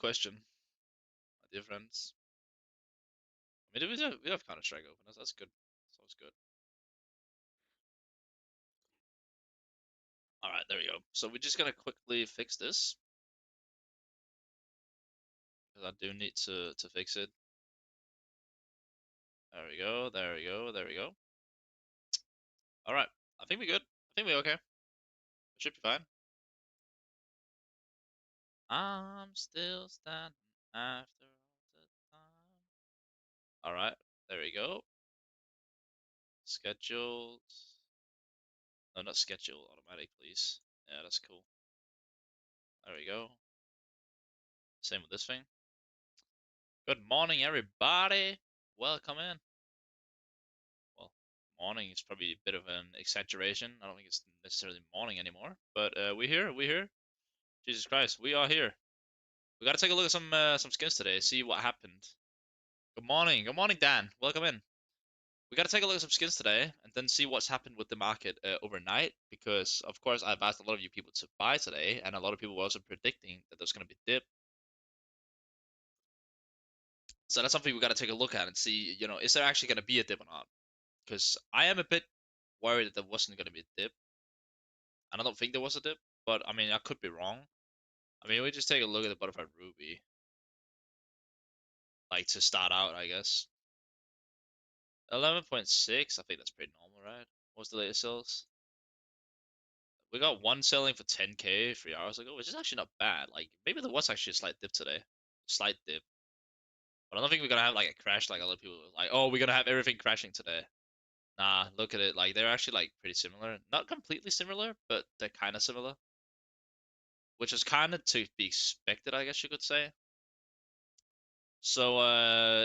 question, my dear friends. I mean, we have Counter-Strike open. That's good. That's always good. All right, there we go. So we're just gonna quickly fix this because I do need to fix it. There we go. There we go. There we go. All right. I think we're good. I think we're okay. We should be fine. I'm still standing after all the time. All right. There we go. Scheduled. No, not schedule. Automatic, please. Yeah, that's cool. There we go. Same with this thing. Good morning, everybody. Welcome in. Well, morning is probably a bit of an exaggeration. I don't think it's necessarily morning anymore. But we're here. We're here. Jesus Christ, we are here. We gotta take a look at some skins today. See what happened. Good morning. Good morning, Dan. Welcome in. We gotta take a look at some skins today, and then see what's happened with the market overnight. Because of course, I've asked a lot of you people to buy today, and a lot of people were also predicting that there's gonna be a dip. So that's something we gotta take a look at and see. Is there actually gonna be a dip or not? Because I am a bit worried that there wasn't gonna be a dip, and I don't think there was a dip. But I mean, I could be wrong. I mean, we just take a look at the butterfly ruby, like to start out, I guess. 11.6. I think that's pretty normal, right? What's the latest sales? We got one selling for 10k 3 hours ago, which is actually not bad. Like maybe there was actually a slight dip today, slight dip. But I don't think we're gonna have like a crash like a lot of people are like. Oh, we're gonna have everything crashing today. Nah, look at it. Like they're actually like pretty similar. Not completely similar, but they're kind of similar, which is kind of to be expected, I guess you could say. So,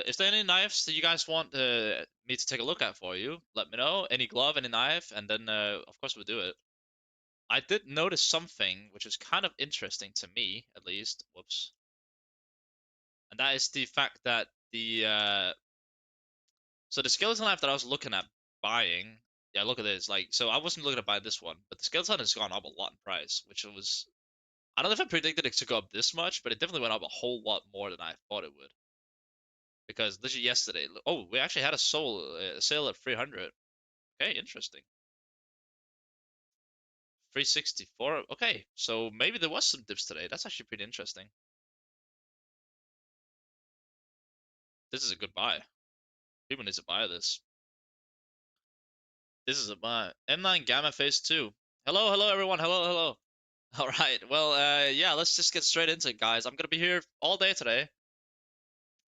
is there any knives that you guys want me to take a look at for you? Let me know. Any glove, any knife, and then of course we'll do it. I did notice something which is kind of interesting to me, at least. Whoops. And that is the fact that the skeleton knife that I was looking at buying. Yeah, look at this. Like, so I wasn't looking to buy this one, but the skeleton has gone up a lot in price, which was. I don't know if I predicted it to go up this much, but it definitely went up a whole lot more than I thought it would. Because literally yesterday, oh, we actually had a sale at 300. Okay, interesting. 364. Okay, so maybe there was some dips today. That's actually pretty interesting. This is a good buy. People need to buy this. This is a buy. M9 Gamma Phase 2. Hello, hello everyone. Hello, hello. All right. Well, yeah, let's just get straight into it, guys. I'm gonna be here all day today.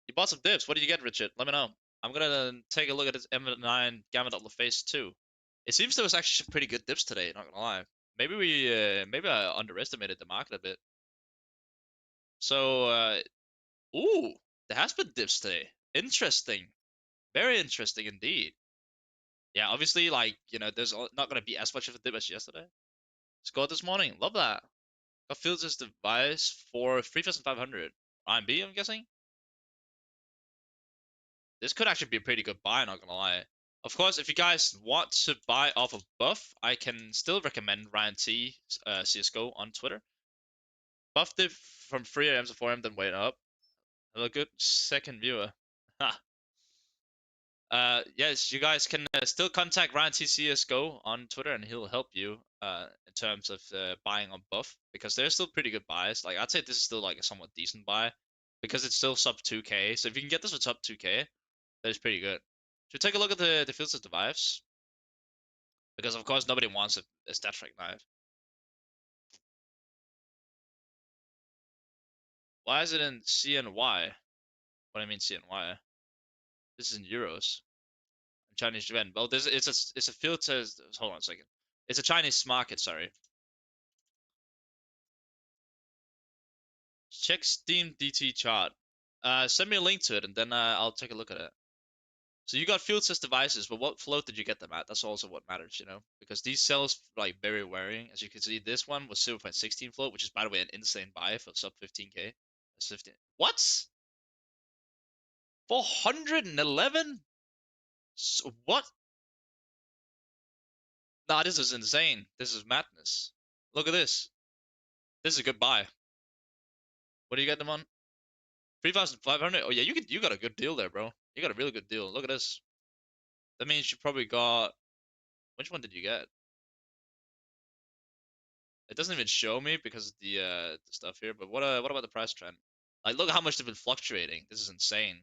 You bought some dips. What did you get, Richard? Let me know. I'm gonna take a look at this M9 Gamma Doppler Phase 2. It seems there was actually some pretty good dips today, not gonna lie. Maybe I underestimated the market a bit. So, ooh, there has been dips today. Interesting. Very interesting indeed. Yeah, obviously, like, there's not gonna be as much of a dip as yesterday. Scored this morning. Love that. Got Fields' device for 3,500 RMB, I'm guessing. This could actually be a pretty good buy, not gonna lie. Of course, if you guys want to buy off of Buff, I can still recommend Ryan T, CSGO on Twitter. Buffed it from 3 a.m. to 4 a.m., then wait up. Hello, good second viewer. Yes, you guys can still contact Ryan T CSGO on Twitter, and he'll help you in terms of buying on Buff, because they're still pretty good buys. Like, I'd say this is still like a somewhat decent buy because it's still sub 2k. So if you can get this for sub 2k, that is pretty good. Should we take a look at the fields of device? Because of course nobody wants a stat track knife. Why is it in CNY? What do I mean CNY? This is in euros. Chinese yuan. Well, it's a field says. Hold on a second. It's a Chinese market. Sorry. Check Steam DT chart. Send me a link to it, and then I'll take a look at it. So you got field test devices, but what float did you get them at? That's also what matters, because these cells like very varying. As you can see, this one was 0.16 float, which is by the way an insane buy for sub 15k. That's 15. What? 411? So what? Nah, this is insane. This is madness. Look at this. This is a good buy. What do you get them on? 3,500. Oh yeah, you got a good deal there, bro. You got a really good deal. Look at this. That means you probably got. Which one did you get? It doesn't even show me because of the stuff here. But what about the price trend? Like, look at how much they've been fluctuating. This is insane.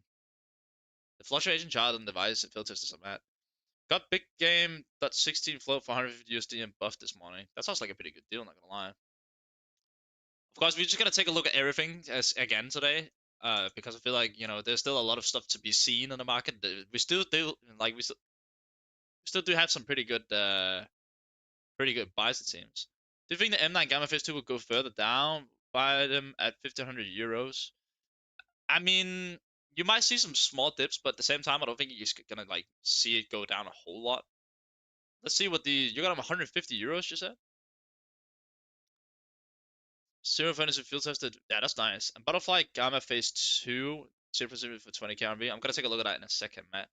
The fluctuation child and device filters this I'm at. Got big game .16 float for 150 USD and buff this morning. That sounds like a pretty good deal. Not gonna lie. Of course, we're just gonna take a look at everything as again today, because I feel like there's still a lot of stuff to be seen in the market. We still do we still do have some pretty good buys it seems. Do you think the M9 Gamma Phase 2 will go further down? Buy them at 1,500 euros. I mean, you might see some small dips, but at the same time, I don't think you're gonna like see it go down a whole lot. Let's see what you got them 150 euros. You said zero fantasy field tested. Yeah, that's nice. And Butterfly Gamma Phase 2 0 for 20k RMB. I'm gonna take a look at that in a second, Matt.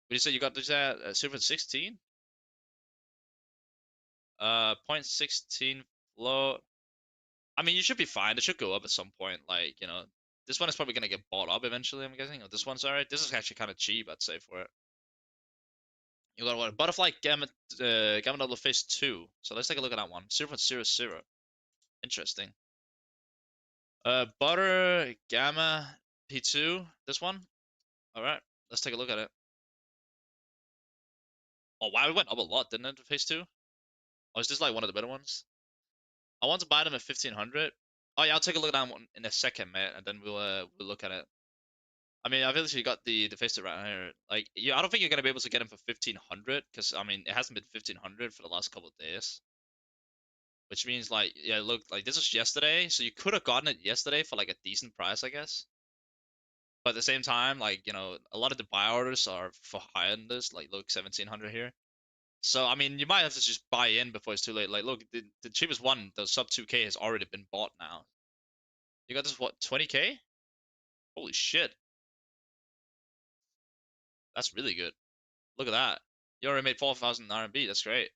But you said you got this at 0 for 16. Point 16 float. I mean, you should be fine. It should go up at some point. Like, this one is probably gonna get bought up eventually. I'm guessing. Or this one's alright. This is actually kind of cheap, I'd say, for it. You got what? Butterfly Gamma Double Phase 2. So let's take a look at that one. 0.00. Interesting. Butter Gamma P2. This one. All right. Let's take a look at it. Oh wow, it went up a lot, didn't it? Phase 2. Oh, is this like one of the better ones? I want to buy them at 1,500. Oh yeah, I'll take a look at that one in a second, mate, and then we'll look at it. I mean, I've actually got the face it right here. Like, yeah, I don't think you're gonna be able to get him for 1,500 because I mean, it hasn't been 1,500 for the last couple of days. Which means like, yeah, look, like this was yesterday, so you could have gotten it yesterday for like a decent price, I guess. But at the same time, like a lot of the buy orders are for higher than this. Like, look, 1,700 here. So I mean, you might have to just buy in before it's too late. Like, look, the cheapest one, the sub 2K, has already been bought now. You got this what 20K? Holy shit, that's really good. Look at that. You already made 4,000 RMB. That's great.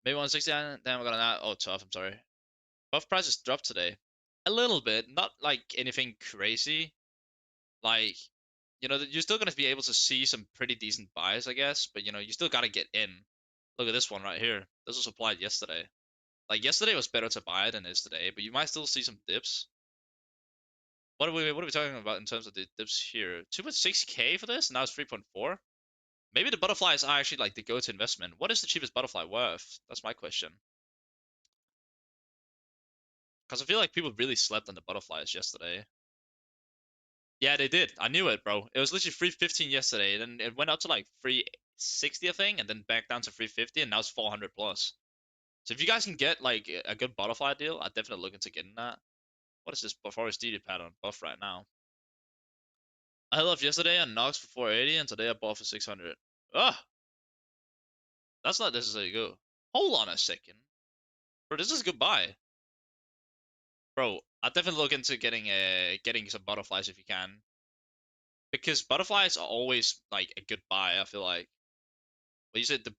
Maybe 160. Damn, I got an that. Oh, tough. I'm sorry. Buff prices dropped today. A little bit, not like anything crazy. Like, you're still gonna be able to see some pretty decent buys, I guess. But you still gotta get in. Look at this one right here. This was applied yesterday. Like yesterday was better to buy than it is today, but you might still see some dips. What are we talking about in terms of the dips here? 2.6k for this? Now it's 3.4. Maybe the butterflies are actually like the go-to investment. What is the cheapest butterfly worth? That's my question. Because I feel like people really slept on the butterflies yesterday. Yeah, they did. I knew it, bro. It was literally 315 yesterday, then it went up to like 360, I think, and then back down to 350, and now it's 400 plus. So if you guys can get like a good butterfly deal, I'd definitely look into getting that. What is this Forest DD pattern buff right now? I left yesterday on Nox for 480, and today I bought for 600. Ah, that's not necessarily good. Hold on a second, bro. This is a good buy, bro. I'd definitely look into getting some butterflies if you can, because butterflies are always like a good buy. I feel like. Well, you said the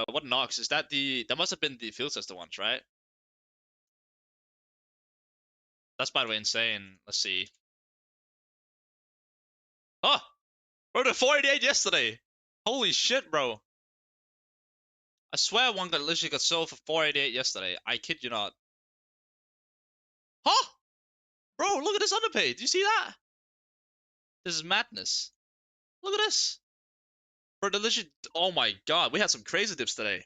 what Nox is that that must have been the field tester ones, right? That's by the way insane. Let's see. Oh, bro, the 488 yesterday. Holy shit, bro. I swear one got literally got sold for 488 yesterday. I kid you not. Huh? Bro, look at this underpay. Do you see that? This is madness. Look at this. Bro, the literally, oh my god, we had some crazy dips today.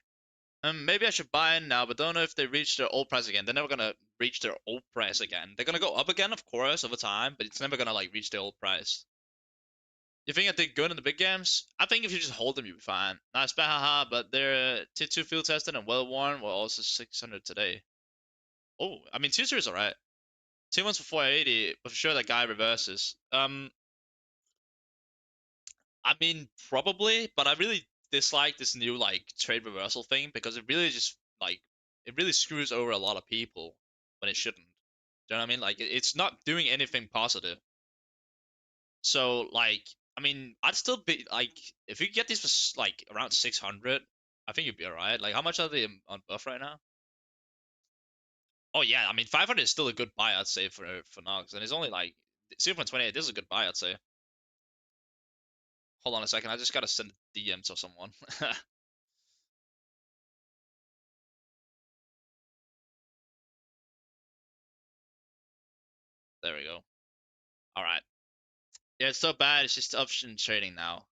Maybe I should buy in now, but don't know if they reach their old price again. They're never gonna reach their old price again. They're gonna go up again, of course, over time, but it's never gonna like reach their old price. You think I did good in the big games? I think if you just hold them, you'll be fine. Nice, bad, haha, but they're tier 2 field tested and well worn. Well, also 600 today. Oh, I mean, tier 2 is alright. Tier 1's for 480, but for sure that guy reverses. I mean, probably, but I really dislike this new like trade reversal thing because it really just like it really screws over a lot of people when it shouldn't. Do you know what I mean? Like it's not doing anything positive. So like, I mean, I'd still be like, if you get these for like around 600, I think you'd be alright. Like, how much are they on buff right now? Oh yeah, I mean 500 is still a good buy, I'd say for Nox, and it's only like 0.28. This is a good buy, I'd say. Hold on a second, I just gotta send a DM to someone. There we go. All right. Yeah, it's so bad. It's just option trading now.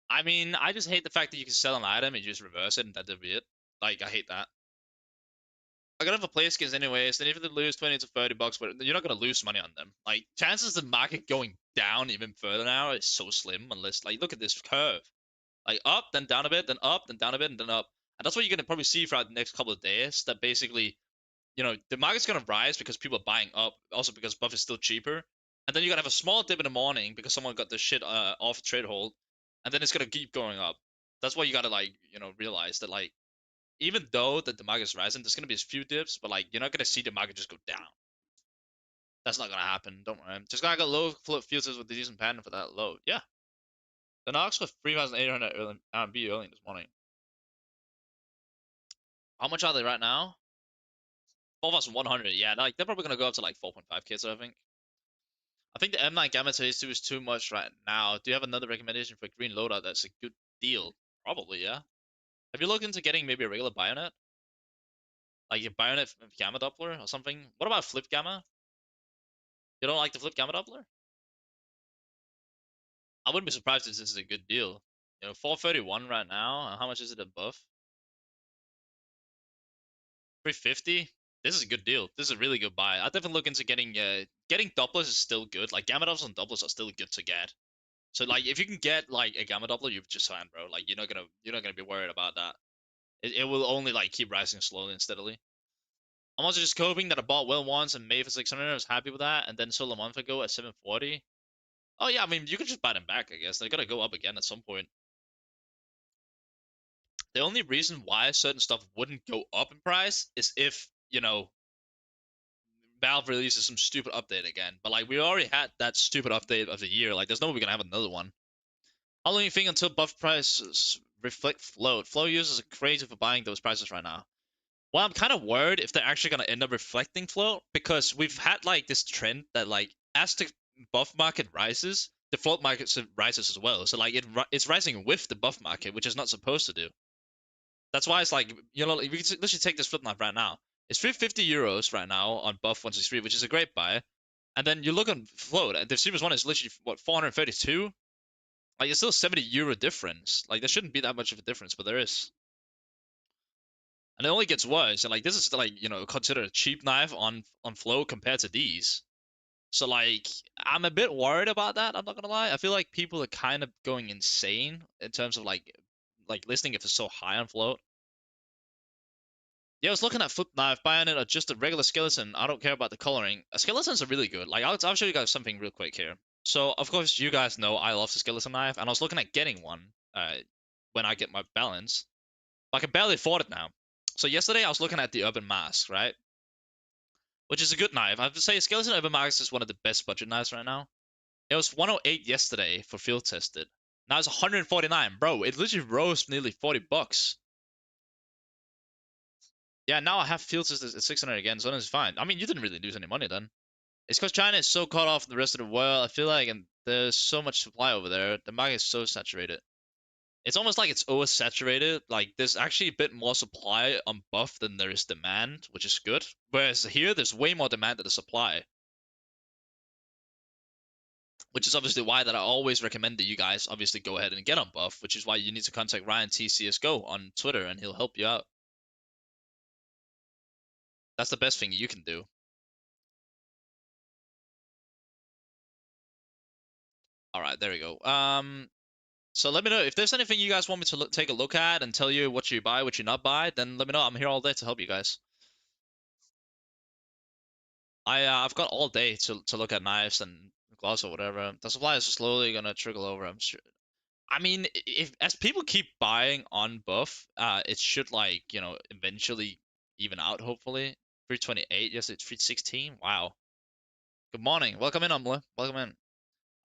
I mean, I just hate the fact that you can sell an item and you just reverse it and that'd be it. Like, I hate that. I gotta have a play skins anyways. Then if they lose 20 to 30 bucks, but you're not gonna lose money on them. Like, chances of the market going down even further now is so slim unless, like, look at this curve. Like, up, then down a bit, then up, then down a bit, and then up. And that's what you're gonna probably see throughout the next couple of days. That basically, the market's gonna rise because people are buying up, also because buff is still cheaper. And then you're gonna have a small dip in the morning because someone got this shit off trade hold, and then it's gonna keep going up. That's why you gotta like realize that like even though that the market is rising, there's gonna be a few dips, but like you're not gonna see the market just go down. That's not gonna happen. Don't worry. Just gotta got low float futures with the decent pattern for that low. Yeah, the Knox was 3,800 RMB early this morning. How much are they right now? 4,100. Yeah, like they're probably gonna go up to like 4.5k. So I think. I think the M9 Gamma cs2 is too much right now. Do you have another recommendation for green loadout that's a good deal? Probably, yeah. Have you looked into getting maybe a regular bayonet? Like a bayonet gamma Doppler or something? What about flip gamma? You don't like the flip gamma Doppler? I wouldn't be surprised if this is a good deal. 431 right now. How much is it above? 350. This is a good deal. This is a really good buy. I definitely look into getting Dopplers is still good. Like gamma Dopplers and Dopplers are still good to get. So like if you can get like a gamma Doppler, you've just fine, bro. Like you're not gonna be worried about that. It will only like keep rising slowly and steadily. I'm also just hoping that I bought well once and made for 600. I was happy with that, and then sold a month ago at 740. Oh yeah, I mean you can just buy them back. I guess they're gonna go up again at some point. The only reason why certain stuff wouldn't go up in price is if Valve releases some stupid update again. But like we already had that stupid update of the year. Like there's no way we're gonna have another one. How long do you think until buff prices reflect float? Flow users are crazy for buying those prices right now. Well, I'm kind of worried if they're actually gonna end up reflecting float because we've had like this trend that like as the buff market rises, the float market rises as well. So like it's rising with the buff market, which is not supposed to do. That's why it's like we can literally take this flip knife right now. It's 350 euros right now on buff 163, which is a great buy. And then you look on float, and the cheapest one is literally what 432. Like it's still 70 euro difference. Like there shouldn't be that much of a difference, but there is. And it only gets worse. And like this is like considered a cheap knife on flow compared to these. So like I'm a bit worried about that. I'm not gonna lie. I feel like people are kind of going insane in terms of like listening if it's so high on float. Yeah, I was looking at flip knife, buying it or just a regular skeleton. I don't care about the coloring. Skeletons are really good. Like I'll show you guys something real quick here. So of course you guys know I love the skeleton knife, and I was looking at getting one when I get my balance. I can barely afford it now. So yesterday I was looking at the Urban Mask, right? Which is a good knife. I have to say, Skeleton Urban Mask is one of the best budget knives right now. It was 108 yesterday for field tested. Now it's 149, bro. It literally rose nearly 40 bucks. Yeah, now I have field tested at 600 again, so it's fine. I mean, you didn't really lose any money then. It's because China is so cut off from the rest of the world. I feel like, and there's so much supply over there. The market is so saturated. It's almost like it's oversaturated. Like there's actually a bit more supply on buff than there is demand, which is good. Whereas here, there's way more demand than the supply, which is obviously why that I always recommend that you guys obviously go ahead and get on buff, which is why you need to contact Ryan T cs2 on Twitter and he'll help you out. That's the best thing you can do. All right, there we go. So let me know if there's anything you guys want me to take a look at and tell you what you buy, what you not buy. Then let me know. I'm here all day to help you guys. I've got all day to look at knives and gloves or whatever. The supply is slowly gonna trickle over. I'm sure. I mean, if as people keep buying on buff, it should like eventually even out. Hopefully, 328. Yes, it's 316. Wow. Good morning. Welcome in, Umla. Welcome in.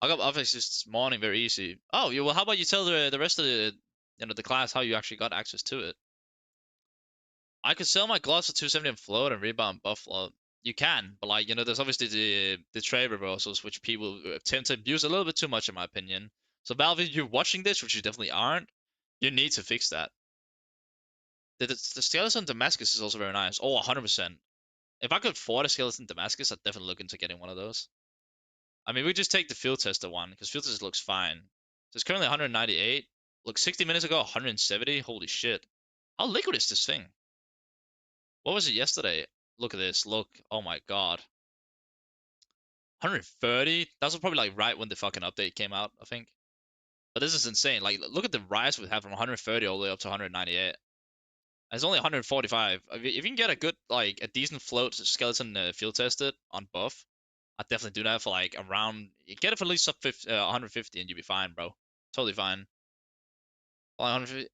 I got office this morning very easy. Oh, yeah. Well, how about you tell the rest of the class how you actually got access to it? I could sell my gloves for 270 and float and rebound buff float. You can, but like there's obviously the trade reversals which people tend to abuse a little bit too much in my opinion. So Valve, if you're watching this, which you definitely aren't, you need to fix that. The skeleton Damascus is also very nice. Oh, 100%. If I could afford a skeleton Damascus, I'd definitely look into getting one of those. I mean, we just take the field tester one because field tester looks fine. So it's currently 198. Look, 60 minutes ago, 170. Holy shit! How liquid is this thing? What was it yesterday? Look at this. Look. Oh my god. 130. That was probably like right when the fucking update came out, I think. But this is insane. Like, look at the rise we've had from 130 all the way up to 198. And it's only 145. If you can get a good, like, a decent float skeleton field tested on buff, I'd definitely do that for like around. You get it for at least up 50, 150 and you'll be fine, bro. Totally fine. Well, 150.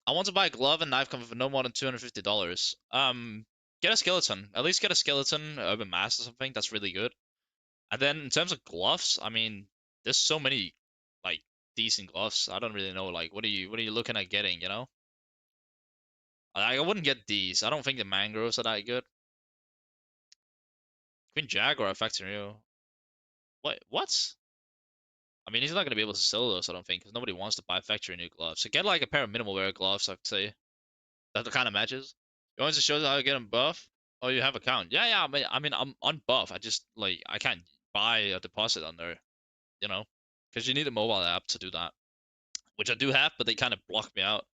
I want to buy a glove and knife cover for no more than $250. Get a skeleton. At least get a skeleton urban mask or something. That's really good. And then in terms of gloves, I mean, there's so many like decent gloves. I don't really know. Like, what are you looking at getting? I wouldn't get these. I don't think the mangroves are that good. Queen Jaguar Factory. What? I mean, he's not gonna be able to sell those. I don't think, because nobody wants to buy factory new gloves. So get like a pair of minimal wear gloves. I'd say that the kind of matches. You want to show how you get them buff? Oh, you have account. Yeah, yeah. I mean, I'm on buff. I just like I can't buy a deposit on there. You know, because you need a mobile app to do that, which I do have, but they kind of block me out.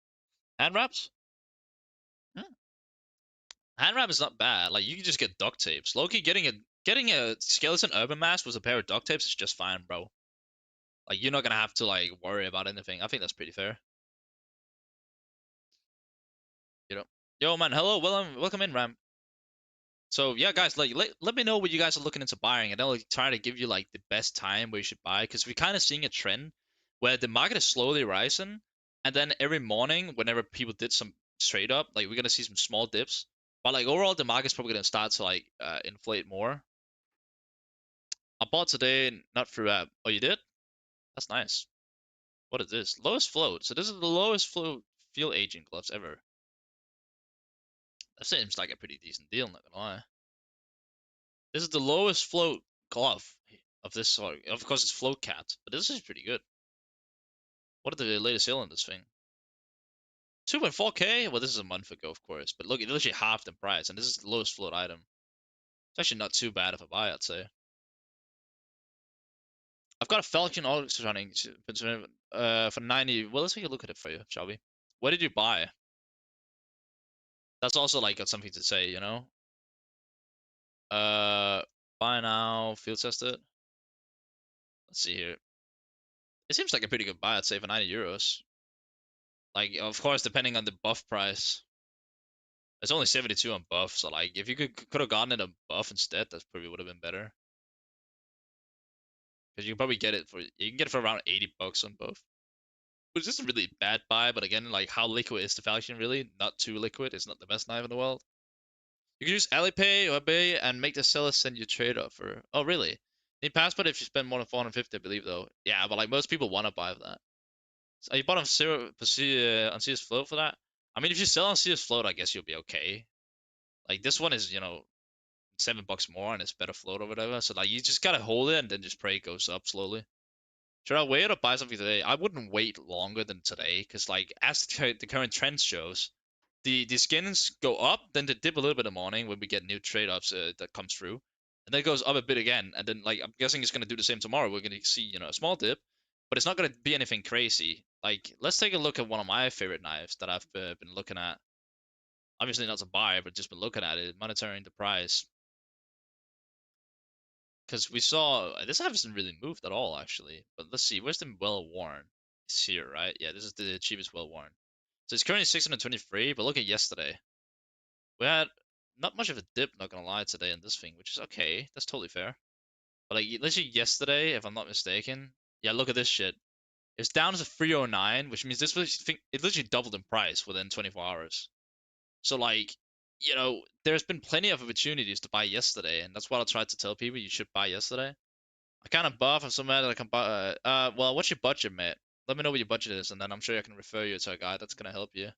Hand wraps? Hmm. Hand wrap is not bad. Like you can just get duct tapes. Loki getting a skeleton urban mask with a pair of duct tapes is just fine, bro. Like you're not gonna have to like worry about anything. I think that's pretty fair. You know. Yo, man. Hello. Welcome in, Ram. So yeah, guys, like let me know what you guys are looking into buying, and I'll like, try to give you like the best time where you should buy, because we're kind of seeing a trend where the market is slowly rising, and then every morning, whenever people did some straight up, like we're gonna see some small dips, but like overall, the market's probably gonna start to like inflate more. I bought today, not through app. Oh, you did? That's nice. What is this? Lowest float. So this is the lowest float field agent gloves ever. That seems like a pretty decent deal, not gonna lie. This is the lowest float glove of this sort. Of course, it's float capped, but this is pretty good. What are the latest sale on this thing? 2.4K? Well, this is a month ago, of course. But look, it's literally half the price, and this is the lowest float item. It's actually not too bad of a buy, I'd say. I've got a Falcon Onyx running for 90. Well, let's take a look at it for you, shall we? What did you buy? That's also like got something to say, you know? Uh, Buy now, field test it. Let's see here. It seems like a pretty good buy, I'd say, for 90 euros. Like, of course, depending on the buff price. It's only 72 on buff, so like, if you could have gotten it a buff instead, that probably would have been better. Because you can probably get it for around 80 bucks on buff. Which isn't really a bad buy, but again, like, how liquid is the Falcon really? Not too liquid. It's not the best knife in the world. You can use Alipay or Pay and make the seller send you a trade offer. Oh, really? Need passport if you spend more than 450, I believe, though. Yeah, but like most people want to buy that. So you bought on CS Float for that? I mean, if you sell on CS Float, I guess you'll be okay. Like this one is, $7 more and it's better float or whatever. So like you just gotta hold it and then just pray it goes up slowly. Should I wait or buy something today? I wouldn't wait longer than today, because like as the current trend shows, the skins go up, then they dip a little bit in the morning when we get new trade ups that comes through, and then it goes up a bit again, and then like I'm guessing it's gonna do the same tomorrow. We're gonna see a small dip, but it's not gonna be anything crazy. Like let's take a look at one of my favorite knives that I've been looking at. Obviously not to buy, but just been looking at it, monitoring the price. Because we saw this hasn't really moved at all actually. But let's see, where's the well worn? It's here, right? Yeah, this is the cheapest well worn. So it's currently 623, but look at yesterday. We had not much of a dip, not gonna lie, today in this thing, which is okay. That's totally fair. But like literally yesterday, if I'm not mistaken, yeah, look at this shit. It's down to 309, which means it literally doubled in price within 24 hours. So like, there's been plenty of opportunities to buy yesterday, and that's what I tried to tell people. You should buy yesterday. I kind of buff. I'm so mad that I can buy. Well, what's your budget, mate? Let me know what your budget is, and then I'm sure I can refer you to a guy that's gonna help you.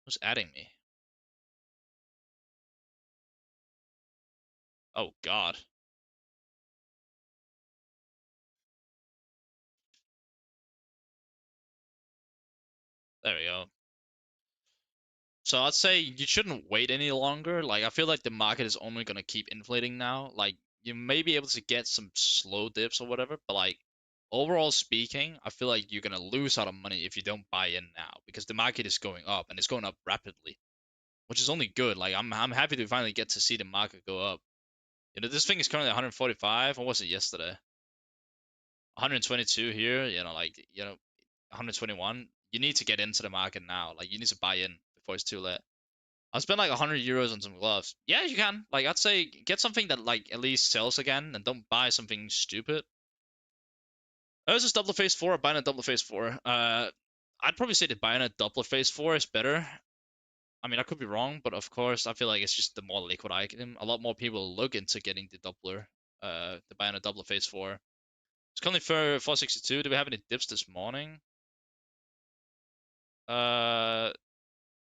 Who's adding me? Oh God. There we go. So I'd say you shouldn't wait any longer. Like I feel like the market is only gonna keep inflating now. Like you may be able to get some slow dips or whatever, but like overall speaking, I feel like you're gonna lose out on money if you don't buy in now because the market is going up and it's going up rapidly, which is only good. Like I'm happy to finally get to see the market go up. You know, this thing is currently 145. What was it yesterday? 122 here. You know, like 121. You need to get into the market now. Like you need to buy in before it's too late. I'll spend like 100 euros on some gloves. Yeah, you can. Like I'd say get something that like at least sells again, and don't buy something stupid. There's this double phase four, buying a double phase four. I'd probably say that buying a double phase four is better. I mean, I could be wrong, but of course, I feel like it's just the more liquid item. A lot more people look into getting the doubler. The buying a double phase four. It's currently for 462. Do we have any dips this morning? Uh,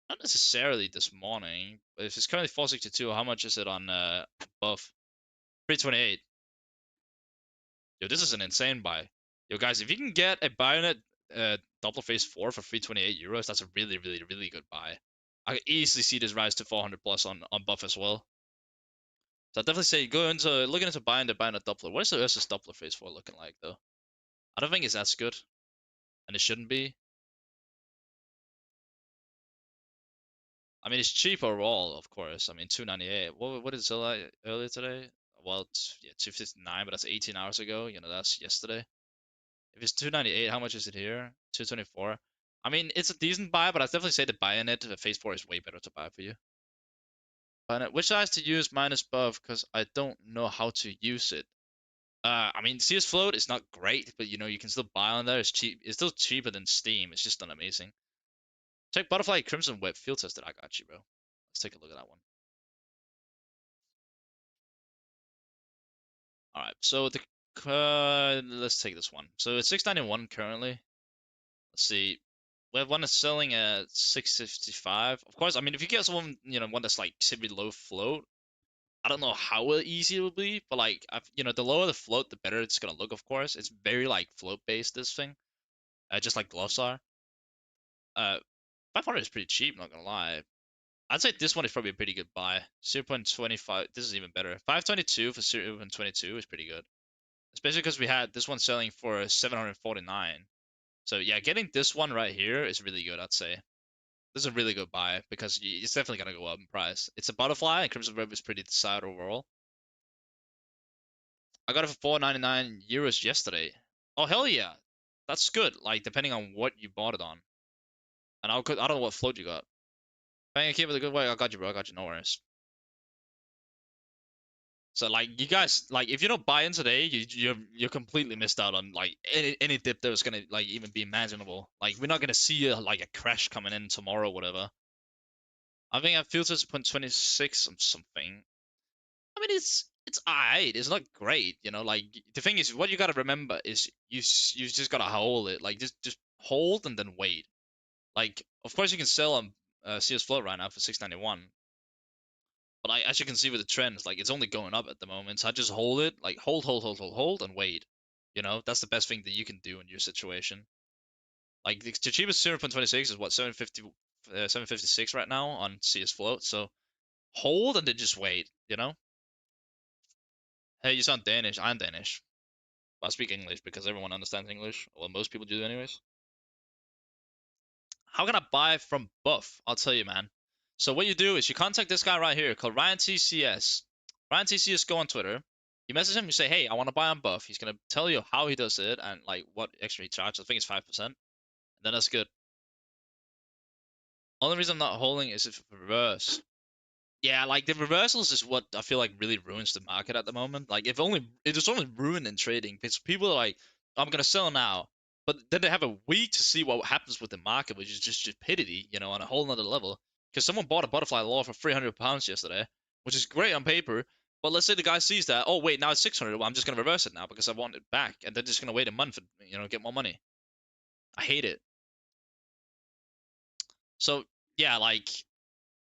Not necessarily this morning. But if it's currently 462, how much is it on buff? 328. Yo, this is an insane buy. Yo, guys, if you can get a Bayonet Doppler Phase 4 for 328 euros, that's a really, really, really good buy. I could easily see this rise to 400 plus on buff as well. So I definitely say go into looking into buying the Bayonet Doppler. What is the Ursus Doppler Phase 4 looking like though? I don't think it's as good, and it shouldn't be. I mean, it's cheap overall, of course. I mean, 298. What did it sell at earlier today? Well, yeah, 259, but that's 18 hours ago. You know, that's yesterday. If it's 298, how much is it here? 224. I mean, it's a decent buy, but I'd definitely say the buy in it, the phase 4 is way better to buy for you. But which size to use minus buff, because I don't know how to use it. I mean, CS Float is not great, but you know, you can still buy on there. It's cheap. It's still cheaper than Steam. It's just not amazing. Check Butterfly Crimson Web field tested. I got you, bro. Let's take a look at that one. All right, so the let's take this one. So it's 691 currently. Let's see. We have one that's selling at 655. Of course, I mean if you get someone, one that's like super low float, I don't know how easy it will be, but like the lower the float, the better it's gonna look. Of course, it's very like float based. This thing, just like gloves are. 500 is pretty cheap. Not gonna lie. I'd say this one is probably a pretty good buy. 0.25. This is even better. 522 for 0.22 is pretty good, especially because we had this one selling for 749. So yeah, getting this one right here is really good. I'd say. This is a really good buy because it's definitely gonna go up in price. It's a butterfly, and Crimson Web is pretty desired overall. I got it for 499 euros yesterday. Oh hell yeah, that's good. Like depending on what you bought it on, and I don't know what float you got. Bang, keep it a good way. I got you, bro. I got you. No worries. So like you guys, like if you don't buy in today, you're completely missed out on like any dip that was gonna like even be imaginable. Like we're not gonna see like a crash coming in tomorrow, or whatever. I think I filtered 0.26 or something. I mean, it's alright. It's not great, you know. Like the thing is, what you gotta remember is you just gotta hold it. Like just hold and then wait. Like of course you can sell on CS Float right now for 691, but as you can see with the trends, like it's only going up at the moment. So I just hold it, like hold, and wait. You know, that's the best thing that you can do in your situation. Like the cheapest 0.26 is what 750, 756 right now on CS Float. So hold and then just wait. You know. Hey, you sound Danish. I'm Danish. I speak English because everyone understands English. Well, most people do, anyways. How can I buy from Buff? I'll tell you, man. So what you do is you contact this guy right here called Ryan TCS. Ryan TCS, go on Twitter. You message him. You say, "Hey, I want to buy on Buff." He's gonna tell you how he does it and like what extra he charges. I think it's 5%. Then that's good. Only reason I'm not holding is if it reverse. Yeah, like the reversals is what I feel like really ruins the market at the moment. Like if only it is only ruined in trading because people are like, I'm gonna sell now, but then they have a week to see what happens with the market, which is just stupidity, on a whole nother level. Because someone bought a butterfly law for 300 pounds yesterday, which is great on paper. But let's say the guy sees that, oh wait, now it's 600. Well, I'm just gonna reverse it now because I want it back, and they're just gonna wait a month and get more money. I hate it. So yeah, like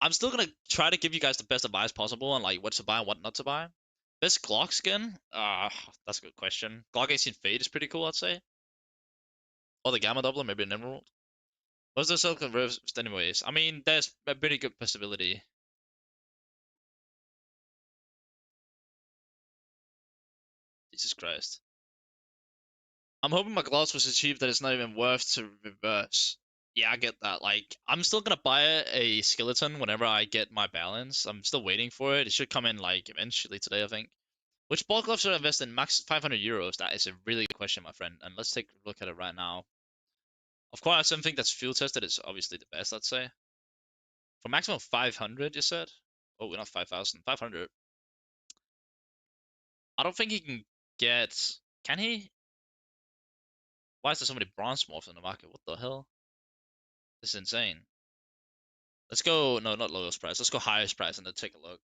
I'm still gonna try to give you guys the best advice possible on like what to buy and what not to buy. Best Glock skin? That's a good question. Glock 18 Fade is pretty cool, I'd say. Or the Gamma Doubler, maybe an Emerald. What's the Silicon Rust anyways? I mean, there's a pretty good possibility. Jesus Christ. I'm hoping my gloss was achieved that it's not even worth to reverse. Yeah, I get that. Like, I'm still gonna buy a skeleton whenever I get my balance. I'm still waiting for it. It should come in, like, eventually today, I think. Which ball glove should I invest in? Max 500 euros? That is a really good question, my friend. And let's take a look at it right now. Of course, something that's field tested is obviously the best, I'd say. For maximum 500, you said? Oh, not 5,000. 500. I don't think he can get. Can he? Why is there so many bronze morphs in the market? What the hell? This is insane. Let's go. No, not lowest price. Let's go highest price and then take a look.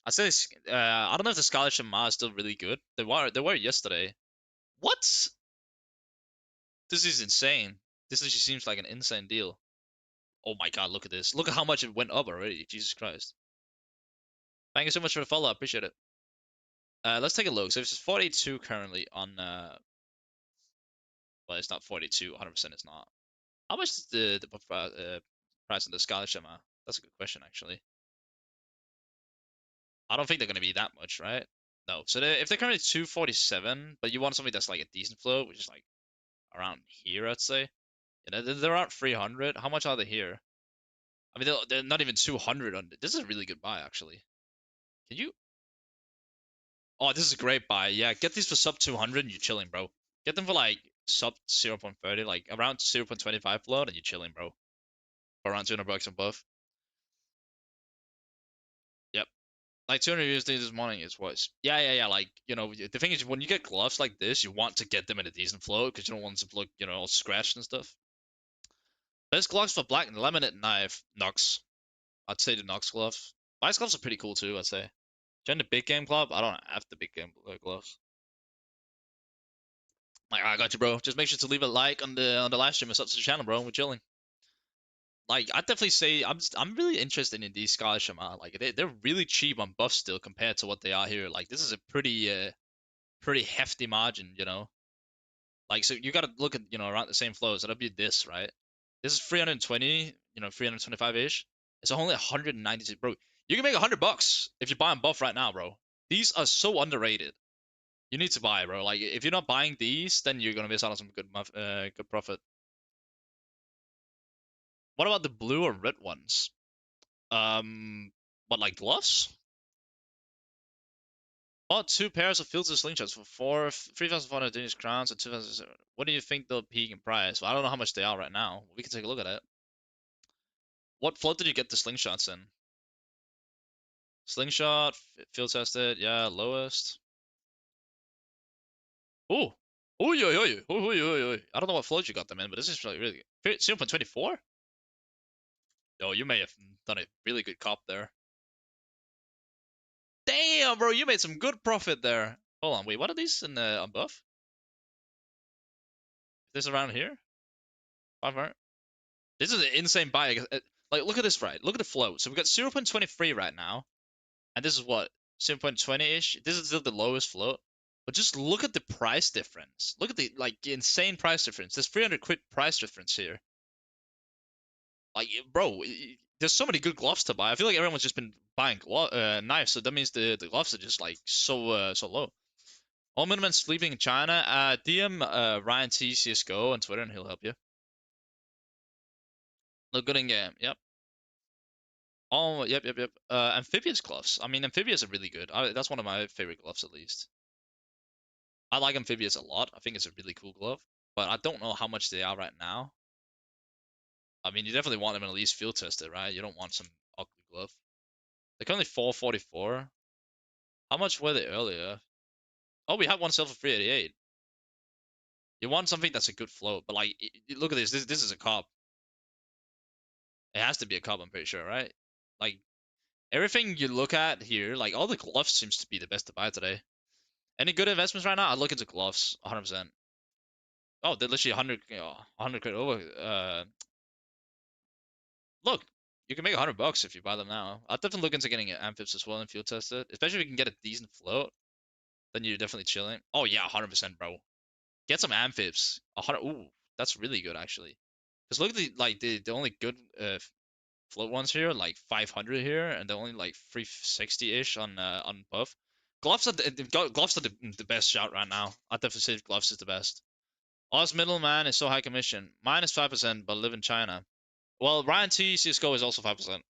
I say this. I don't know if the Scarlet Shema is still really good. They were yesterday. What? This is insane. This actually seems like an insane deal. Oh my god, look at this. Look at how much it went up already. Jesus Christ. Thank you so much for the follow. I appreciate it. Let's take a look. So it's 42 currently on. Well, it's not 42. 100% it's not. How much is the price of the Scarlet Shema? That's a good question, actually. I don't think they're going to be that much, right? No. So if they're currently 247, but you want something that's like a decent float, which is like around here, I'd say. You know, they're around 300. How much are they here? I mean, they're not even 200 on. This is a really good buy, actually. Can you? Oh, this is a great buy. Yeah, get these for sub 200 and you're chilling, bro. Get them for like sub 0.30, like around 0.25 float and you're chilling, bro. For around 200 bucks above. Yep. Like 200 USD this morning is what. Yeah, yeah, yeah. Like, the thing is, when you get gloves like this, you want to get them in a decent float because you don't want them to look, all scratched and stuff. Best gloves for black and laminate knife, Nox. I'd say the Nox glove. Vice gloves are pretty cool too, I'd say. Join the big game club? I don't have the big game gloves. Like, I got you, bro. Just make sure to leave a like on the live stream and sub to the channel, bro. We're chilling. Like, I'd definitely say I'm really interested in these Sky Shama. Like, they're really cheap on buff still compared to what they are here. Like, this is a pretty hefty margin. Like, so you gotta look at around the same flows. That'll be this, right? This is 320, 325 ish. It's only 192, bro. You can make 100 bucks if you buy them buff right now, bro. These are so underrated. You need to buy, bro. Like, if you're not buying these, then you're gonna miss out on some good profit. What about the blue or red ones? What, like gloves? Bought two pairs of filter slingshots for 3,400 Danish crowns and 2,000. What do you think they'll peak in price? Well, I don't know how much they are right now. We can take a look at it. What float did you get the slingshots in? Slingshot, field tested, yeah, lowest. Oh, oh, yo, yo, yo, oh, yo, yo, yo. I don't know what float you got them in, but this is really good. 0.24? Oh, you may have done a really good cop there. Damn, bro, you made some good profit there. Hold on, wait, what are these in the on buff? This around here? 500? This is an insane buy. Like, look at this, right? Look at the float. So we got 0.23 right now, and this is what 0.20-ish. This is still the lowest float. But just look at the price difference. Look at the insane price difference. There's 300 quid price difference here. Like, bro, there's so many good gloves to buy. I feel like everyone's just been buying knives, so that means the gloves are just like so low. All minimum sleeping in China. DM Ryan T cs2 on Twitter and he'll help you. Look good in game. Yep. Oh, yep, yep, yep. Amphibious gloves. I mean, amphibious are really good. That's one of my favorite gloves, at least. I like amphibious a lot. I think it's a really cool glove, but I don't know how much they are right now. I mean, you definitely want them at least field tested, right? You don't want some ugly glove. They're currently 444. How much were they earlier? Oh, we have one sale for 388. You want something that's a good float, but like, look at this. This is a cop. It has to be a cop, I'm pretty sure, right? Like, everything you look at here, like all the gloves seems to be the best to buy today. Any good investments right now? I'd look into gloves, 100%. Oh, they're literally 100, 100 quid over. Look, you can make 100 bucks if you buy them now. I'd definitely look into getting amphibs as well and field tested, especially if you can get a decent float. then you're definitely chilling. Oh yeah, 100%, bro. Get some amphibs. 100. Ooh, that's really good actually. Cause look at the only good float ones here, like 500 here, and they're only like 360-ish on buff. Gloves are the best shout right now. I definitely say gloves is the best. Oz middleman is so high commission. Mine is 5%, but live in China. Well, Ryan T CS:GO is also 5%.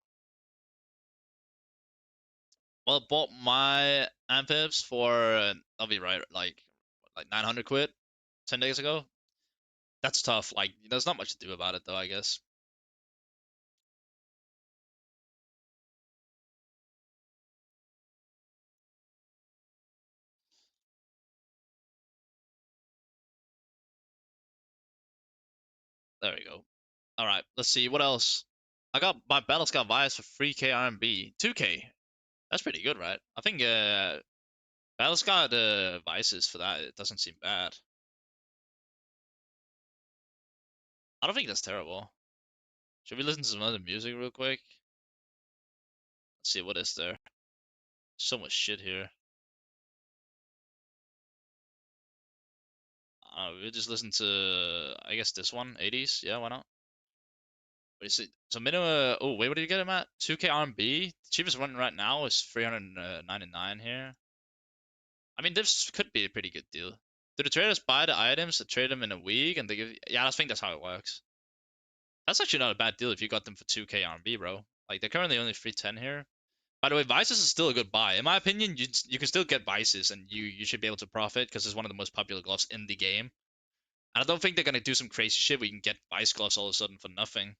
Well, bought my amphibs for I'll be right, like 900 quid 10 days ago. That's tough. Like, there's not much to do about it though, I guess. There we go. All right, let's see what else. I got my Battle Scout Vias for 3k RMB, 2k. That's pretty good, right? I think Battle Scout Vices for that, it doesn't seem bad. I don't think that's terrible. Should we listen to some other music real quick? Let's see what is there. So much shit here. We'll just listen to, I guess, this one, 80s. Yeah, why not? What is it? So minimum. Oh wait, what did you get him at? 2k RMB. The cheapest one right now is 399 here. I mean, this could be a pretty good deal. Do the traders buy the items to trade them in a week, and they give? Yeah, I think that's how it works. That's actually not a bad deal if you got them for 2k RMB, bro. Like they're currently only 310 here. By the way, Vices is still a good buy. In my opinion, you can still get Vices, and you should be able to profit because it's one of the most popular gloves in the game. And I don't think they're gonna do some crazy shit where you can get Vice gloves all of a sudden for nothing.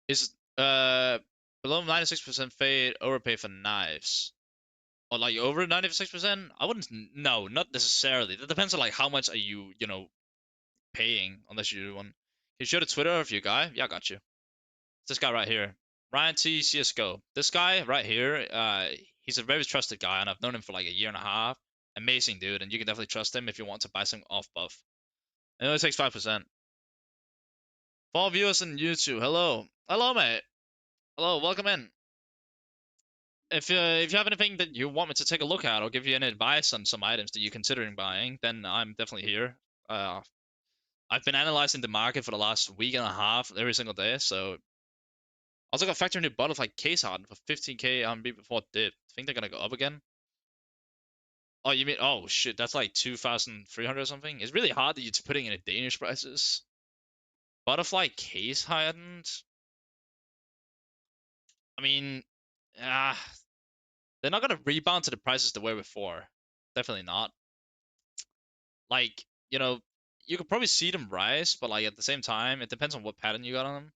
Is below 96% fade overpay for knives? Or like over 96%? I wouldn't. No, not necessarily. That depends on like how much are paying. Unless you do one. Can you show the Twitter of your guy? Yeah, I got you. It's this guy right here, Ryan T CS:GO. This guy right here, he's a very trusted guy, and I've known him for like a year and a half. Amazing dude, and you can definitely trust him if you want to buy some off buff. It only takes 5%. Follow viewers on YouTube. Hello, hello, mate. Hello, welcome in. If you have anything that you want me to take a look at or give you any advice on some items that you're considering buying, then I'm definitely here. Uh, I've been analyzing the market for the last week and a half every single day. So also got factory new bottlefly case hardened for 15k RMB before it did. Think they're gonna go up again? Oh, you mean, oh shit, that's like 2,300 or something. It's really hard that you're putting in a Danish prices. Butterfly case hardened. I mean, ah, they're not gonna rebound to the prices they were before. Definitely not. Like, you could probably see them rise, but like at the same time, it depends on what pattern you got on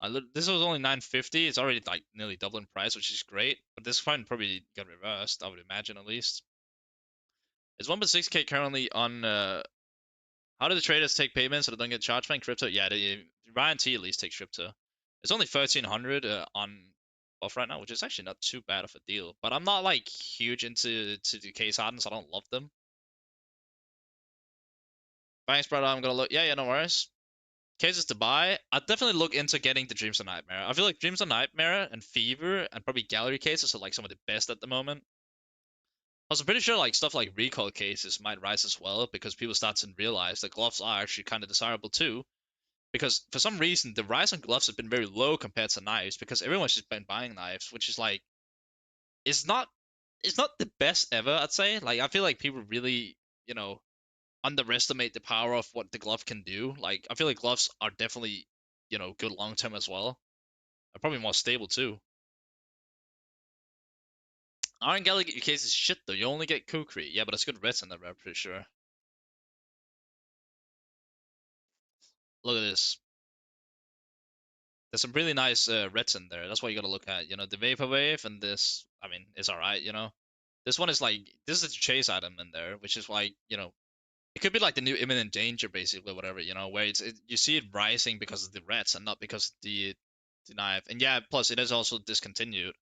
them. This was only 950. It's already like nearly double in price, which is great. But this fine probably got reversed, I would imagine at least. Is 1.6k currently on? How do the traders take payments so they don't get charged by crypto? Yeah, Ryan T at least takes crypto. It's only 1,300 on off right now, which is actually not too bad of a deal. But I'm not like huge into the case hardens. I don't love them. Thanks, brother. I'm gonna look. Yeah, yeah, no worries. Cases to buy, I'd definitely look into getting the Dreams of Nightmare. I feel like Dreams of Nightmare and Fever and probably Gallery cases are like some of the best at the moment. I was pretty sure like stuff like Recall cases might rise as well because people start to realize that gloves are actually kind of desirable too. Because for some reason the rise on gloves has been very low compared to knives because everyone's just been buying knives, which is like it's not it's not the best ever, I'd say. Like I feel like people really, you know, underestimate the power of what the glove can do. Like I feel like gloves are definitely, good long term as well. They're probably more stable too. Iron Galley case is shit though. You only get Kukri. Yeah, but it's good reds in there, I'm pretty sure. Look at this. There's some really nice reds in there. That's what you gotta look at. The Vaporwave and this, I mean, it's alright. This one is like, this is a chase item in there, which is like, it could be like the new imminent danger, basically, whatever, where you see it rising because of the reds and not because of the knife. And yeah, plus it is also discontinued.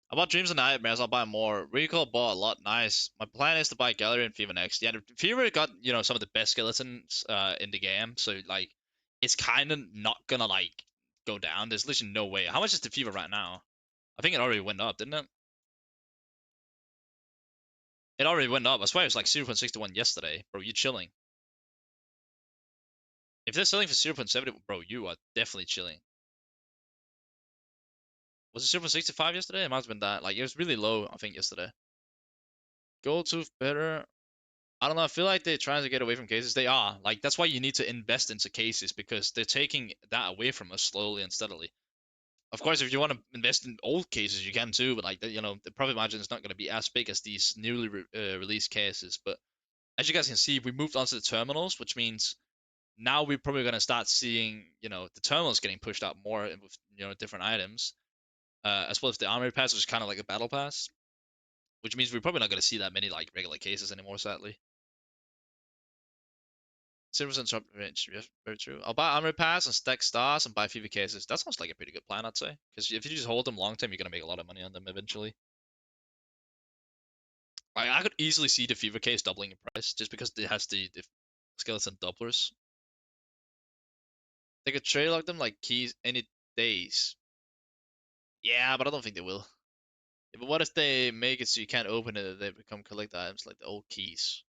I bought Dreams and Nightmares. I'll buy more. Recall bought a lot. Nice. My plan is to buy Gallery and Fever next. Yeah, Fever got some of the best skeletons in the game. So like, it's kind of not gonna like go down. There's literally no way. How much is the Fever right now? I think it already went up, didn't it? It already went up. I swear it was like 0.61 yesterday. Bro, you chilling. If they're selling for 0.70, bro, you are definitely chilling. Was it 0.65 yesterday? It might have been that. Like, it was really low, I think, yesterday. Gold tooth better. I don't know. I feel like they're trying to get away from cases. They are. Like, that's why you need to invest into cases because they're taking that away from us slowly and steadily. Of course, if you want to invest in old cases, you can too. But like, the profit margin is not going to be as big as these newly released cases. But as you guys can see, we moved on to the terminals, which means now we're probably going to start seeing, the terminals getting pushed out more with, different items, as well as the armory pass, which is kind of like a battle pass, which means we're probably not going to see that many like regular cases anymore, sadly. 0% shop range, yes, very true. I'll buy armory pass and stack stars and buy fever cases. That sounds like a pretty good plan, I'd say. Because if you just hold them long term, you're going to make a lot of money on them eventually. I could easily see the fever case doubling in price just because it has the skeleton doublers. They could trade lock them like keys any days. Yeah, but I don't think they will. Yeah, but what if they make it so you can't open it and they become collect items like the old keys?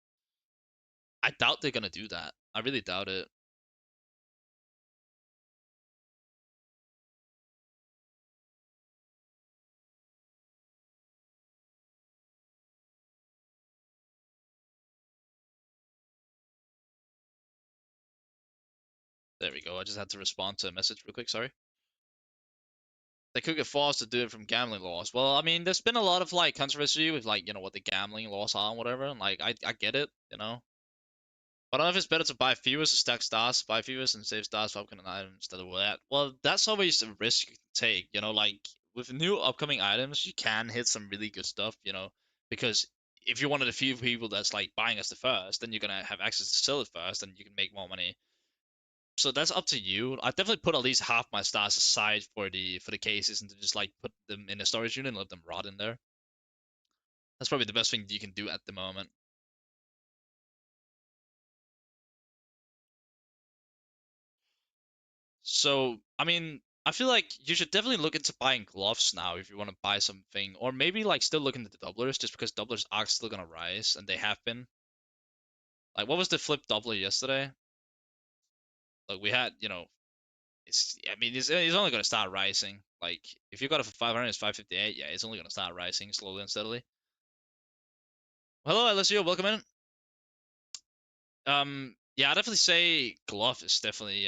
I doubt they're gonna do that. I really doubt it. There we go. I just had to respond to a message real quick, sorry. They could get forced to do it from gambling laws. Well, I mean, there's been a lot of like controversy with like, what the gambling laws are and whatever. And like I get it. But I don't know if it's better to buy fevers or stack stars, buy fevers and save stars for upcoming items instead of that. Well, that's always a risk you take, like with new upcoming items, you can hit some really good stuff, because if you're one of the few people that's like buying us the first, then you're gonna have access to sell it first and you can make more money. So that's up to you. I definitely put at least half my stars aside for the cases and to just like put them in a storage unit and let them rot in there. That's probably the best thing you can do at the moment. So, I mean, I feel like you should definitely look into buying gloves now if you want to buy something, or maybe like still look into the doublers just because doublers are still gonna rise and they have been. Like, what was the flip doubler yesterday? Like, we had, I mean, it's only gonna start rising. Like, if you got it for 500, it's 558. Yeah, it's only gonna start rising slowly and steadily. Hello, Alessio, welcome in. Yeah, I definitely say glove is definitely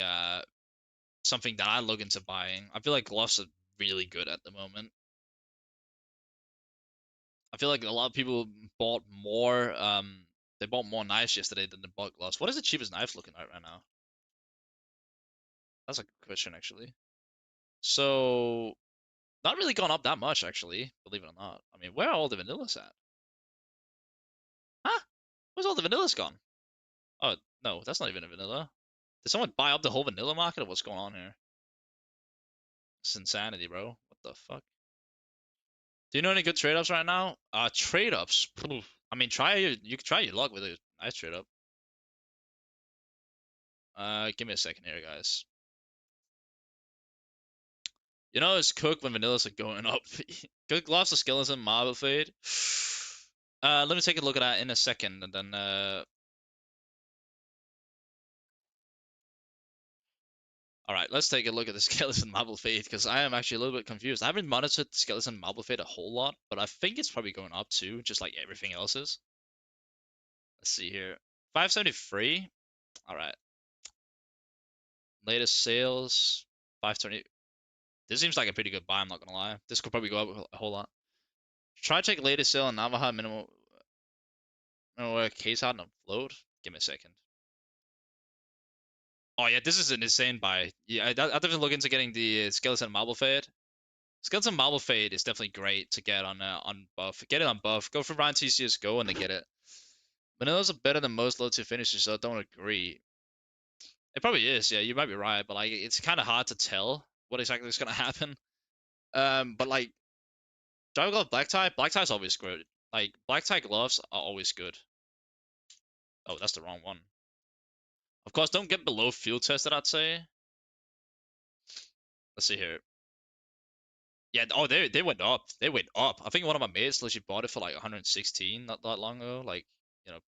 something that I look into buying. I feel like gloves are really good at the moment. I feel like a lot of people bought more. They bought more knives yesterday than they bought gloves. What is the cheapest knife looking at right now? That's a good question, actually. So, not really gone up that much, actually. Believe it or not. I mean, where are all the vanillas at? Huh? Where's all the vanillas gone? Oh no, that's not even a vanilla. Did someone buy up the whole vanilla market, or what's going on here? It's insanity, bro. What the fuck? Do you know any good trade-ups right now? Trade-ups. I mean, you can try your luck with a nice trade-up. Give me a second here, guys. It's cooked when vanillas are going up. Good gloves of skeleton, marble fade. Let me take a look at that in a second, and then all right, let's take a look at the skeleton marble fade because I am actually a little bit confused. I haven't monitored the skeleton marble fade a whole lot, but I think it's probably going up too, just like everything else is. Let's see here, 573. All right, latest sales 520. This seems like a pretty good buy. I'm not gonna lie. This could probably go up a whole lot. Try to take latest sale on Navaja minimal case out and float. Give me a second. Oh yeah, this is an insane buy. Yeah, I definitely look into getting the skeleton marble fade. Skeleton marble fade is definitely great to get on buff. Get it on buff. Go for Ryan TCS go and then get it. Vanillas are better than most low tier finishes, so I don't agree. It probably is. Yeah, you might be right, but like it's kind of hard to tell what exactly is gonna happen. But like Java glove black tie is always good. Like black tie gloves are always good. Oh, that's the wrong one. Of course, don't get below field tested. I'd say. Let's see here. Yeah. Oh, they went up. They went up. I think one of my mates literally bought it for like 116 not that long ago. Like, you know,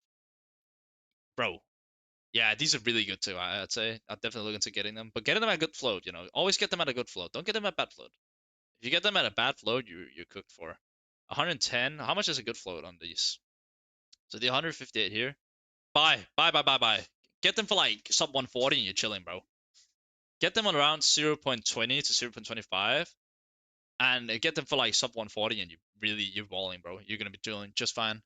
bro. Yeah, these are really good too. I'd say I'd definitely look into getting them, but getting them at a good float. You know, always get them at a good float. Don't get them at bad float. If you get them at a bad float, you're cooked for. 110. How much is a good float on these? So the 158 here. Buy, buy, buy, buy, buy. Get them for like sub 140 and you're chilling, bro. Get them on around 0.20 to 0.25 and get them for like sub 140 and you're balling, bro. You're gonna be doing just fine.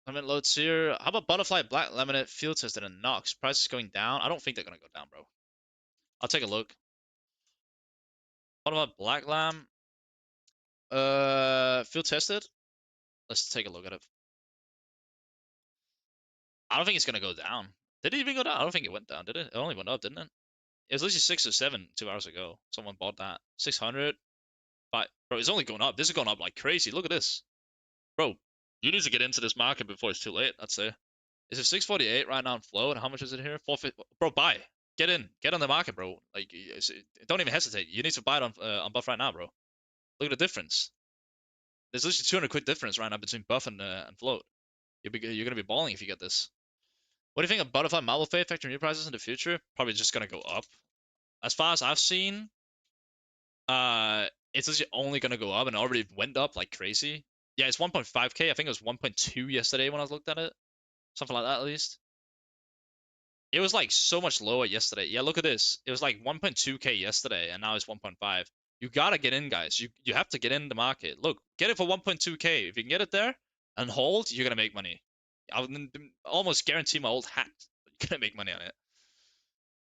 Limit loads here. How about butterfly black laminate field tested and Knox? Price is going down. I don't think they're gonna go down, bro. I'll take a look. What about black lamb? Field tested. Let's take a look at it. I don't think it's gonna go down. Did it even go down? I don't think it went down, did it? It only went up, didn't it? It was literally 6 or 7 2 hours ago. Someone bought that. 600. But bro, it's only going up. This is going up like crazy. Look at this. Bro, you need to get into this market before it's too late, I'd say. Is it 648 right now on float? How much is it here? 450. Bro, buy. Get in. Get on the market, bro. Like, don't even hesitate. You need to buy it on buff right now, bro. Look at the difference. There's literally 200 quid difference right now between buff and float. You're gonna be balling if you get this. What do you think of butterfly marble fade factory new prices in the future? Probably just gonna go up. As far as I've seen, it's literally only gonna go up and it already went up like crazy. Yeah, it's 1.5k. I think it was 1.2 yesterday when I looked at it. Something like that at least. It was like so much lower yesterday. Yeah, look at this. It was like 1.2k yesterday and now it's 1.5. You gotta get in, guys. You have to get in the market. Look, get it for 1.2k. If you can get it there and hold, you're gonna make money. I would almost guarantee my old hat. You're gonna make money on it.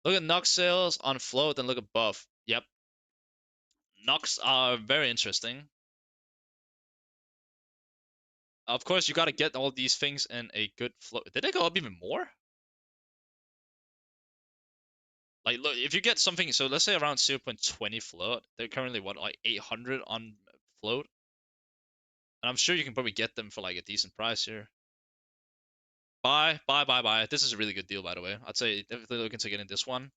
Look at Nox sales on float and look at buff. Yep. Nox are very interesting. Of course, you gotta get all these things in a good flow. Did they go up even more? Like, look, if you get something, so let's say around 0.20 float, they're currently what, like 800 on float, and I'm sure you can probably get them for like a decent price here. Buy, buy, buy, buy. This is a really good deal, by the way. I'd say definitely looking to get in this one,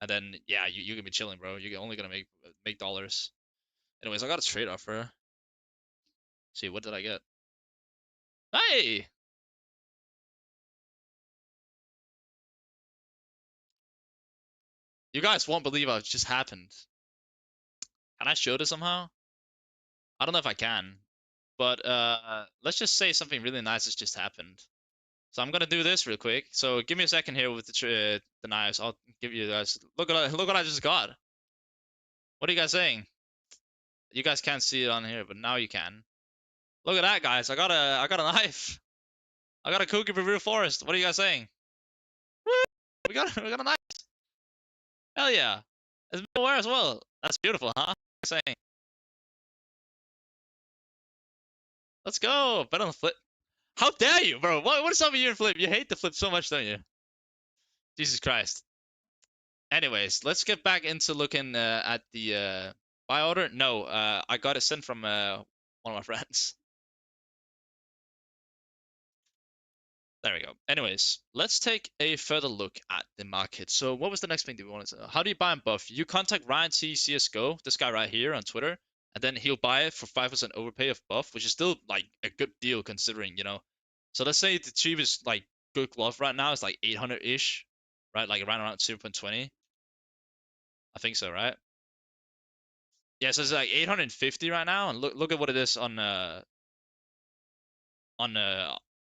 and then yeah, you're gonna be chilling, bro. You're only gonna make dollars. Anyways, I got a trade offer. See, what did I get? Hey, you guys won't believe what just happened. Can I show this somehow? I don't know if I can, but let's just say something really nice has just happened. So I'm gonna do this real quick. So give me a second here with the knives. I'll give you guys look what I just got. What are you guys saying? You guys can't see it on here, but now you can. Look at that, guys. I got a knife. I got a cookie for real forest. What are you guys saying? Woo! We got a knife. Hell yeah. It's middleware as well. That's beautiful, huh? What are you saying? Let's go. Bet on the flip. How dare you, bro? What is up with you and flip? You hate the flip so much, don't you? Jesus Christ. Anyways, let's get back into looking at the buy order. No, I got it sent from one of my friends. There we go. Anyways, let's take a further look at the market. So what was the next thing that we wanted to know? How do you buy and buff? You contact Ryan T CSGO, this guy right here on Twitter, and then he'll buy it for 5% overpay of buff, which is still like a good deal considering, you know. So let's say the cheapest like good glove right now is like 800-ish, right? Like around 0.20. I think so, right? Yeah, so it's like 850 right now, and look at what it is on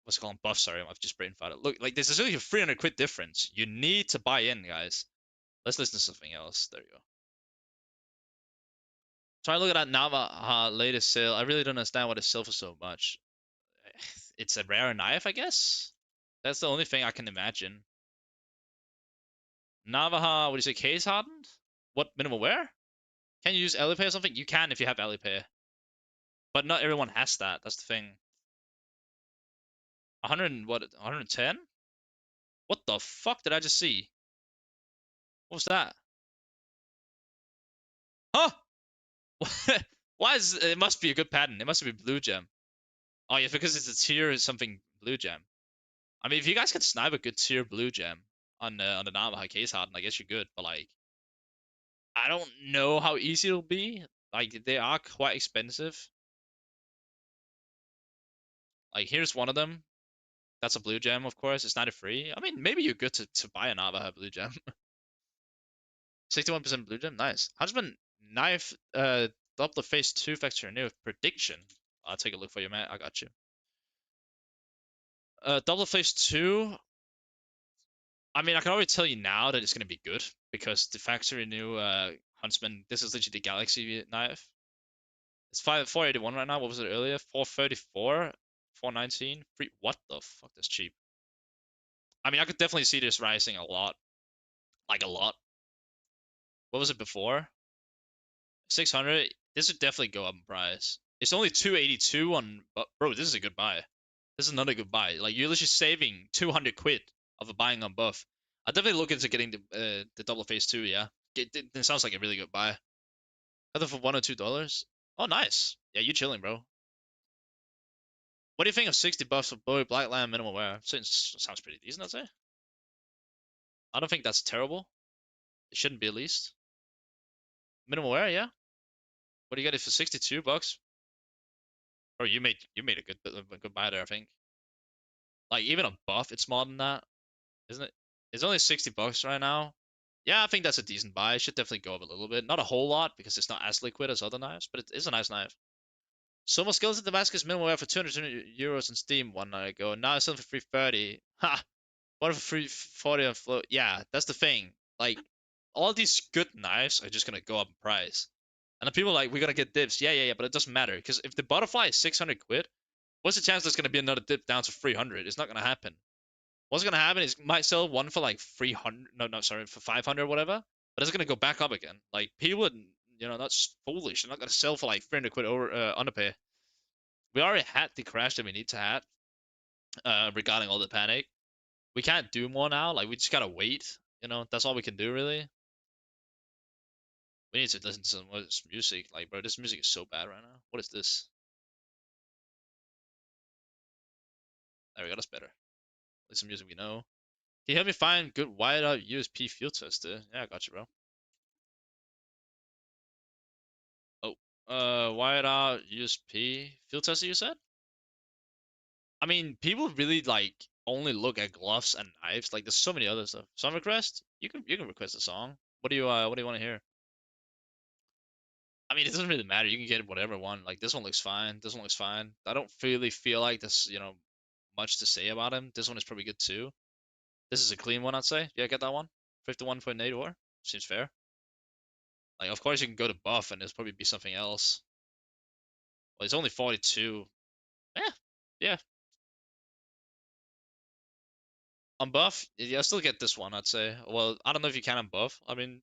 what's it called, buff. Sorry, I've just brain farted. Look, like this is really a 300 quid difference. You need to buy in, guys. Let's listen to something else. There you go. Try to look at that Navaja latest sale. I really don't understand why they sell for so much. It's a rare knife, I guess. That's the only thing I can imagine. Navaja, what do you say, case hardened? What minimal wear? Can you use Alipay or something? You can if you have Alipay, but not everyone has that. That's the thing. 100 what? 110? What the fuck did I just see? What was that? Huh? Why is it must be a good pattern? It must be blue gem. Oh yeah, because it's a tier something blue gem. I mean, if you guys can snipe a good tier blue gem on the Navaja case harden, I guess you're good. But like, I don't know how easy it'll be. Like they are quite expensive. Like here's one of them. That's a blue gem, of course. It's 93. I mean, maybe you're good to buy a Navajo blue gem. 61% blue gem, nice. Husband knife double phase 2 factor new prediction. I'll take a look for you, man. I got you. Double phase 2. I mean, I can already tell you now that it's gonna be good because the factory new Huntsman. This is literally the Galaxy knife. It's 481 right now. What was it earlier? 434, 419. Free. What the fuck? That's cheap. I mean, I could definitely see this rising a lot, like a lot. What was it before? 600. This would definitely go up in price. It's only 282 on. Bro, this is a good buy. This is another good buy. Like you're literally saving 200 quid of a buying on buff. I definitely look into getting the double phase 2. Yeah, it sounds like a really good buy. Other for $1 or $2. Oh, nice. Yeah, you chilling, bro. What do you think of 60 buffs for Boy Black Lamb minimal wear? Sounds pretty decent, I'd say. I don't think that's terrible. It shouldn't be at least. Minimal wear, yeah. What do you get it for 62 bucks? Or you made a good buy there, I think. Like even a buff, it's more than that, isn't it? It's only 60 bucks right now. Yeah, I think that's a decent buy. It should definitely go up a little bit. Not a whole lot because it's not as liquid as other knives, but it is a nice knife. So much skills at Damascus minimal wear for 220 euros on Steam one night ago. Now it's selling for 330. Ha! What for 340 on float? Yeah, that's the thing. Like all these good knives are just gonna go up in price. And the people are like, we gotta get dips. Yeah, but it doesn't matter because if the butterfly is 600 quid, what's the chance there's gonna be another dip down to 300? It's not gonna happen. What's gonna happen is might sell one for like 300. No, sorry, for 500 or whatever. But it's gonna go back up again. Like people, that's foolish. They're not gonna sell for like 300 quid over underpay. We already had the crash that we need to have regarding all the panic. We can't do more now. Like we just gotta wait. That's all we can do really. We need to listen to some music. Like, bro, this music is so bad right now. What is this? There we go. That's better. At least some music we know. Can you help me find good wired out USP field tester? Yeah, I got you, bro. Oh, wired out USP field tester. You said? I mean, people really like only look at gloves and knives. Like, there's so many other stuff. Song request? You can request a song. What do you want to hear? I mean, it doesn't really matter. You can get whatever one. Like this one looks fine. This one looks fine. I don't really feel like there's much to say about him. This one is probably good too. This is a clean one, I'd say. Yeah, get that one. 51.8 or seems fair. Like, of course you can go to buff and there's probably be something else. Well, it's only 42. Yeah, yeah. On buff, yeah, still get this one, I'd say. Well, I don't know if you can on buff. I mean,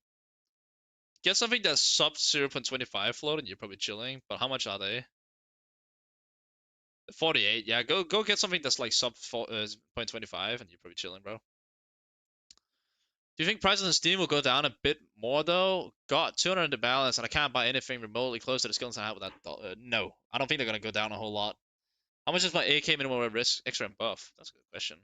get something that's sub 0.25 float and you're probably chilling. But how much are they? 48. Yeah, go get something that's like sub 0.25 and you're probably chilling, bro. Do you think prices on Steam will go down a bit more though? Got 200 in the balance and I can't buy anything remotely close to the skills I have with that. No, I don't think they're gonna go down a whole lot. How much is my AK minimum risk extra and buff? That's a good question.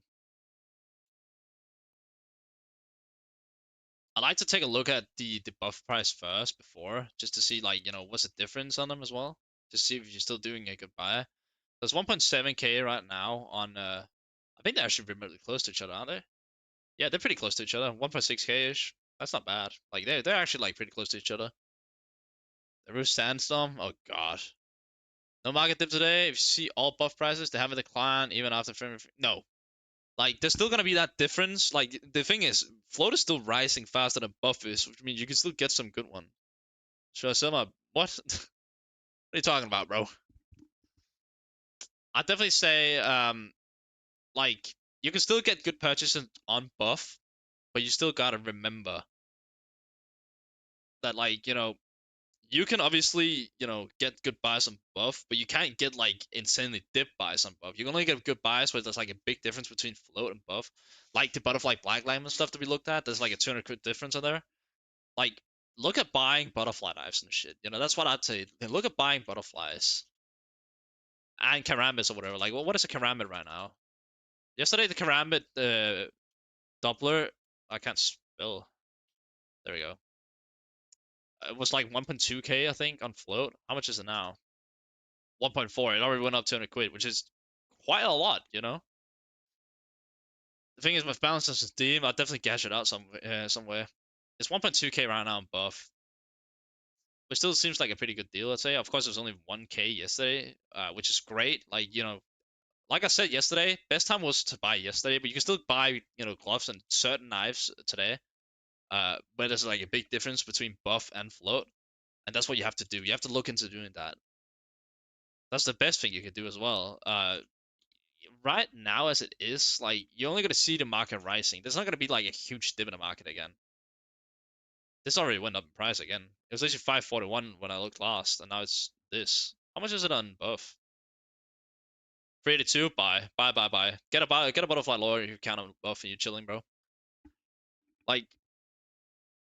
I like to take a look at the buff price first before, just to see like what's the difference on them as well, to see if you're still doing a good buy. There's 1.7k right now on. I think they're actually remotely close to each other, aren't they? Yeah, they're pretty close to each other. 1.6k ish. That's not bad. Like they're actually like pretty close to each other. The Roost Sandstorm. Oh god. No market dip today. If you see all buff prices, they haven't declined even after frame. No, like there's still gonna be that difference. Like the thing is, float is still rising faster than buff is, which means you can still get some good one. Should I sell my what? What are you talking about, bro? I'd definitely say like you can still get good purchases on buff, but you still gotta remember that you can obviously, get good buys on buff, but you can't get like insanely dip buys on buff. You can only get good buys where there's like a big difference between float and buff. Like the butterfly black line and stuff that we looked at, there's like a 200 quid difference on there. Like, look at buying butterfly knives and shit. That's what I'd say. Look at buying butterflies and karambits or whatever. Like, well, what is a karambit right now? Yesterday, the karambit Doppler, I can't spell. There we go. It was like 1.2k I think on float. How much is it now? 1.4. It already went up 200 quid, which is quite a lot, you know. The thing is, my balance is Steam. I'll definitely cash it out somewhere. It's 1.2k right now on buff, which still seems like a pretty good deal. I'd say. Of course, it was only 1k yesterday, which is great. Like like I said yesterday, best time was to buy yesterday, but you can still buy gloves and certain knives today. Where there's like a big difference between buff and float, and that's what you have to do. You have to look into doing that. That's the best thing you can do as well. Right now as it is, like you're only gonna see the market rising. There's not gonna be like a huge dip in the market again. This already went up in price again. It was actually 541 when I looked last, and now it's this. How much is it on buff? 382. Buy. Get a butterfly lure if you count on buff and you're chilling, bro. Like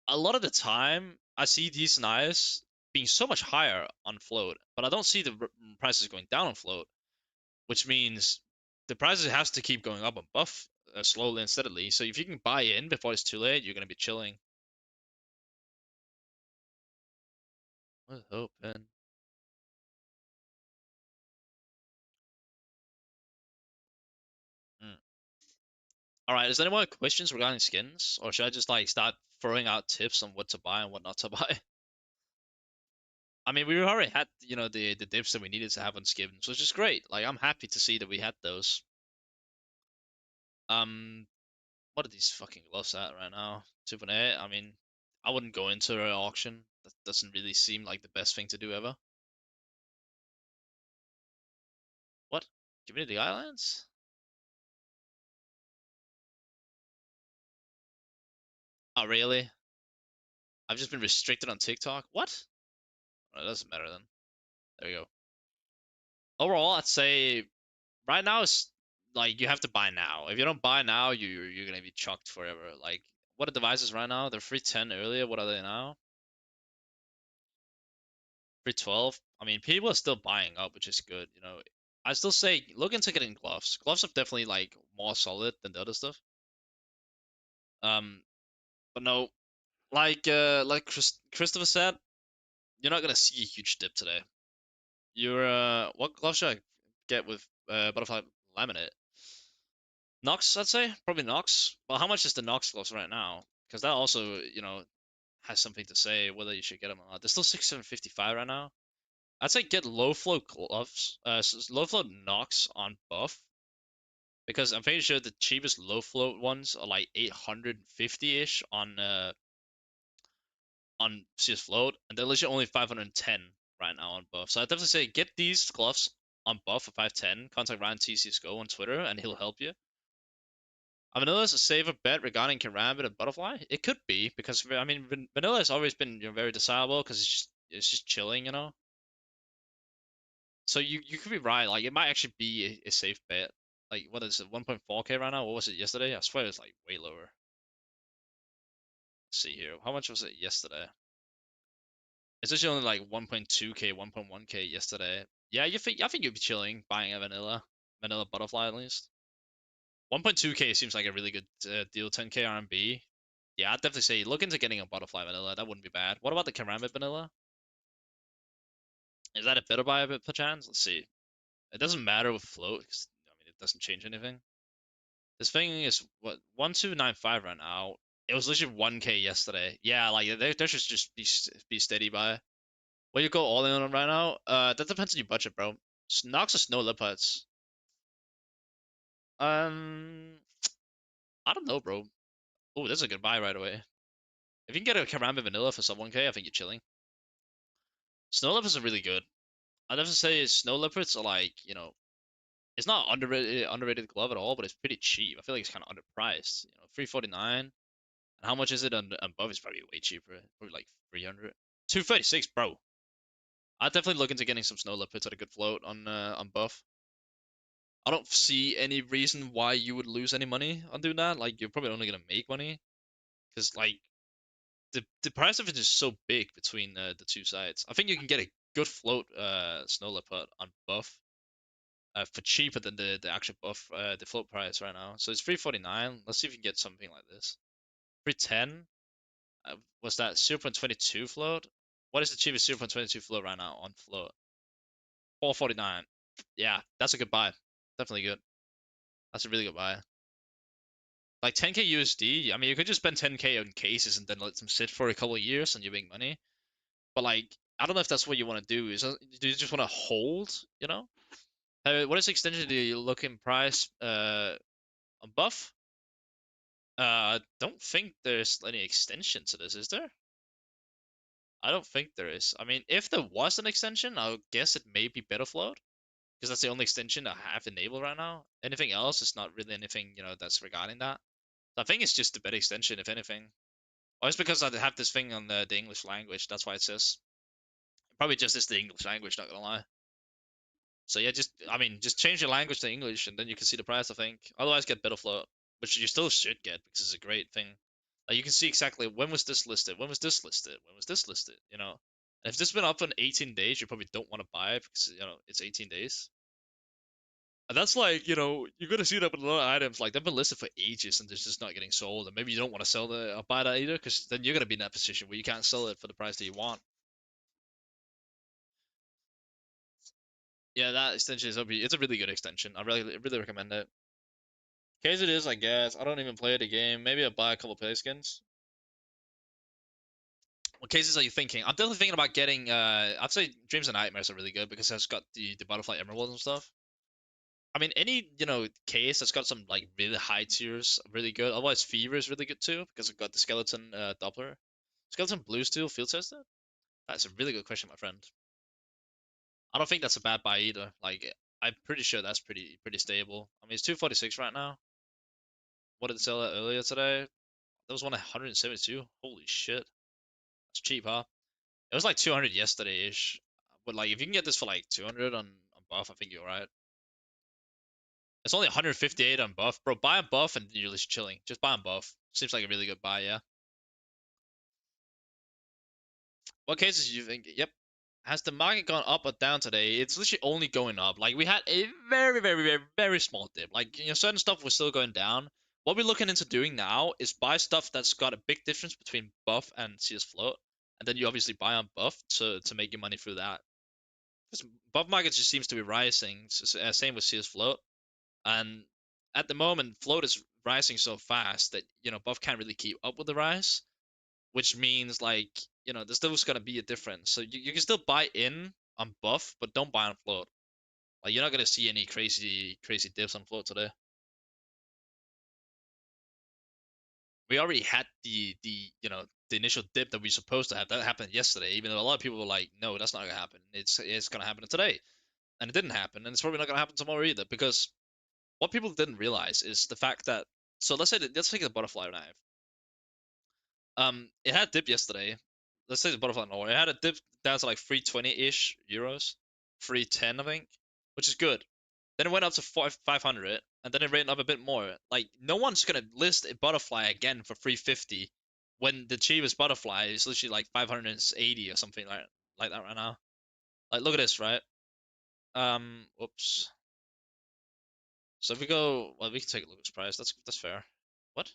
a lot of the time, I see these knives being so much higher on float, but I don't see the prices going down on float, which means the prices has to keep going up on buff slowly and steadily. So if you can buy in before it's too late, you're gonna be chilling. What hoping? Mm. All right. Is there any more questions regarding skins, or should I just like start throwing out tips on what to buy and what not to buy? I mean, we already had the dips that we needed to have on skins, which is great. Like I'm happy to see that we had those. Um, what are these fucking gloves at right now? 2.8. I mean, I wouldn't go into an auction. That doesn't really seem like the best thing to do ever. What? Community Islands? Oh, really? I've just been restricted on TikTok. What? Well, it doesn't matter then. There we go. Overall, I'd say right now it's like you have to buy now. If you don't buy now, you're gonna be chucked forever. Like, what are devices right now? They're 310 earlier. What are they now? 312. I mean, people are still buying up, which is good. I still say look into getting gloves. Gloves are definitely like more solid than the other stuff. Um, but no, like Christopher said, you're not gonna see a huge dip today. What glove should I get with butterfly laminate? Nox, I'd say probably Nox. But how much is the Nox gloves right now? Because that also, has something to say whether you should get them or not. They're still 655 right now. I'd say get low flow gloves, low flow Nox on buff because I'm pretty sure the cheapest low float ones are like 850-ish on CS float, and they're literally only 510 right now on buff. So I'd definitely say get these gloves on buff for 510. Contact Ryan cs2 on Twitter, and he'll help you. Vanilla is a safer bet regarding Karambit and Butterfly. It could be because I mean Vanilla has always been very desirable because it's just chilling. So you could be right. Like it might actually be a safe bet. Like what is it? 1.4k right now. What was it yesterday? I swear it was like way lower. Let's see here. How much was it yesterday? It's actually only like 1.2k, 1.1k yesterday. Yeah, I think you'd be chilling buying a vanilla butterfly at least. 1.2k seems like a really good deal. 10k RMB. Yeah, I'd definitely say look into getting a butterfly vanilla. That wouldn't be bad. What about the Karambit vanilla? Is that a better buy of it perchance? Let's see. It doesn't matter with float because I mean it doesn't change anything. This thing is what 1295 right now. It was literally 1k yesterday. Yeah, like they should just be steady by. What you go all in on right now? That depends on your budget, bro. Nox or Snow Leopards? Um, I don't know, bro. Oh, this is a good buy right away. If you can get a Karambit Vanilla for sub 1k, I think you're chilling. Snow Leopards are really good. I'd have to say Snow Leopards are like, it's not underrated glove at all, but it's pretty cheap. I feel like it's kind of underpriced. 349. And how much is it on above? It's probably way cheaper. Probably like 300. 236, bro. I'd definitely look into getting some Snow Leopards at a good float on buff. I don't see any reason why you would lose any money on doing that. Like you're probably only gonna make money because like the price of it is so big between the two sides. I think you can get a good float snow leopard on buff for cheaper than the actual buff the float price right now. So it's 349. Let's see if we can get something like this. 310. Was that 0.22 float? What is the cheapest 0.22 float right now on float? 449. Yeah, that's a good buy. Definitely good. That's a really good buy. Like 10k USD, I mean, you could just spend 10k on cases and then let them sit for a couple of years and you make money. But like, I don't know if that's what you want to do. Do you just want to hold? You know, what is the extension do you look in price? On buff? I don't think there's any extension to this, is there? I don't think there is. I mean, if there was an extension, I would guess it may be better float because that's the only extension I have enabled right now. Anything else is not really anything, that's regarding that. So I think it's just a better extension, if anything. Or it's because I have this thing on the English language. That's why it says. Probably just is the English language, not gonna lie. So yeah, just change your language to English, and then you can see the price. I think. Otherwise, get better float, which you still should get because it's a great thing. Like you can see exactly when was this listed, when was this listed, when was this listed. And if this has been up in 18 days, you probably don't want to buy it because it's 18 days. And that's like you're gonna see that with a lot of items. Like they've been listed for ages and they're just not getting sold. And maybe you don't want to sell the or buy that either because then you're gonna be in that position where you can't sell it for the price that you want. Yeah, that extension is OP. It's a really good extension. I really recommend it. Case it is, I guess. I don't even play the game. Maybe I'll buy a couple play skins. What cases are you thinking? I'm definitely thinking about getting. I'd say Dreams and Nightmares are really good because it's got the butterfly emeralds and stuff. I mean, any case that's got some like really high tiers, really good. Otherwise, Fever is really good too because it's got the skeleton Doppler. Skeleton Blue Steel field tested. That's a really good question, my friend. I don't think that's a bad buy either. Like, I'm pretty sure that's pretty stable. I mean, it's 246 right now. What did it sell at earlier today? That was one at 172. Holy shit, that's cheap, huh? It was like 200 yesterday-ish. But like, if you can get this for like 200 on buff, I think you're right. It's only 158 on buff, bro. Buy on buff and you're just chilling. Just buy on buff. Seems like a really good buy, yeah. What cases do you think? Yep. Has the market gone up or down today? It's literally only going up. Like we had a very, very, very, very small dip. Like certain stuff was still going down. What we're looking into doing now is buy stuff that's got a big difference between buff and CS float, and then you obviously buy on buff to make your money through that. Because buff market just seems to be rising. Same with CS float, and at the moment float is rising so fast that buff can't really keep up with the rise, which means like there's still gonna be a difference. So you can still buy in on buff, but don't buy on float. Like you're not gonna see any crazy dips on float today. We already had the initial dip that we supposed to have. That happened yesterday, even though a lot of people were like, no, that's not gonna happen. It's gonna happen today, and it didn't happen, and it's probably not gonna happen tomorrow either. Because what people didn't realize is the fact that so let's take the butterfly knife. It had a dip yesterday. Let's say the butterfly Norway. It had a dip down to like 320-ish euros, 310 I think, which is good. Then it went up to 500, and then it ran up a bit more. Like no one's gonna list a butterfly again for 350 when the cheapest butterfly is literally like 580 or something like that right now. Like look at this, right? Whoops. So if we go, well, we can take a look at this price. That's fair. What?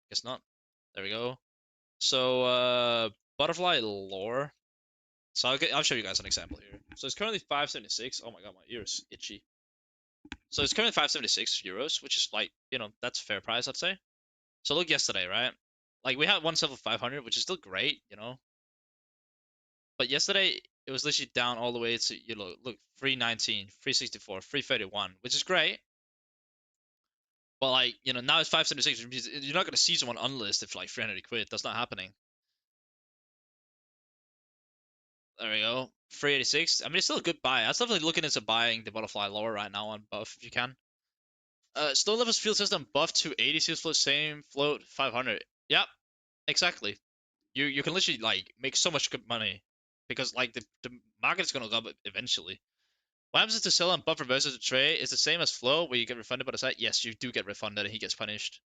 Guess not. There we go. So butterfly lore. So I'll show you guys an example here. So it's currently 576. Oh my god, my ear's itchy. So it's currently 576 euros, which is like, that's a fair price, I'd say. So look yesterday, right? Like we had one sell for 500, which is still great. But yesterday it was literally down all the way to, look, 319, 364, 331, which is great. But like, now it's 576, which means you're not going to see someone unlisted for like 300 quid. That's not happening. There we go. 386. I mean, it's still a good buy. I was definitely looking into buying the butterfly lower right now on buff if you can. Stone levels field system buff 280 seals float, same float 500. Yep, exactly. You can literally like make so much good money because like the market is gonna go up eventually. What happens is to sell on buff reverses a trade is the same as flow where you get refunded by the site. Yes, you do get refunded and he gets punished.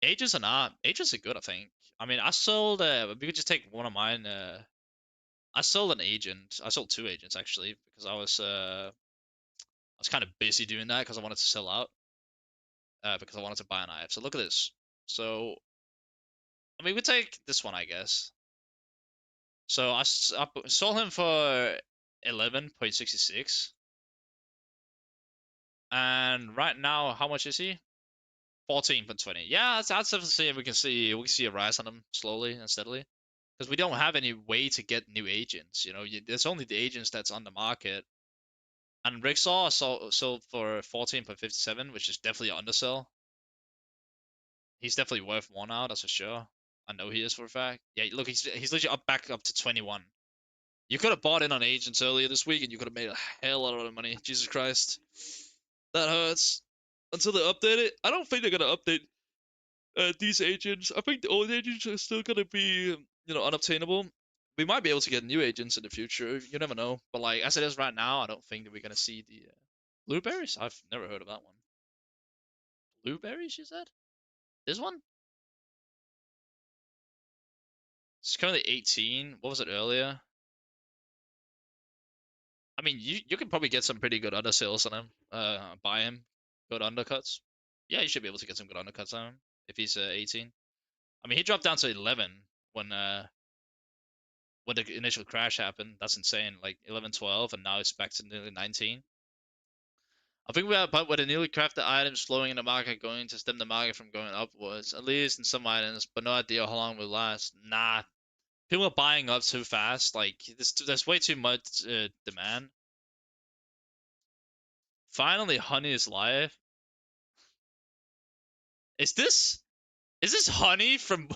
Agents are not. Agents are good, I think. I mean, I sold. We could just take one of mine. I sold an agent. I sold two agents actually because I was kind of busy doing that because I wanted to sell out because I wanted to buy an IF. So look at this. So I mean, we take this one, I guess. So I sold him for 11.66, and right now, how much is he? 14.20. Yeah, that's definitely we can see a rise on him slowly and steadily because we don't have any way to get new agents. There's only the agents that's on the market. And Ricksaw sold for 14.57, which is definitely an undersell. He's definitely worth more now, that's for sure. I know he is for a fact. Yeah, look, he's literally back up to 21. You could have bought in on agents earlier this week, and you could have made a hell lot of money. Jesus Christ, that hurts. Until they update it, I don't think they're gonna update these agents. I think the old agents are still gonna be, unobtainable. We might be able to get new agents in the future. You never know. But like as it is right now, I don't think that we're gonna see the blueberries. I've never heard of that one. Blueberries, you said? This one? It's currently 18. What was it earlier? I mean, you can probably get some pretty good undersales on him. Buy him, good undercuts. Yeah, you should be able to get some good undercuts on him if he's 18. I mean, he dropped down to 11 when uh when the initial crash happened. That's insane. Like 11, 12, and now it's back to nearly 19. I think we are, but with the newly crafted items flowing in the market, going to stem the market from going upwards, at least in some items, but no idea how long will last. Nah, people are buying up too fast. Like there's way too much demand. Finally, honey is live. Is this is this honey from?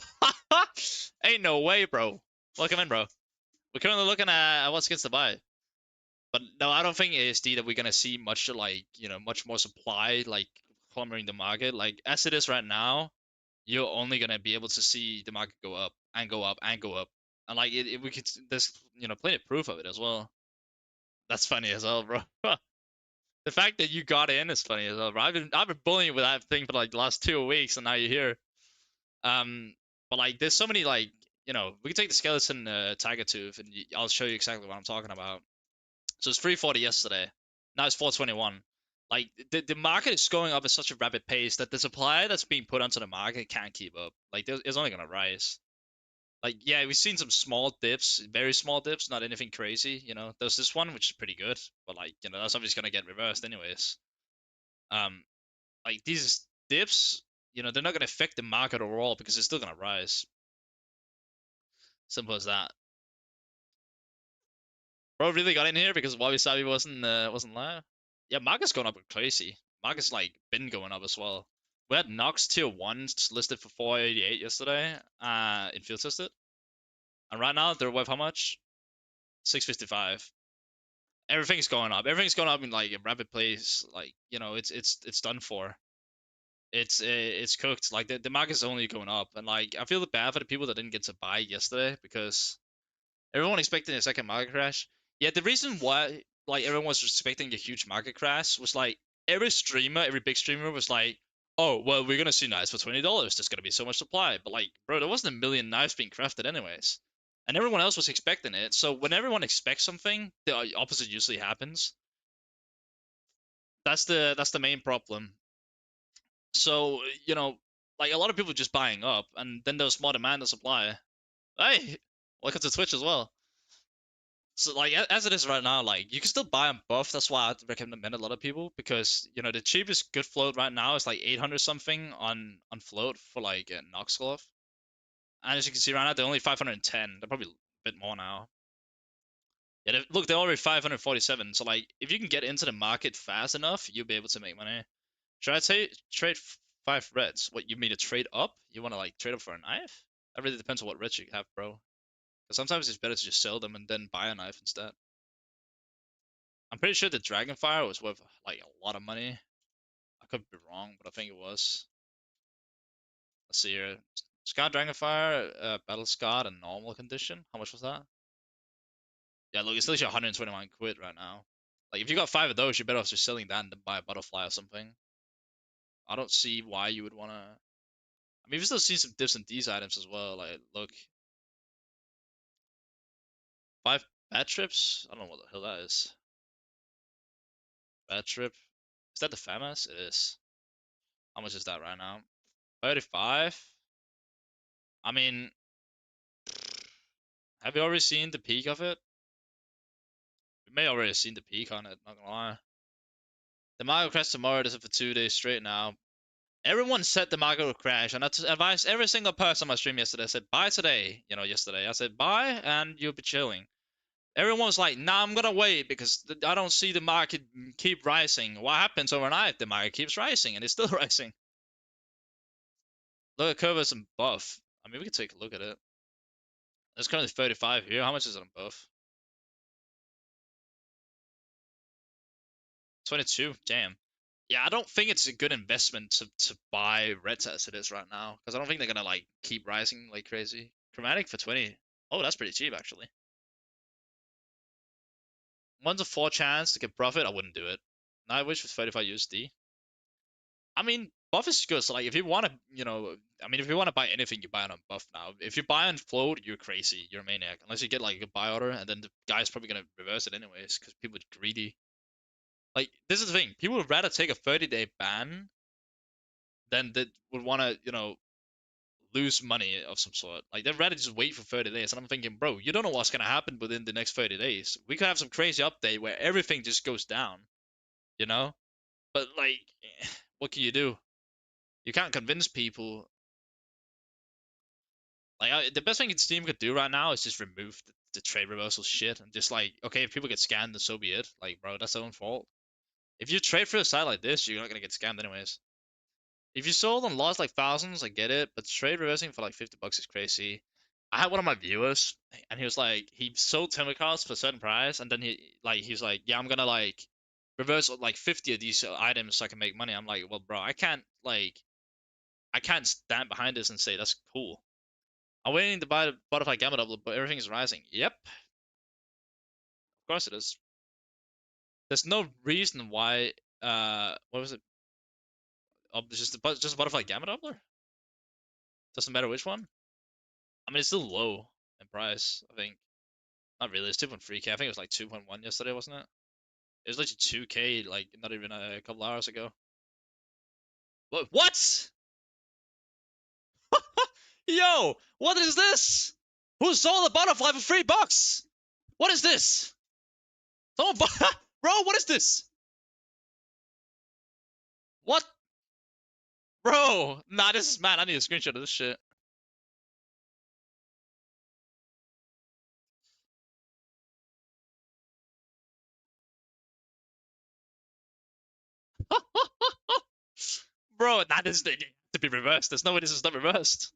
Ain't no way, bro. Welcome in, bro. We're currently looking at what's against the buy. But no, I don't think ASD that we're gonna see much like much more supply like plummeting the market. Like as it is right now, you're only gonna be able to see the market go up and go up and go up. And like we could there's plenty of proof of it as well. That's funny as well, bro. The fact that you got in is funny as well, bro. I've been bullying with that thing for like the last 2 weeks, and now you're here. Um, but like, there's so many like, we can take the skeleton tiger tooth, and I'll show you exactly what I'm talking about. So it's 340 yesterday. Now it's 421. Like the market is going up at such a rapid pace that the supply that's being put onto the market can't keep up. Like it's only gonna rise. Like yeah, we've seen some small dips, very small dips, not anything crazy. There's this one which is pretty good, but like that's obviously gonna get reversed anyways. Um, like these dips, they're not gonna affect the market overall because it's still gonna rise. Simple as that. Bro really got in here because Wabi Sabi wasn't live. Yeah, market's going up crazy. Market's like been going up as well. We had Nox tier ones listed for 488 yesterday, in field tested, and right now they're worth how much? 655. Everything's going up. Everything's going up in like a rapid pace. Like it's done for. It's cooked. Like the market's only going up, and like I feel bad for the people that didn't get to buy yesterday because everyone expecting a second market crash. Yeah, the reason why like everyone was expecting a huge market crash was like every big streamer was like, "Oh, well, we're gonna see knives for $20. There's gonna be so much supply." But like, bro, there wasn't a million knives being crafted anyways, and everyone else was expecting it. So when everyone expects something, the opposite usually happens. That's the main problem. So like a lot of people just buying up, and then there's more demand than supply. Hey, welcome to Twitch as well. So like as it is right now, like you can still buy on buff. That's why I'd recommend a lot of people because the cheapest good float right now is like 800 something on float for like a Nox glove. And as you can see right now, they're only 510. They're probably a bit more now. Yeah, look, they're already 547. So like if you can get into the market fast enough, you'll be able to make money. Should I say trade 5 reds? What you mean to trade up? You want to like trade up for a knife? That really depends on what reds you have, bro. Because sometimes it's better to just sell them and then buy a knife instead. I'm pretty sure the Dragonfire was worth like a lot of money. I could be wrong, but I think it was. Let's see here. Scar Dragonfire, Battle Scarred and normal condition. How much was that? Yeah, look, it's literally 121 quid right now. Like, if you got 5 of those, you're better off just selling that and then buy a Butterfly or something. I don't see why you would want to. I mean, we still see some dips in these items as well. Like, look, 5 bad trips? I don't know what the hell that is. Bad trip? Is that the FAMAS? It is. How much is that right now? 35? I mean, have you already seen the peak of it? We may already have seen the peak on it. Not gonna lie. The market crash tomorrow. This is for 2 days straight now. Everyone said the market would crash, and I advised every single person on my stream yesterday. I said buy today. Yesterday I said buy, and you'll be chilling. Everyone was like, "Nah, I'm gonna wait because I don't see the market keep rising." What happens overnight? The market keeps rising, and it's still rising. Look at curves and buff. I mean, we can take a look at it. There's currently 35 here. How much is it on buff? 22. Damn. Yeah, I don't think it's a good investment to buy reds as it is right now because I don't think they're gonna like keep rising like crazy. Chromatic for 20. Oh, that's pretty cheap actually. 1 to 4 chance to get profit. I wouldn't do it. I wish with 35 USD. I mean, buff is good. So like, if you want to, if you want to buy anything, you buy it on buff now. If you buy on float, you're crazy. You're a maniac. Unless you get like a buy order, and then the guy's probably gonna reverse it anyways because people are greedy. Like, this is the thing. People would rather take a 30-day ban than they would want to, lose money of some sort. Like, they'd rather just wait for 30 days. And I'm thinking, bro, you don't know what's gonna happen within the next 30 days. We could have some crazy update where everything just goes down, you know? But like, what can you do? You can't convince people. Like, the best thing Steam could do right now is just remove the trade reversal shit and just like, okay, if people get scammed, then so be it. Like, bro, that's their own fault. If you trade for a site like this, you're not gonna get scammed anyways. If you sold and lost like thousands, I get it, but trade reversing for like $50 is crazy. I had one of my viewers, and he was like, he sold timber cards for a certain price, and then he's like, yeah, I'm gonna like reverse like 50 of these items so I can make money. I'm like, well, bro, I can't stand behind this and say that's cool. I'm waiting to buy the butterfly gamma double, but everything is rising. Yep, of course it is. There's no reason why. What was it? Oh, just a butterfly gamma doubler. Doesn't matter which one. I mean, it's still low in price. I think not really. It's 2.3K. I think it was like 2.1 yesterday, wasn't it? It was literally 2K, like not even a couple hours ago. What? Yo, what is this? Who sold a butterfly for $3? What is this? Someone, bro, what is this? What, bro? Nah, this is mad. I need a screenshot of this shit. Bro, nah, this is to be reversed. There's no way this is not reversed.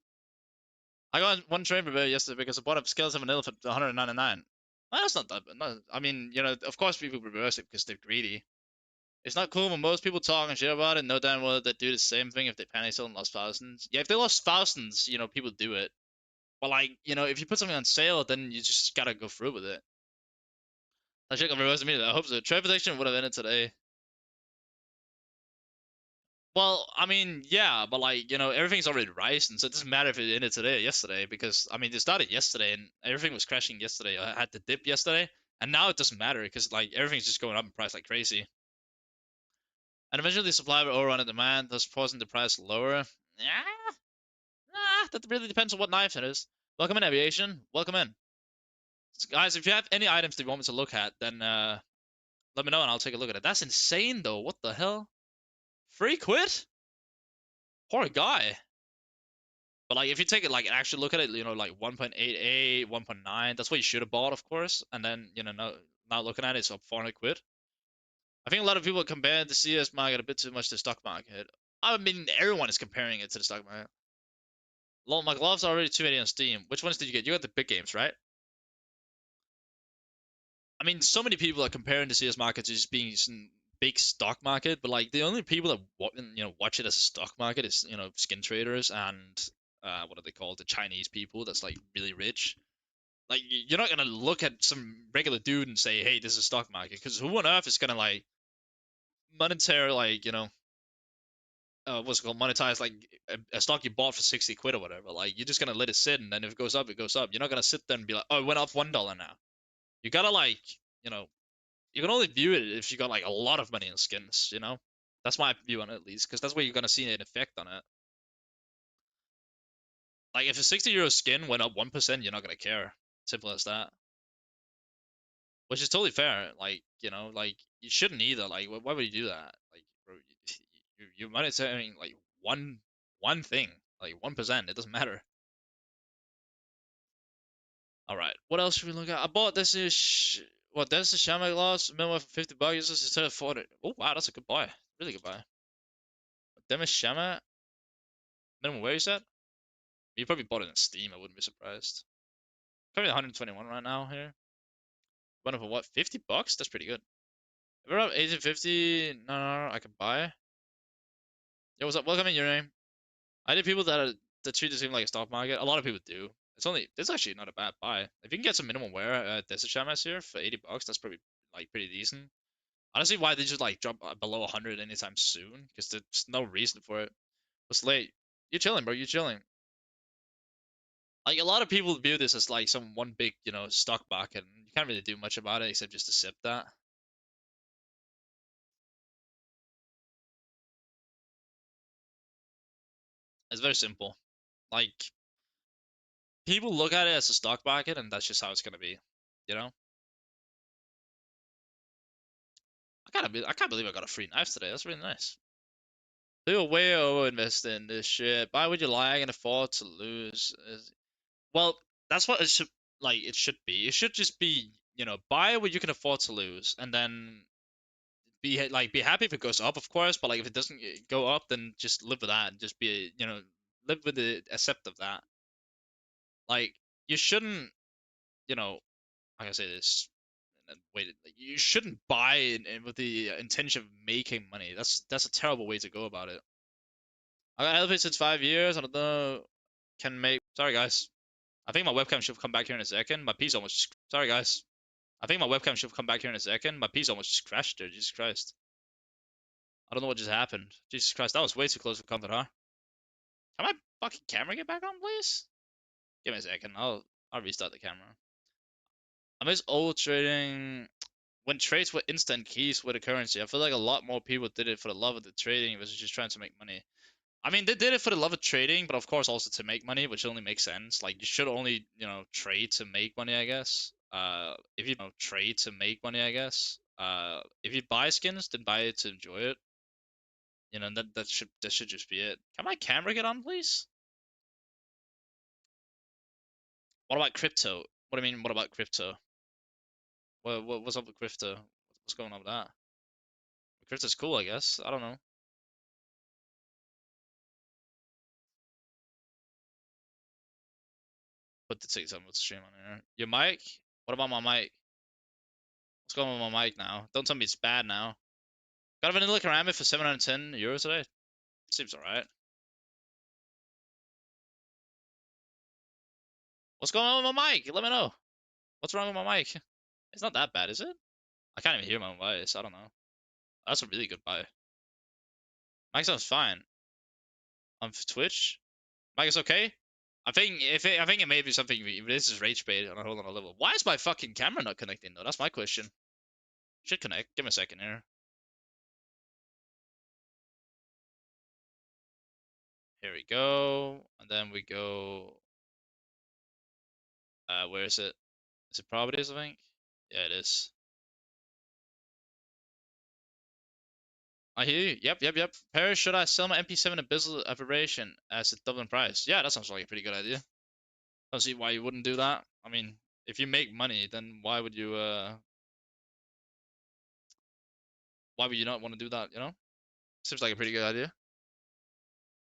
I got one trade reverse yesterday because I bought a scale 7 for 199. Well, that's not that. No, I mean, of course people reverse it because they're greedy. It's not cool when most people talk and shit about it. No damn well they do the same thing if they panic sell and lost thousands. Yeah, if they lost thousands, people do it. But like, if you put something on sale, then you just gotta go through with it. I should have reversed immediately. I hope so. Trade protection would have ended today. Well, I mean, yeah, but like, everything's already rising, so it doesn't matter if it ended today or yesterday because I mean, it started yesterday and everything was crashing yesterday. I had the dip yesterday, and now it doesn't matter because like everything's just going up in price like crazy. And eventually, the supply will overrun the demand, thus forcing the price lower. Yeah, that really depends on what knife it is. Welcome in, aviation. Welcome in, so guys. If you have any items that you want me to look at, then let me know and I'll take a look at it. That's insane, though. What the hell? Free quit? Poor guy. But like, if you take it like an actual look at it, like 1.88, 1.9, that's what you should have bought, of course. And then now looking at it, it's up 400 quid. I think a lot of people compare the CS market a bit too much to the stock market. I mean, everyone is comparing it to the stock market. Lol, my gloves are already 280 on Steam. Which ones did you get? You got the big games, right? I mean, so many people are comparing the CS market to just being some big stock market, but like the only people that watch it as a stock market is skin traders and what are they called? The Chinese people that's like really rich. Like, you're not gonna look at some regular dude and say, "Hey, this is a stock market," because who on earth is gonna like monetary like what's it called, monetize like a stock you bought for 60 quid or whatever. Like, you're just gonna let it sit, and then if it goes up, it goes up. You're not gonna sit there and be like, "Oh, it went up $1 now." You gotta like you know you can only view it if you got like a lot of money in skins. That's my view on it, at least, because that's where you're gonna see an effect on it. Like if a 60 euro skin went up 1%, you're not gonna care. Simple as that. Which is totally fair. Like, like you shouldn't either. Like, why would you do that? Like, bro, you're monitoring like one thing, like 1%. It doesn't matter. All right, what else should we look at? I bought this is what this is Shaman glass minimum for $50 instead of 40. Oh wow, that's a good buy. Really good buy. Demis Shama minimum where is that? You probably bought it in Steam. I wouldn't be surprised. Probably 121 right now here. One for what? $50? That's pretty good. If we're up 1850, no, I can buy. Yo, what's up? Welcome in your name. I did people that treat the game like a stock market. A lot of people do. It's actually not a bad buy. If you can get some minimum wear at Desert Shamas here for $80, that's probably like pretty decent. Honestly, why they just like drop below 100 anytime soon? Because there's no reason for it. It's late. You chilling, bro? You chilling? Like a lot of people view this as like some one big, stock market, and you can't really do much about it except just accept that. It's very simple. Like people look at it as a stock market, and that's just how it's gonna be. You know? I can't believe I got a free knife today. That's really nice. People way over invest in this shit. Buy what you like and afford to lose. Well, that's what it should it should be. It should just be, buy what you can afford to lose, and then be happy if it goes up, of course. But like if it doesn't go up, then just live with that and just be, live with the accept of that. Like you shouldn't, how can I say this? And wait, like, you shouldn't buy with the intention of making money. That's a terrible way to go about it. I got elevated since 5 years. I don't know. Can make. Sorry, guys. I think my webcam should come back here in a second. My piece almost just. Sorry, guys. I think my webcam should come back here in a second. My piece almost just crashed there. Jesus Christ. I don't know what just happened. Jesus Christ, that was way too close for comfort, huh? Can my fucking camera get back on, please? Give me a second. I'll restart the camera. I miss old trading when trades were instant keys with a currency. I feel like a lot more people did it for the love of the trading versus just trying to make money. I mean, they did it for the love of trading, but of course also to make money, which only makes sense. Like you should only, trade to make money, I guess. If you trade to make money, I guess. If you buy skins, then buy it to enjoy it. That should just be it. Can my camera get on, please? What about crypto? What do you mean? What about crypto? What's up with crypto? What's going on with that? Crypto's cool, I guess. I don't know. Put the TikTok with the stream on here. Your mic? What about my mic? What's going on with my mic now? Don't tell me it's bad now. Got a vanilla ceramic for 710 euros today. Seems alright. What's going on with my mic? Let me know. What's wrong with my mic? It's not that bad, is it? I can't even hear my own voice. I don't know. That's a really good buy. Mic sounds fine on Twitch. Mic is okay. I think it may be something. This is rage bait on a whole other level. Why is my fucking camera not connecting though? That's my question. Should connect. Give me a second here. Here we go. And then we go. Where is it? Is it properties? I think. Yeah, it is. I hear you. Yep, yep, yep. Paris, should I sell my MP7 Abyssal Aberration as a doubling price? Yeah, that sounds like a pretty good idea. Don't see why you wouldn't do that. I mean, if you make money, then why would you not want to do that, Seems like a pretty good idea.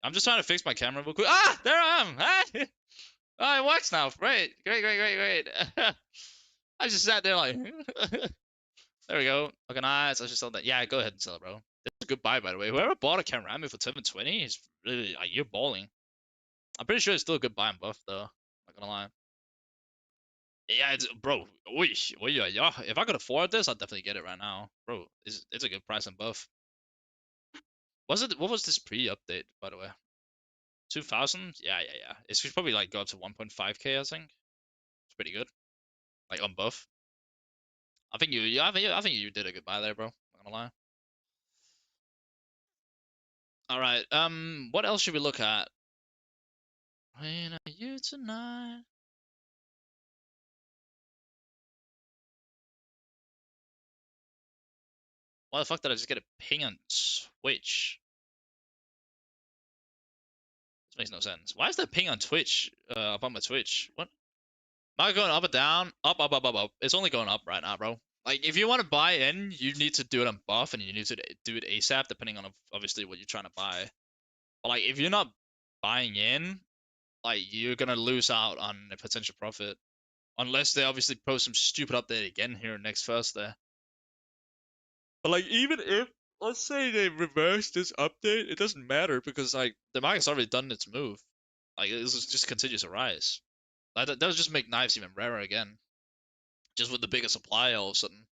I'm just trying to fix my camera real quick. Ah, there I am. Ah! Oh, it works now. Great, great, great, great, great. I just sat there like, there we go. Okay, nice. I just sold that. Yeah, go ahead and sell it, bro. It's a good buy, by the way. Whoever bought a Camrami for 720 is really like you're balling. I'm pretty sure it's still a good buy and buff though. Not gonna lie. Yeah, bro. Yeah. If I could afford this, I'd definitely get it right now, bro. It's a good price and buff. Was it? What was this pre-update, by the way? 2000? Yeah, yeah, yeah. It should probably like go up to 1.5k. I think it's pretty good. Like on buff. I think you did a good buy there, bro. Not gonna lie. All right. What else should we look at? When are you tonight? Why the fuck did I just get a ping on Twitch? This makes no sense. Why is that ping on Twitch up on my Twitch? What? Am I going up or down? Up, up, up, up, up. It's only going up right now, bro. Like, if you want to buy in, you need to do it on buff, and you need to do it ASAP, depending on obviously what you're trying to buy. But like, if you're not buying in, like, you're gonna lose out on a potential profit, unless they obviously post some stupid update again here next Thursday. But like, even if let's say they reverse this update, it doesn't matter because like the market's already done its move. Like, this just continues to rise. Like, that would just make knives even rarer again, just with the bigger supply all of a sudden.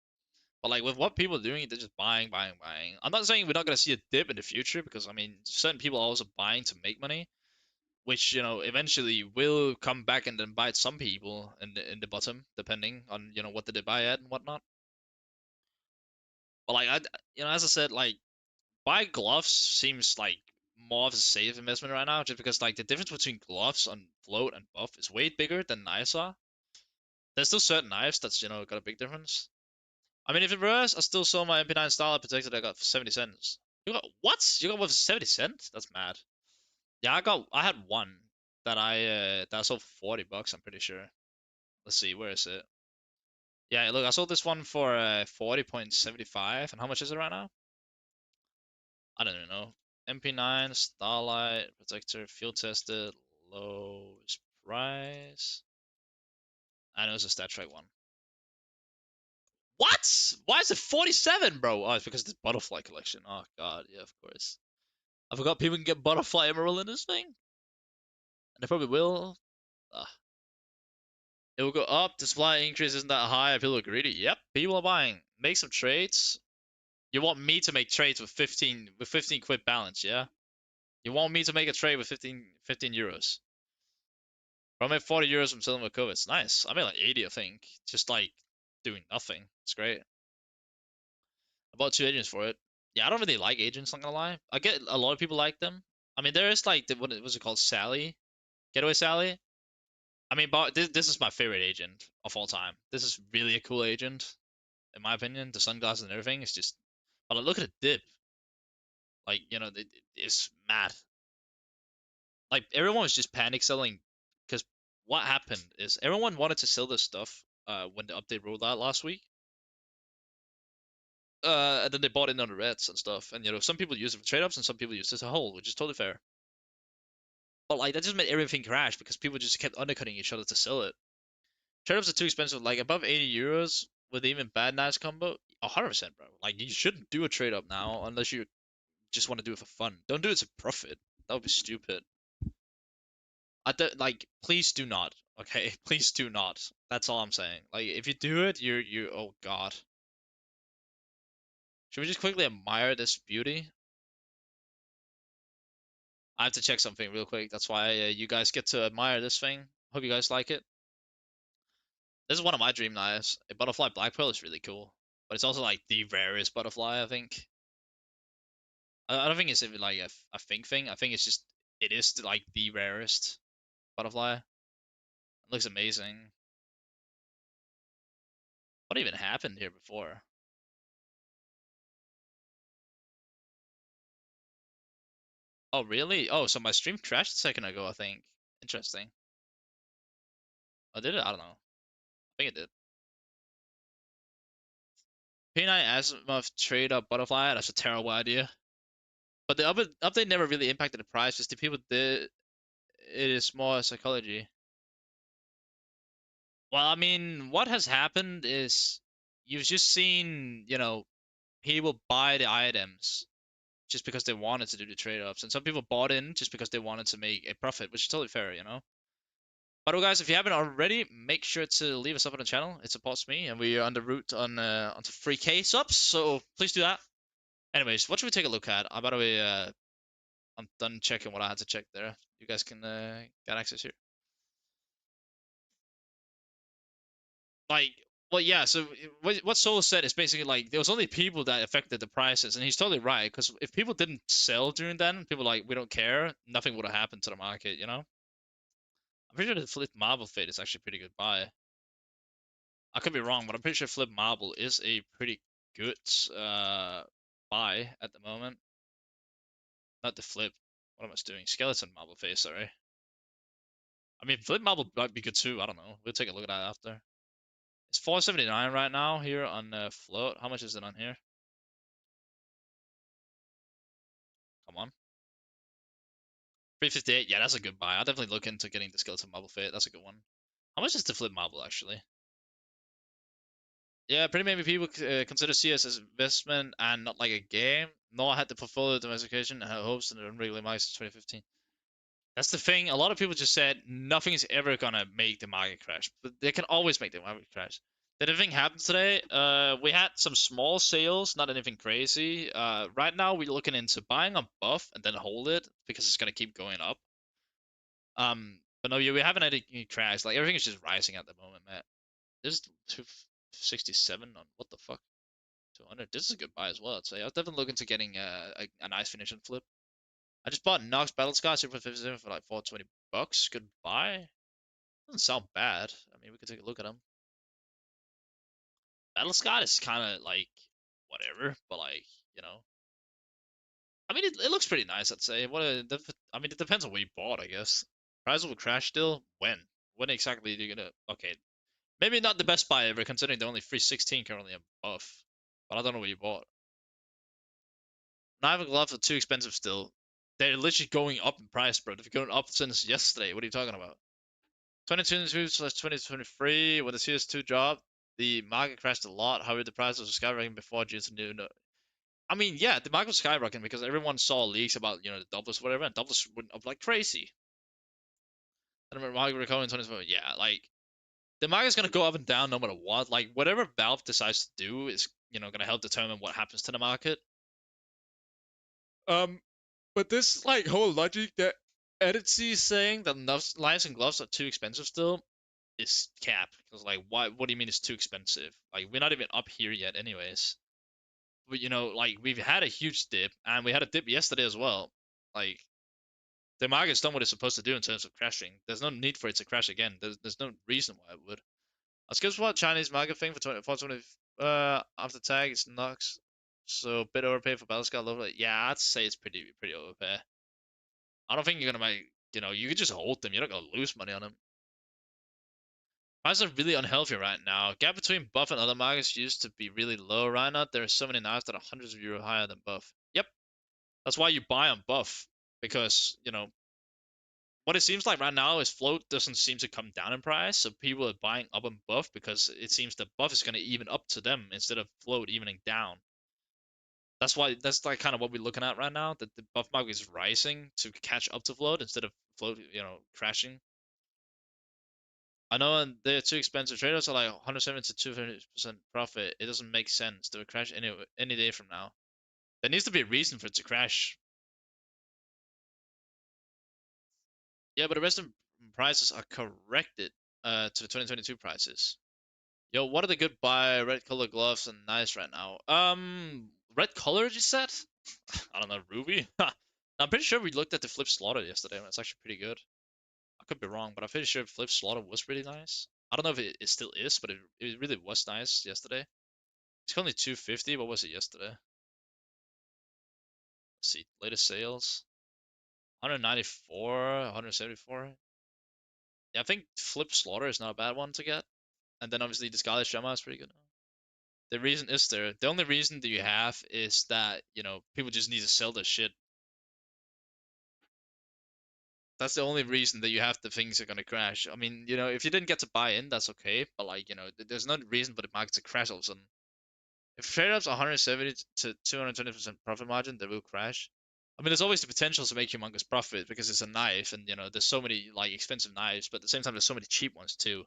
But like with what people are doing, they're just buying, buying, buying. I'm not saying we're not gonna see a dip in the future because I mean certain people are also buying to make money, which eventually will come back and then bite some people in the bottom, depending on what did they buy at and whatnot. But like as I said, like buy gloves seems like more of a safe investment right now, just because like the difference between gloves on float and buff is way bigger than knives are. There's still certain knives that's got a big difference. I mean, if it reverse, I still saw my MP9 Starlight Protector that I got for 70 cents. You got what? You got one for 70 cents? That's mad. Yeah, I had one that I sold for 40 bucks, I'm pretty sure. Let's see, where is it? Yeah, look, I sold this one for 40.75, and how much is it right now? I don't even know. MP9 Starlight Protector field tested lowest price. I know it's a StatTrak one. What? Why is it 47, bro? Oh, it's because it's butterfly collection. Oh god, yeah, of course. I forgot people can get butterfly emerald in this thing. And they probably will. Ugh. It will go up. The supply increase isn't that high. People are greedy. Yep, people are buying. Make some trades. You want me to make trades with 15 quid balance, yeah? You want me to make a trade with 15 euros. Bro, I made 40 euros from selling with COVID. It's nice. I made like 80, I think. Just like doing nothing. It's great. I bought two agents for it. Yeah, I don't really like agents, not gonna lie. I get a lot of people like them. I mean, there is like what was it called, Sally, Getaway Sally. I mean, but this is my favorite agent of all time. This is really a cool agent, in my opinion. The sunglasses and everything is just. But look at the dip. Like it's mad. Like everyone was just panic selling because what happened is everyone wanted to sell this stuff when the update rolled out last week. And then they bought in on the reds and stuff. And some people use it for trade ups and some people use it as a whole, which is totally fair. But like that just made everything crash because people just kept undercutting each other to sell it. Trade ups are too expensive. Like above 80 euros with even bad nice combo, 100%, bro. Like you shouldn't do a trade up now unless you just want to do it for fun. Don't do it to profit. That would be stupid. I don't like. Please do not. Okay, please do not. That's all I'm saying. Like if you do it, you're. Oh God. Should we just quickly admire this beauty? I have to check something real quick. That's why you guys get to admire this thing. Hope you guys like it. This is one of my dream knives. A butterfly black pearl is really cool, but it's also like the rarest butterfly. I think. I don't think it's even like a thing. I think it's just it is like the rarest butterfly. It looks amazing. What even happened here before? Oh really? Oh, so my stream crashed a second ago. I think. Interesting. Oh, did it? I don't know. I think it did. P9 Azimuth trade up butterfly. That's a terrible idea. But the update never really impacted the price. Just the people did. It is more psychology. Well, I mean, what has happened is you've just seen, people buy the items just because they wanted to do the trade-offs, and some people bought in just because they wanted to make a profit, which is totally fair. But guys, if you haven't already, make sure to leave a sub on the channel. It supports me, and we are on the route onto 3K subs, so please do that. Anyways, what should we take a look at? By the way, I'm done checking what I had to check there. You guys can get access here. Like, well, yeah. So what Solo said is basically like there was only people that affected the prices, and he's totally right. Because if people didn't sell during then, people like we don't care, nothing would have happened to the market. I'm pretty sure the Flip Marble Fate is actually a pretty good buy. I could be wrong, but I'm pretty sure Flip Marble is a pretty good buy at the moment. Not the Flip. What am I doing? Skeleton Marble Face, sorry. I mean, Flip Marble might be good too. I don't know. We'll take a look at that after. It's 479 right now here on float. How much is it on here? Come on. 358. Yeah, that's a good buy. I'll definitely look into getting the Skeleton Marble Fate. That's a good one. How much is the Flip Marble actually? Yeah, pretty many people consider CS as investment and not like a game. Nor had the portfolio domestication and hopes in the unregulated market since 2015. That's the thing. A lot of people just said nothing is ever gonna make the market crash, but they can always make the market crash. Did anything happen today? We had some small sales, not anything crazy. Right now we're looking into buying a buff and then hold it because it's gonna keep going up. But no, yeah, we haven't had any crash. Like everything is just rising at the moment, man. This is 267 on what the fuck? 200. This is a good buy as well, I'd say. I was definitely looking to getting a nice finish and flip. I just bought Nox Battle Scar Super 57 for like 420 bucks. Good buy. Doesn't sound bad. I mean, we could take a look at them. Battle Scar is kind of like whatever, but like, you know. I mean, it looks pretty nice, I'd say. I mean, it depends on what you bought, I guess. Price will crash still? When? When exactly are you gonna. Okay, maybe not the best buy ever, considering they're only 316 currently a buff. But I don't know what you bought. Knife and gloves are too expensive still. They're literally going up in price, bro. They've gone up since yesterday. What are you talking about? 2022/2023, when the cs2 dropped, the market crashed a lot. However, the price was skyrocketing before due to new. No, I mean, yeah, the market was skyrocketing because everyone saw leaks about the doubles, whatever, and doubles went up like crazy. I remember market recovery in 2024. Yeah, like the market's gonna go up and down no matter what. Like whatever Valve decides to do is gonna help determine what happens to the market. Um, but this like whole logic that Etsy is saying that knives and gloves are too expensive still is cap. Because like, why? What do you mean it's too expensive? Like, we're not even up here yet, anyways. But like we've had a huge dip, and we had a dip yesterday as well. Like, the market's done what it's supposed to do in terms of crashing. There's no need for it to crash again. There's no reason why it would. Let's guess what Chinese market thing for 420 after tag is Nox. So bit overpay for Battlescar level. Yeah, I'd say it's pretty overpay. I don't think you're gonna make you could just hold them. You're not gonna lose money on them. Prices are really unhealthy right now. Gap between buff and other markets used to be really low. Right now, there are so many knives that are hundreds of euro higher than buff. Yep, that's why you buy on buff because what it seems like right now is float doesn't seem to come down in price, so people are buying up on buff because it seems that buff is going to even up to them instead of float evening down. That's like kind of what we're looking at right now. That the buff market is rising to catch up to float instead of float, crashing. I know they're too expensive. Traders are like 170 to 200% profit. It doesn't make sense. They will crash any day from now. There needs to be a reason for it to crash. Yeah, but the rest of prices are corrected to the 2022 prices. Yo, what are the good buy red color gloves and nice right now? Red color you said? I don't know, Ruby? I'm pretty sure we looked at the Flip Slaughter yesterday and it's actually pretty good. I could be wrong, but I'm pretty sure Flip Slaughter was really nice. I don't know if it still is, but it really was nice yesterday. It's currently 250. What was it yesterday? Let's see, latest sales 194, 174. Yeah, I think Flip Slaughter is not a bad one to get. And then obviously the Scarlet Gemma is pretty good. The reason is there. The only reason that you have is that, people just need to sell their shit. That's the only reason that you have the things are gonna crash. I mean, if you didn't get to buy in, that's okay. But like, there's no reason for the market to crash all of a sudden. If trade ups 170 to 220% profit margin, they will crash. I mean, there's always the potential to make humongous profit because it's a knife, and there's so many like expensive knives, but at the same time, there's so many cheap ones too.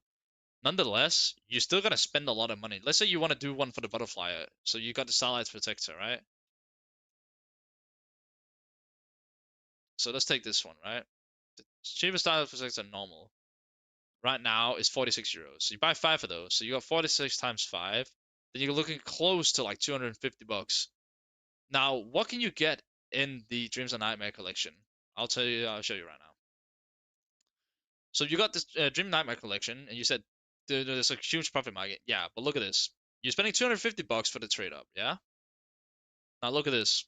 Nonetheless, you're still gonna spend a lot of money. Let's say you want to do one for the butterfly, so you got the Starlight's Protector, right? So let's take this one, right? The cheapest Starlight's Protector normal right now is 46 euros. So you buy five of those, so you got 46 times five. Then you're looking close to like 250 bucks. Now, what can you get in the Dreams and Nightmare collection? I'll tell you. I'll show you right now. So you got this Dream Nightmare collection, and you said there's a huge profit market. Yeah, but look at this. You're spending 250 bucks for the trade up. Yeah. Now look at this.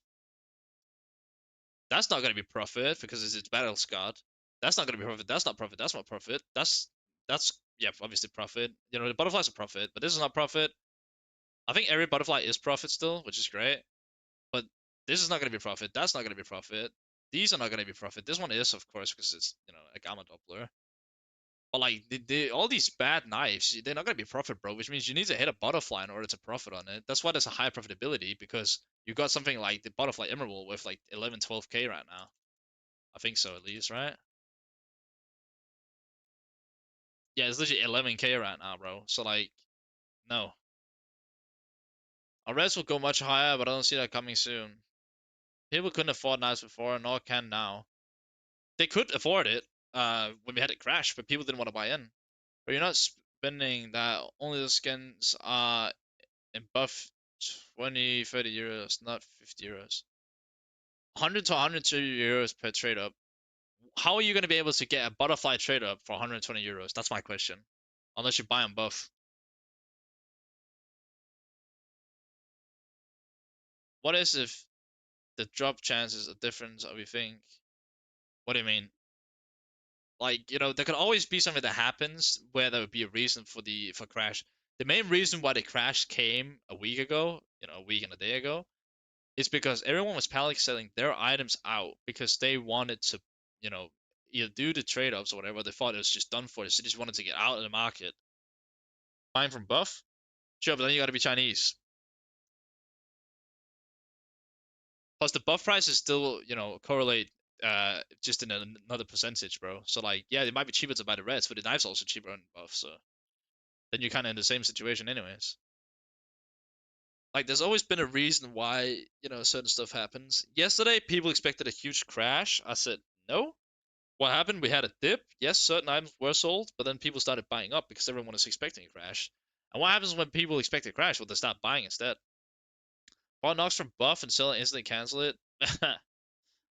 That's not gonna be profit because it's battle scarred. That's not gonna be profit. That's not profit. That's not profit. That's yeah, obviously profit. You know, the butterfly's a profit, but this is not profit. I think every butterfly is profit still, which is great. But this is not gonna be profit. That's not gonna be profit. These are not gonna be profit. This one is, of course, because it's a gamma doppler. But like all these bad knives, they're not gonna be profit, bro. Which means you need to hit a butterfly in order to profit on it. That's why there's a high profitability because you got something like the butterfly emerald with like 11, 12k right now. I think so at least, right? Yeah, it's literally 11k right now, bro. So like, no. Our reds will go much higher, but I don't see that coming soon. People couldn't afford knives before, nor can now. They could afford it when we had it crash, but people didn't want to buy in. But you're not spending that. Only the skins are in buff 20, 30 euros, not 50 euros. 100 to 102 euros per trade up. How are you going to be able to get a butterfly trade up for 120 euros? That's my question. Unless you buy on buff. What is if the drop chances are different, we think? What do you mean? Like, there could always be something that happens where there would be a reason for crash. The main reason why the crash came a week ago, a week and a day ago, is because everyone was panic selling their items out because they wanted to, you know, either do the trade-offs or whatever. They thought it was just done for. So they just wanted to get out of the market. Buying from Buff? Sure, but then you gotta be Chinese. Plus the Buff price is still, correlate just in another percentage, bro. So like, yeah, it might be cheaper to buy the reds, but the knife's also cheaper on Buff, so then you're kind of in the same situation anyways. Like, there's always been a reason why, certain stuff happens. Yesterday, people expected a huge crash. I said, no. What happened? We had a dip. Yes, certain items were sold, but then people started buying up because everyone was expecting a crash. And what happens when people expect a crash? Well, they start buying instead. Bought knocks from buff and sell it, instantly cancel it.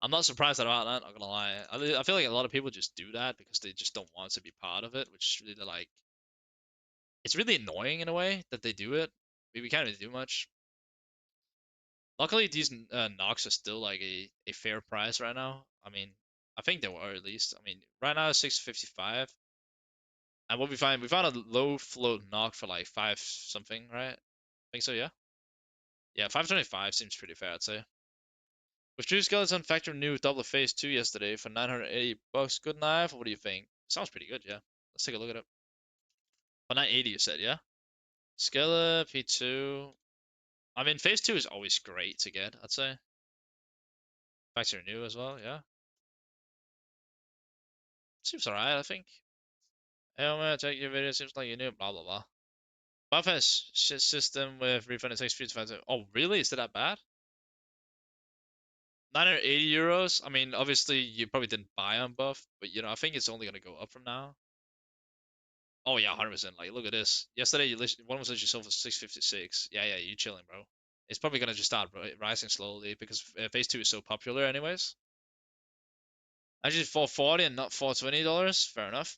I'm not surprised about that, not gonna lie. I feel like a lot of people just do that because they just don't want to be part of it, which is really like, it's really annoying in a way that they do it. We can't really do much. Luckily, these knocks are still like a fair price right now. I mean, I think they were at least. I mean, right now it's 655. And what we found a low float knock for like five something, right? I think so, yeah. Yeah, 525 seems pretty fair, I'd say. With True Skeleton Factor new double phase 2 yesterday for 980 bucks. Good knife. What do you think? Sounds pretty good, yeah. Let's take a look at it. For 980 you said, yeah? Skella P2. I mean, phase 2 is always great to get, I'd say. Factor new as well, yeah. Seems alright, I think. Hey, I'm gonna check your video. Seems like you knew. Blah blah blah. Buff has shit system with refund and takes 3 to 5 Oh, really? Is it that bad? 980 euros. I mean, obviously you probably didn't buy on buff, but I think it's only gonna go up from now. Oh yeah, 100%. Like, look at this. Yesterday, one was literally sold for 656. Yeah, yeah, you chilling, bro. It's probably gonna just start rising slowly because phase 2 is so popular, anyways. Actually, 440 and not $420. Fair enough.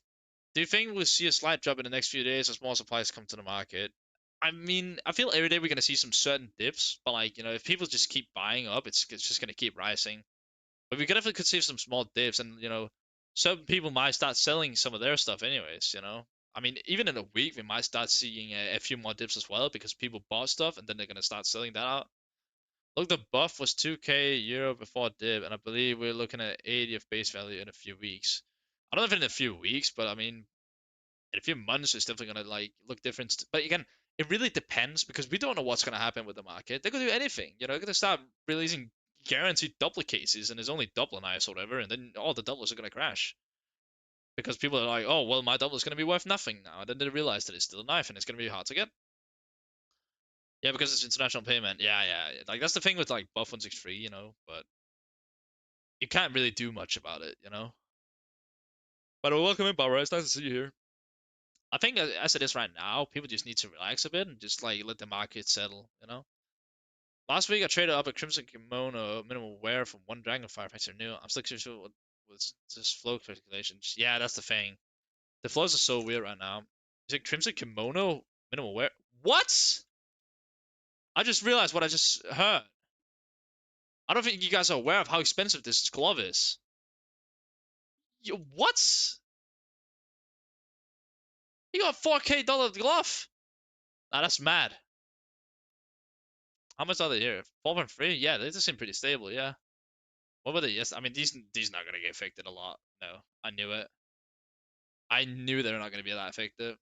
Do you think we'll see a slight drop in the next few days as more supplies come to the market? I mean, I feel every day we're gonna see some certain dips, but like, if people just keep buying up, it's just gonna keep rising. But we definitely could see some small dips, and some people might start selling some of their stuff anyways. I mean, even in a week, we might start seeing a few more dips as well because people bought stuff and then they're gonna start selling that out. Look, the buff was 2k euro before dip, and I believe we're looking at 80 of base value in a few weeks. I don't know if in a few weeks, but I mean, in a few months it's definitely gonna like look different. But again, it really depends because we don't know what's gonna happen with the market. They could do anything. They're gonna start releasing guaranteed double cases, and there's only double knives or whatever, and then all the doubles are gonna crash because people are like, oh well, my double is gonna be worth nothing now. And then they realize that it's still a knife and it's gonna be hard to get. Yeah, because it's international payment. Yeah, yeah. Like that's the thing with like Buff 163, but you can't really do much about it. But welcome in, Barbara. It's nice to see you here. I think as it is right now, people just need to relax a bit and just like let the market settle. Last week I traded up a Crimson Kimono minimal wear from one Dragonfire factor new. I'm still curious with just flow calculations. Yeah, that's the thing. The flows are so weird right now. Is it Crimson Kimono minimal wear? What? I just realized what I just heard. I don't think you guys are aware of how expensive this glove is. Yo, what? You got $4K glove? Nah, that's mad. How much are they here? 4.3? Yeah, they just seem pretty stable, yeah. What were they? Yes, I mean these not gonna get affected a lot. No, I knew it. I knew they're not gonna be that effective.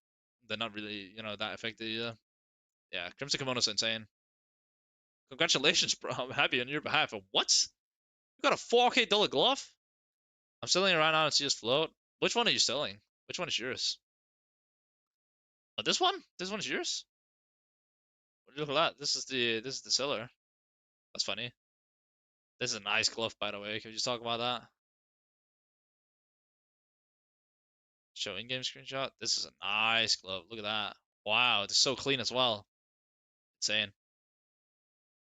They're not really, that effective either. Yeah, Crimson Kimono's insane. Congratulations, bro. I'm happy on your behalf. What? You got a $4K glove? I'm selling it right now and see us float. Which one are you selling? Which one is yours? Oh, this one? This one's yours? Look at that. This is the seller. That's funny. This is a nice glove, by the way. Can we just talk about that? Show in-game screenshot. This is a nice glove. Look at that. Wow, it's so clean as well. Insane.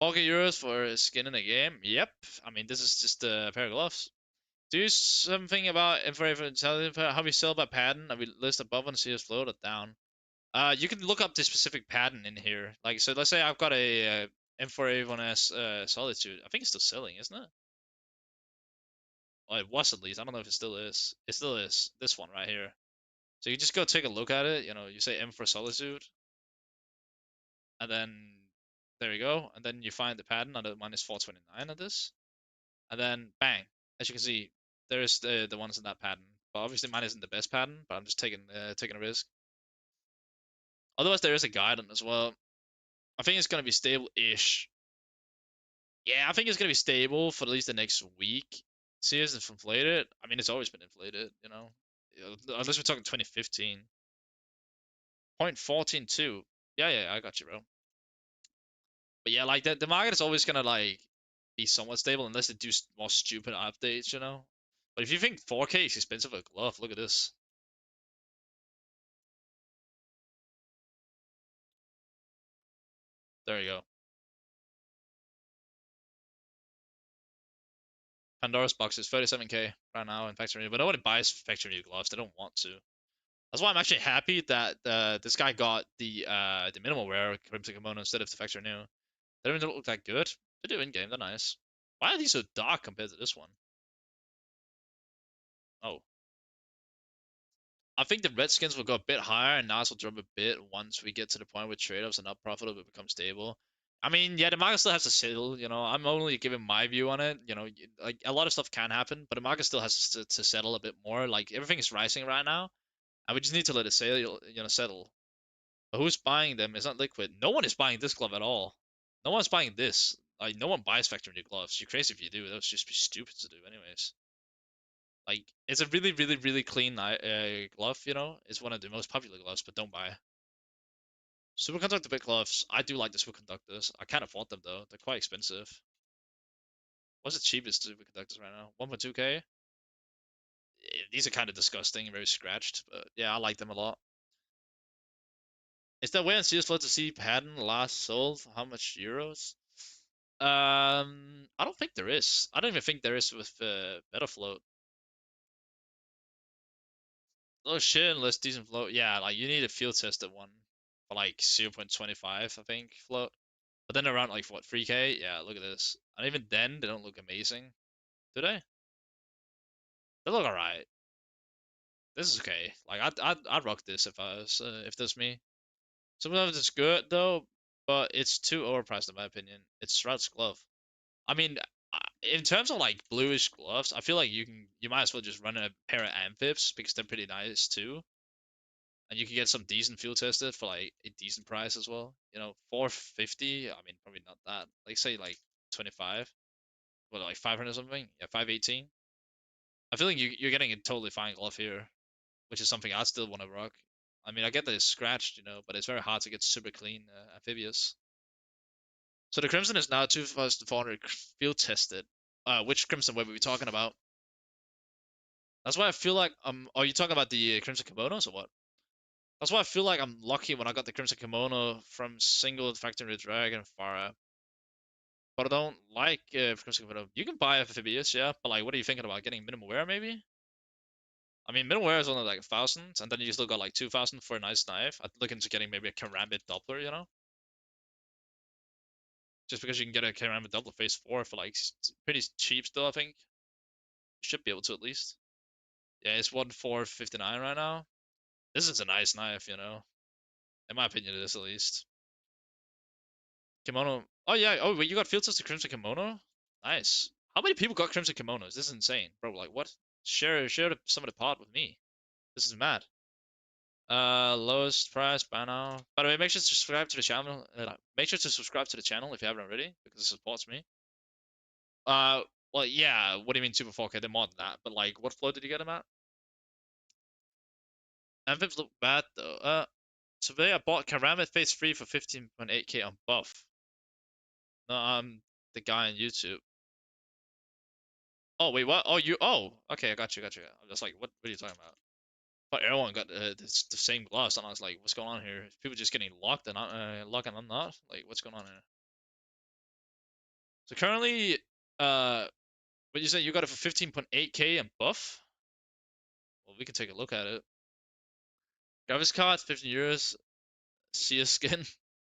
4K euros for a skin in a game? Yep. I mean, this is just a pair of gloves. Do something about how we sell by pattern. Are we list above and see us float or down? You can look up the specific pattern in here. Like, so let's say I've got a M4A1S Solitude. I think it's still selling, isn't it? Well, it was at least. I don't know if it still is. It still is. This one right here. So you just go take a look at it. You say M for Solitude, and then there you go. And then you find the pattern under -429 of this, and then bang. As you can see, there's the ones in that pattern. But obviously mine isn't the best pattern. But I'm just taking a risk. Otherwise, there is a guide on as well. I think it's gonna be stable-ish. Yeah, I think it's gonna be stable for at least the next week. See, it's inflated. I mean, it's always been inflated. Unless we're talking 2015. 0.142. Yeah, yeah, I got you, bro. But yeah, like the market is always gonna like be somewhat stable unless they do more stupid updates. But if you think 4K is expensive for a glove, look at this. There you go. Pandora's box is 37K right now in factory, but nobody buys factory new gloves. They don't want to. That's why I'm actually happy that this guy got the minimal wear Crimson Kimono instead of the factory new. They don't even look that good. They do in game. They're nice. Why are these so dark compared to this one? Oh, I think the Redskins will go a bit higher and Nas will drop a bit once we get to the point where trade-offs are not profitable but become stable. I mean, yeah, the market still has to settle. I'm only giving my view on it. Like a lot of stuff can happen, but the market still has to settle a bit more. Like everything is rising right now, and we just need to let it settle. But who's buying them? It's not liquid. No one is buying this glove at all. No one's buying this. Like no one buys factory new gloves. You're crazy if you do. That would just be stupid to do, anyways. Like it's a really, really, really clean glove. It's one of the most popular gloves, but don't buy. Superconductor bit gloves. I do like the superconductors. I can't afford them though. They're quite expensive. What's the cheapest superconductors right now? 1.2K. These are kind of disgusting and very scratched, but yeah, I like them a lot. Is there a way on CS Flow to see pattern last sold? How much euros? I don't think there is. I don't even think there is with Metafloat. Oh shit, unless decent float. Yeah, like you need a field tested one for like 0.25, I think, float. But then around like what, 3K? Yeah, look at this. And even then, they don't look amazing, do they? They look alright. This is okay. Like I'd rock this if this me. Sometimes it's good though, but it's too overpriced in my opinion. It's Stroud's glove. I mean, in terms of like bluish gloves, I feel like you might as well just run a pair of amphibs because they're pretty nice too, and you can get some decent field tested for like a decent price as well. 450. I mean, probably not that. Like say like 25, well like 500 something. Yeah, 518. I feel like you're getting a totally fine glove here, which is something I still want to rock. I mean, I get that it's scratched, but it's very hard to get super clean amphibious. So the Crimson is now 2,400 field tested. Which Crimson web are we talking about? That's why I feel like are you talking about the Crimson Kimonos or what? That's why I feel like I'm lucky when I got the Crimson Kimono from single Factory Dragon Farah. But I don't like Crimson Kimono. You can buy Amphibious, yeah, but like, what are you thinking about? Getting minimal wear maybe? I mean, middleware is only like 1,000, and then you still got like 2,000 for a nice knife. I'd look into getting maybe a Karambit Doppler, you know? Just because you can get a Karambit Doppler Phase 4 for like pretty cheap still, I think. You should be able to at least. Yeah, it's 1,459 right now. This is a nice knife, you know? In my opinion, it is at least. Kimono. Oh, yeah. Oh, wait, you got field to Crimson Kimono? Nice. How many people got Crimson Kimonos? This is insane. Bro, like, what? Share some of the pot with me. This is mad. Lowest price by now. By the way, make sure to subscribe to the channel. Make sure to subscribe to the channel if you haven't already, because it supports me. Uh, well, yeah. What do you mean Super 4K? They're more than that. But like, what flow did you get them at? Amphips look bad though. Today I bought Karamet Phase 3 for 15.8k on buff. No, I'm the guy on YouTube. Oh wait, what? Oh you? Oh, okay, I got you, got you. I'm just like, what are you talking about? But everyone got the same gloves, and I was like, what's going on here? People just getting locked and locked and I'm not. Like, what's going on here? So currently, what you say? You got it for 15.8k and buff? Well, we can take a look at it. Graphics card, 15 euros. CS skin.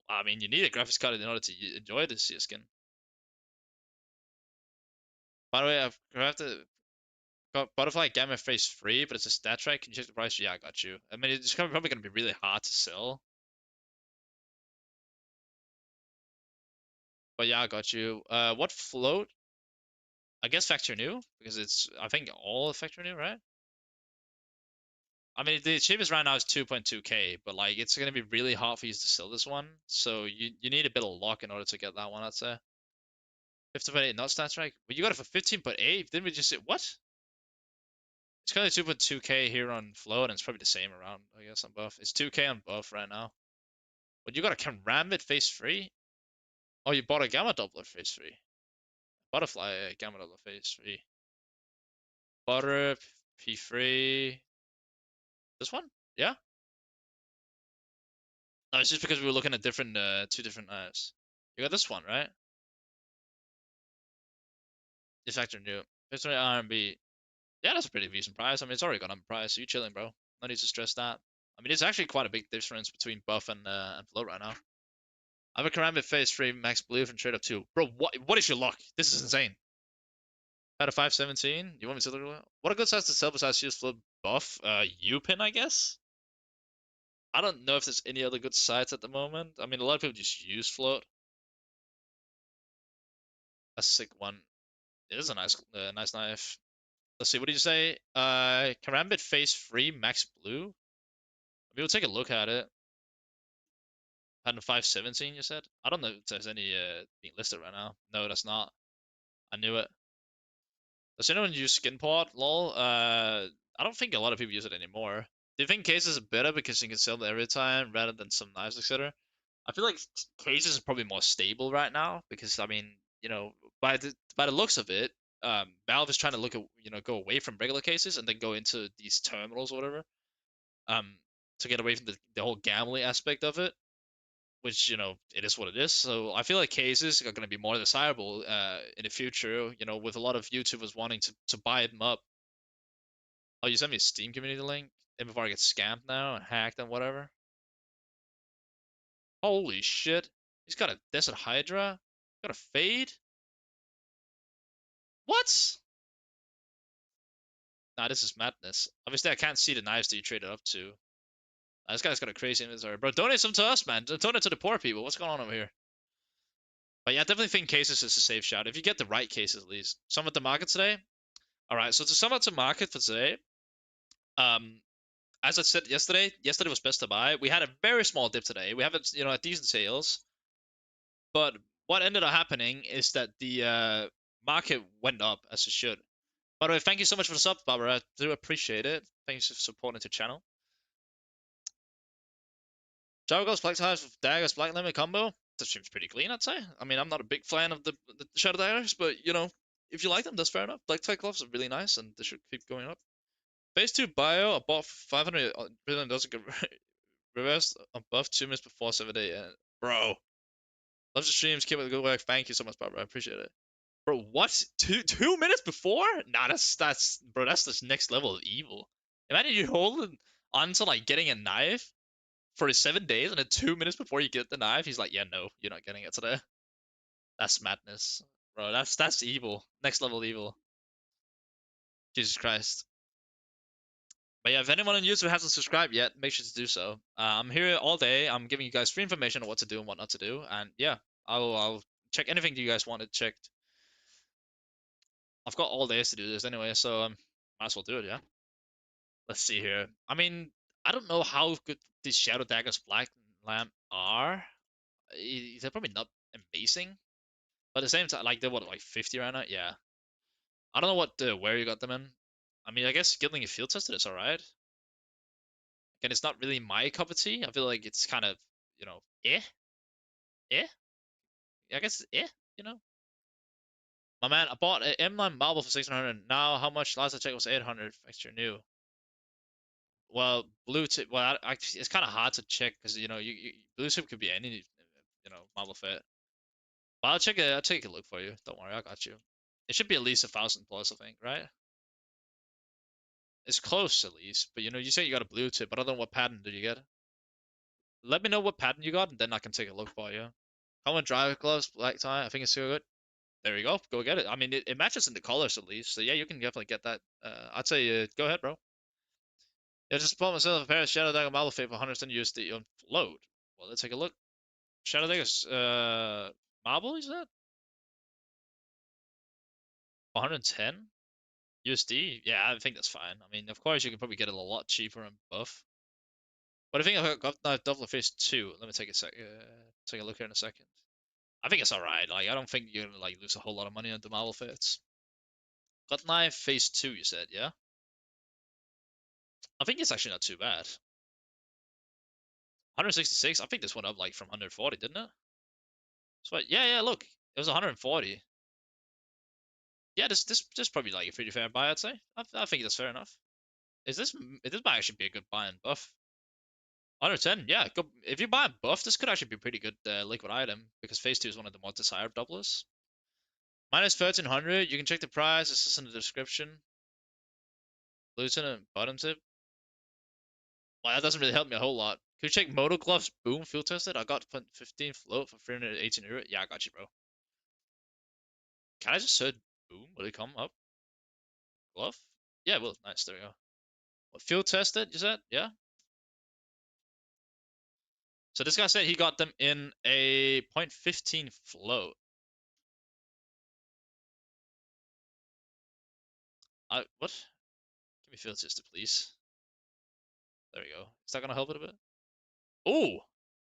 I mean, you need a graphics card in order to enjoy the CS skin. By the way, I've crafted got Butterfly Gamma Phase 3, but it's a stat track. Can you check the price? Yeah, I got you. I mean, it's probably going to be really hard to sell. But yeah, I got you. What float? I guess factory new, because it's, I think, all factory new, right? I mean, the cheapest right now is 2.2k, but like, it's going to be really hard for you to sell this one. So you need a bit of luck in order to get that one, I'd say. 15.8, not stat track. But you got it for 15.8. Didn't we just say, what? It's currently 2.2k here on float, and it's probably the same around, I guess, on buff. It's 2k on buff right now. But you got a Karambit Phase 3? Oh, you bought a Gamma Doppler Phase 3. Butterfly Gamma Doppler Phase 3. Butter P3. This one? Yeah? No, it's just because we were looking at different, two different knives. You got this one, right? This factor new. Phase 3 RMB. Yeah, that's a pretty decent price. I mean, it's already gone up in price, so you're chilling, bro. No need to stress that. I mean, it's actually quite a big difference between buff and float right now. I have a Karambit Phase 3 Max Blue from trade up 2. Bro, what is your luck? This is insane. Had a 517. You want me to look? What a good size to sell besides use float buff? U-pin, I guess? I don't know if there's any other good sites at the moment. I mean, a lot of people just use float. A sick one. It is a nice knife. Let's see, what did you say? Karambit Phase 3 Max Blue? I mean, we'll take a look at it. Had a 517, you said? I don't know if there's any being listed right now. No, that's not. I knew it. Does anyone use Skinport? Lol. I don't think a lot of people use it anymore. Do you think cases are better because you can sell them every time rather than some knives, etc.? I feel like cases are probably more stable right now because I mean, you know, by the looks of it, Valve is trying to look at go away from regular cases and then go into these terminals or whatever, um, to get away from the whole gambling aspect of it, which it is what it is. So I feel like cases are going to be more desirable in the future. With a lot of YouTubers wanting to buy them up. Oh, you sent me a Steam community link, and before I get scammed now and hacked and whatever. Holy shit! He's got a Desert Hydra, got a Fade. What? Nah, this is madness. Obviously, I can't see the knives that you traded up to. This guy's got a crazy inventory, bro. Donate some to us, man. Donate to the poor people. What's going on over here? But yeah, I definitely think cases is a safe shout. If you get the right cases, at least. Sum up the market today. All right, so to sum up the market for today, um, as I said yesterday was best to buy. We had a very small dip today. We have a decent sales, but what ended up happening is that the market went up as it should. By the way, thank you so much for the sub, Barbara. I do appreciate it. Thanks for supporting the channel. Jargo's Black Ties with Daggers Black Limit combo. That seems pretty clean, I'd say. I mean, I'm not a big fan of the Shadow Daggers, but if you like them, that's fair enough. Black Tie gloves are really nice, and they should keep going up. Phase 2 bio, I bought 500 billion doesn't get reversed above 2 minutes before 7 a.m. Bro, love the streams. Keep up the good work. Thank you so much, Barbara. I appreciate it. Bro, what? Two minutes before? Nah, that's bro. That's the next level of evil. Imagine you holding on to like getting a knife for 7 days, and then 2 minutes before you get the knife, he's like, "Yeah, no, you're not getting it today." That's madness, bro. That's evil. Next level evil. Jesus Christ. But yeah, if anyone on YouTube hasn't subscribed yet, make sure to do so. I'm here all day. I'm giving you guys free information on what to do and what not to do. And yeah, I'll check anything you guys wanted checked. I've got all days to do this anyway, so might as well do it. Yeah. Let's see here. I mean, I don't know how good these Shadow Daggers Black Lamp are. They're probably not amazing, but at the same time, like they're what, like 50 right now? Yeah. I don't know where you got them in. I mean, I guess getting a field tested is alright. Again, it's not really my cup of tea. I feel like it's kind of, eh, eh. I guess it's eh, you know. My man, I bought an M9 marble for 1600. Now, how much? Last I checked was 800 extra new. Well, blue tip. Well, it's kind of hard to check because blue tip could be any marble fit. But I'll check it. I'll take a look for you. Don't worry, I got you. It should be at least 1,000 plus, I think, right? It's close at least. But you say you got a blue tip, but I don't know what pattern did you get. Let me know what pattern you got, and then I can take a look for you. Common driver gloves, black tie. I think it's good. There you go. Go get it. I mean, it matches in the colors at least. So yeah, you can definitely get that. I'd say go ahead, bro. Yeah, just bought myself a pair of Shadow Dagger Malifaux for 110 USD on float. Well, let's take a look. Shadow Dagger's marble, is that? 110 USD? Yeah, I think that's fine. I mean, of course, you can probably get it a lot cheaper and buff. But I think I've got Double Face 2. Let me take a look here in a second. I think it's alright. Like, I don't think you're gonna like lose a whole lot of money on the Marvel fits. Got Knife Phase 2, you said, yeah? I think it's actually not too bad. 166. I think this went up like from 140, didn't it? So yeah, look, it was 140. Yeah, this probably like a pretty fair buy, I'd say. I think that's fair enough. This might actually be a good buy and buff. 110, yeah. If you buy a buff, this could actually be a pretty good liquid item because Phase 2 is one of the more desired doublers. Minus 1300. You can check the price. This is in the description. Lieutenant bottom tip. Well, that doesn't really help me a whole lot. Could you check Moto Gloves Boom field tested? I got 15 float for 318 euro. Yeah, I got you, bro. Can I just search Boom? Will it come up? Glove? Yeah, well, nice. There we go. What, field tested, you said? Yeah. So this guy said he got them in a 0.15 float. What? Give me field tested, please. There we go. Is that gonna help it a bit? Oh,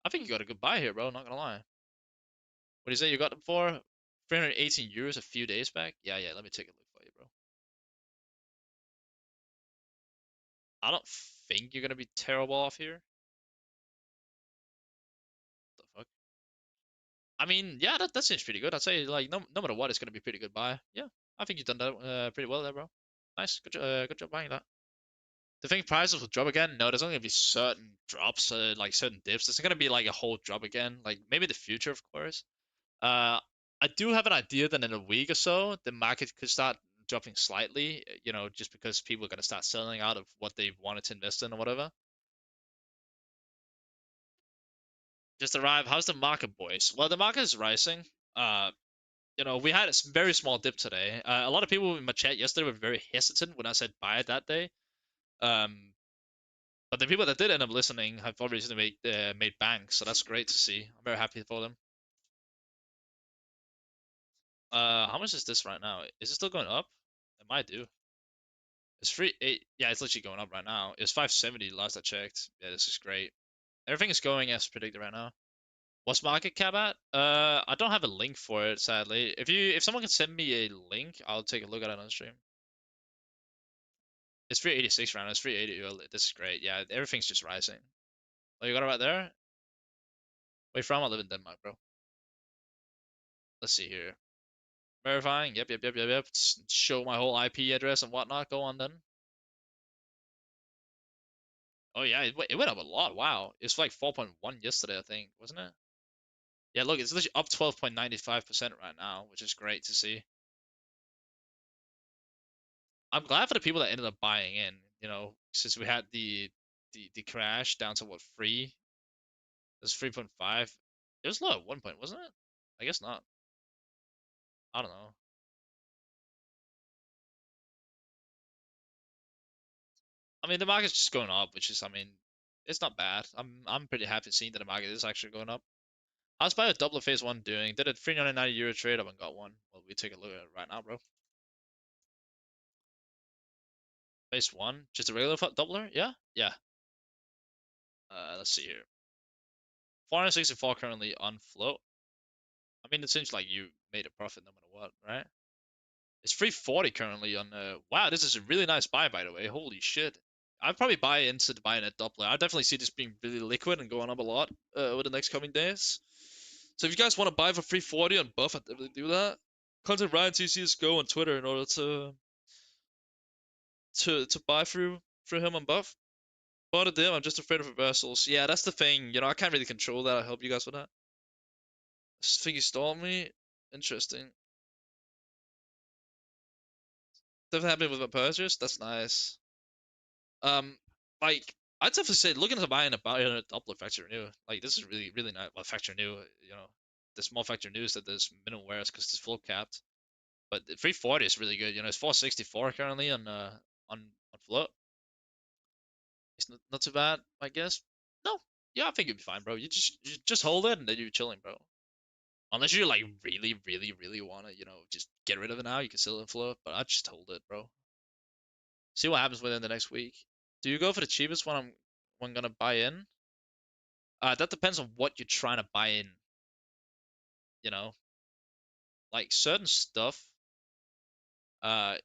I think you got a good buy here, bro. Not gonna lie. What do you say you got them for? 318 euros a few days back? Yeah. Let me take a look for you, bro. I don't think you're gonna be terrible off here. What the fuck? I mean, yeah, that seems pretty good. I'd say like no matter what, it's gonna be a pretty good buy. Yeah, I think you've done that pretty well there, bro. Nice, good job buying that. Do you think prices will drop again? No, there's only gonna be certain drops, like certain dips. There's not gonna be like a whole drop again. Like maybe the future, of course. Uh, I do have an idea that in a week or so, the market could start dropping slightly. Just because people are gonna start selling out of what they wanted to invest in or whatever. Just arrived. How's the market, boys? Well, the market is rising. Uh, we had a very small dip today. A lot of people in my chat yesterday were very hesitant when I said buy it that day. Um, but the people that did end up listening have obviously made bank, so that's great to see. I'm very happy for them. How much is this right now? Is it still going up? It might do. It's free. Yeah, it's literally going up right now. It's 570 last I checked. Yeah, this is great. Everything is going as predicted right now. What's market cap at? I don't have a link for it, sadly. If someone can send me a link, I'll take a look at it on stream. It's 386 right now. It's 380. This is great. Yeah, everything's just rising. Oh, you got it right there? Where you from? I live in Denmark, bro. Let's see here. Verifying. Yep. Show my whole IP address and whatnot. Go on then. Oh yeah, it went up a lot. Wow. It's like 4.1 yesterday, I think, wasn't it? Yeah, look, it's literally up 12.95% right now, which is great to see. I'm glad for the people that ended up buying in. Since we had the crash down to what, 3? It was 3.5. It was low at one point, wasn't it? I guess not. I don't know. I mean, the market's just going up, which is, I mean, it's not bad. I'm pretty happy seeing that the market is actually going up. How's Bio Doubler Phase 1 doing? Did a 390 euro trade up and got one. Well, we take a look at it right now, bro. Phase 1? Just a regular doubler? Yeah? Yeah. Let's see here. 464 currently on float. I mean, it seems like you made a profit no matter what, right? It's 340 currently on. Wow, this is a really nice buy, by the way. Holy shit. I'd probably buy into buying a doubler. I definitely see this being really liquid and going up a lot over the next coming days. So if you guys want to buy for 340 on Buff, I'd definitely do that. Contact Ryan cs2 on Twitter in order to buy through him on Buff. Bought a dim. I'm just afraid of reversals. Yeah, that's the thing. I can't really control that. I help you guys with that. I think you stalled me. Interesting. Definitely happy with my purchase. That's nice. Um, like I'd definitely say looking to buy a Doppler factory new. Like this is really really nice. Well, factory new. The small factory new is that there's minimum wears because it's full capped. But the 340 is really good. It's 464 currently on float. It's not too bad, I guess. No, yeah, I think you'd be fine, bro. You just hold it and then you're chilling, bro. Unless you like really really really wanna just get rid of it now, you can still in float. But I just hold it, bro. See what happens within the next week. Do you go for the cheapest one I'm gonna buy in? That depends on what you're trying to buy in. You know, like certain stuff. Uh,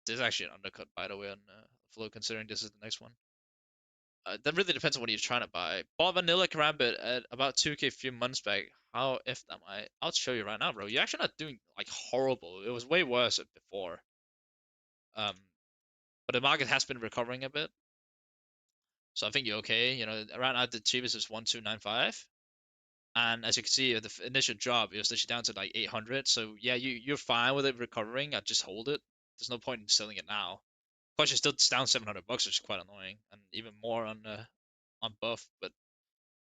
there's actually an undercut by the way on flow. Considering this is the next one. That really depends on what you're trying to buy. Bought vanilla karambit at about 2k a few months back. How if am I? I'll show you right now, bro. You're actually not doing like horrible. It was way worse before. Um, but the market has been recovering a bit, so I think you're okay. Around now the cheapest is 1295. And as you can see, the initial drop, it was literally down to like 800. So yeah, you're fine with it recovering. I just hold it. There's no point in selling it now. Plus, you're still down 700 bucks, which is quite annoying, and even more on buff. But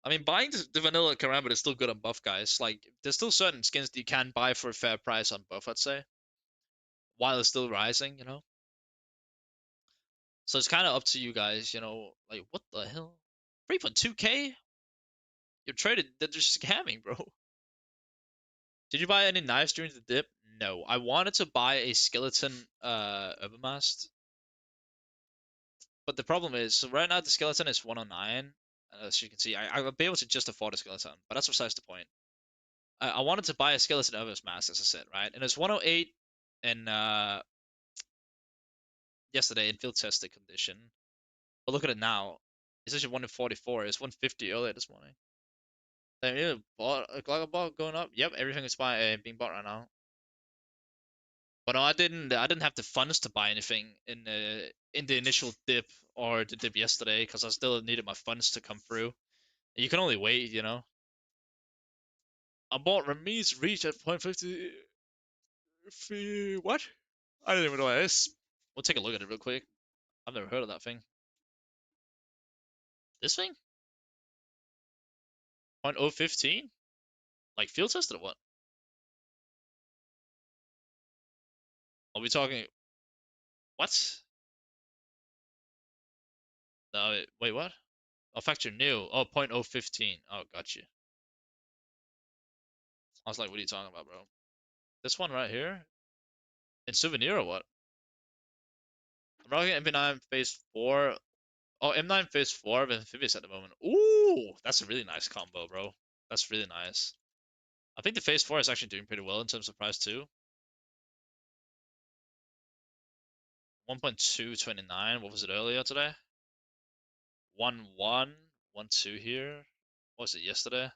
I mean, buying the vanilla karambit is still good on buff, guys. Like, there's still certain skins that you can buy for a fair price on buff, I'd say, while it's still rising. So it's kind of up to you guys. Like what the hell? 3.2k? You're traded. They're just scamming, bro. Did you buy any knives during the dip? No. I wanted to buy a skeleton Overmast. But the problem is, so right now the skeleton is 109. As you can see, I'll be able to just afford a skeleton, but that's besides the point. I wanted to buy a skeleton Overmast, as I said, right? And it's 108 in yesterday in field tested condition. But look at it now. It's actually 144. It's 150 earlier this morning. Damn, yeah, bought a Glugger going up. Yep, everything is being bought right now. But no, I didn't have the funds to buy anything in the initial dip or the dip yesterday because I still needed my funds to come through. You can only wait. I bought Rami's Reach at 0.50. What? I don't even know what it is. We'll take a look at it real quick. I've never heard of that thing. This thing? 0.015? Like field tested or what? Are we talking? What? No, wait, what? Oh, factor new. Oh, 0.015. Oh, gotcha. I was like, what are you talking about, bro? This one right here? In souvenir or what? I'm rocking MP9 phase 4. Oh, M9 phase 4 of Amphibious at the moment. Ooh, that's a really nice combo, bro. That's really nice. I think the phase 4 is actually doing pretty well in terms of price too. 1.229. What was it earlier today? 1.1, 1.2 here. What was it yesterday?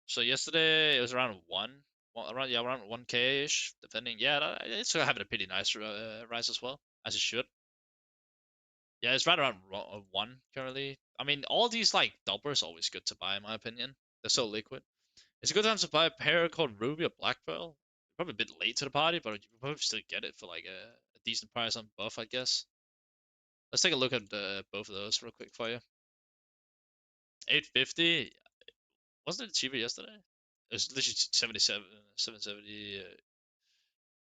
So yesterday it was around 1. Well, around 1k ish, depending. Yeah, it's having a pretty nice rise as well, as it should. Yeah, it's right around 1 currently. I mean, all these like doublers are always good to buy in my opinion. They're so liquid. It's a good time to buy a pair called Ruby or Black Pearl. Probably a bit late to the party, but you can probably still get it for like a decent price on buff, I guess. Let's take a look at both of those real quick for you. 850. Wasn't it cheaper yesterday? It was literally 77, 770.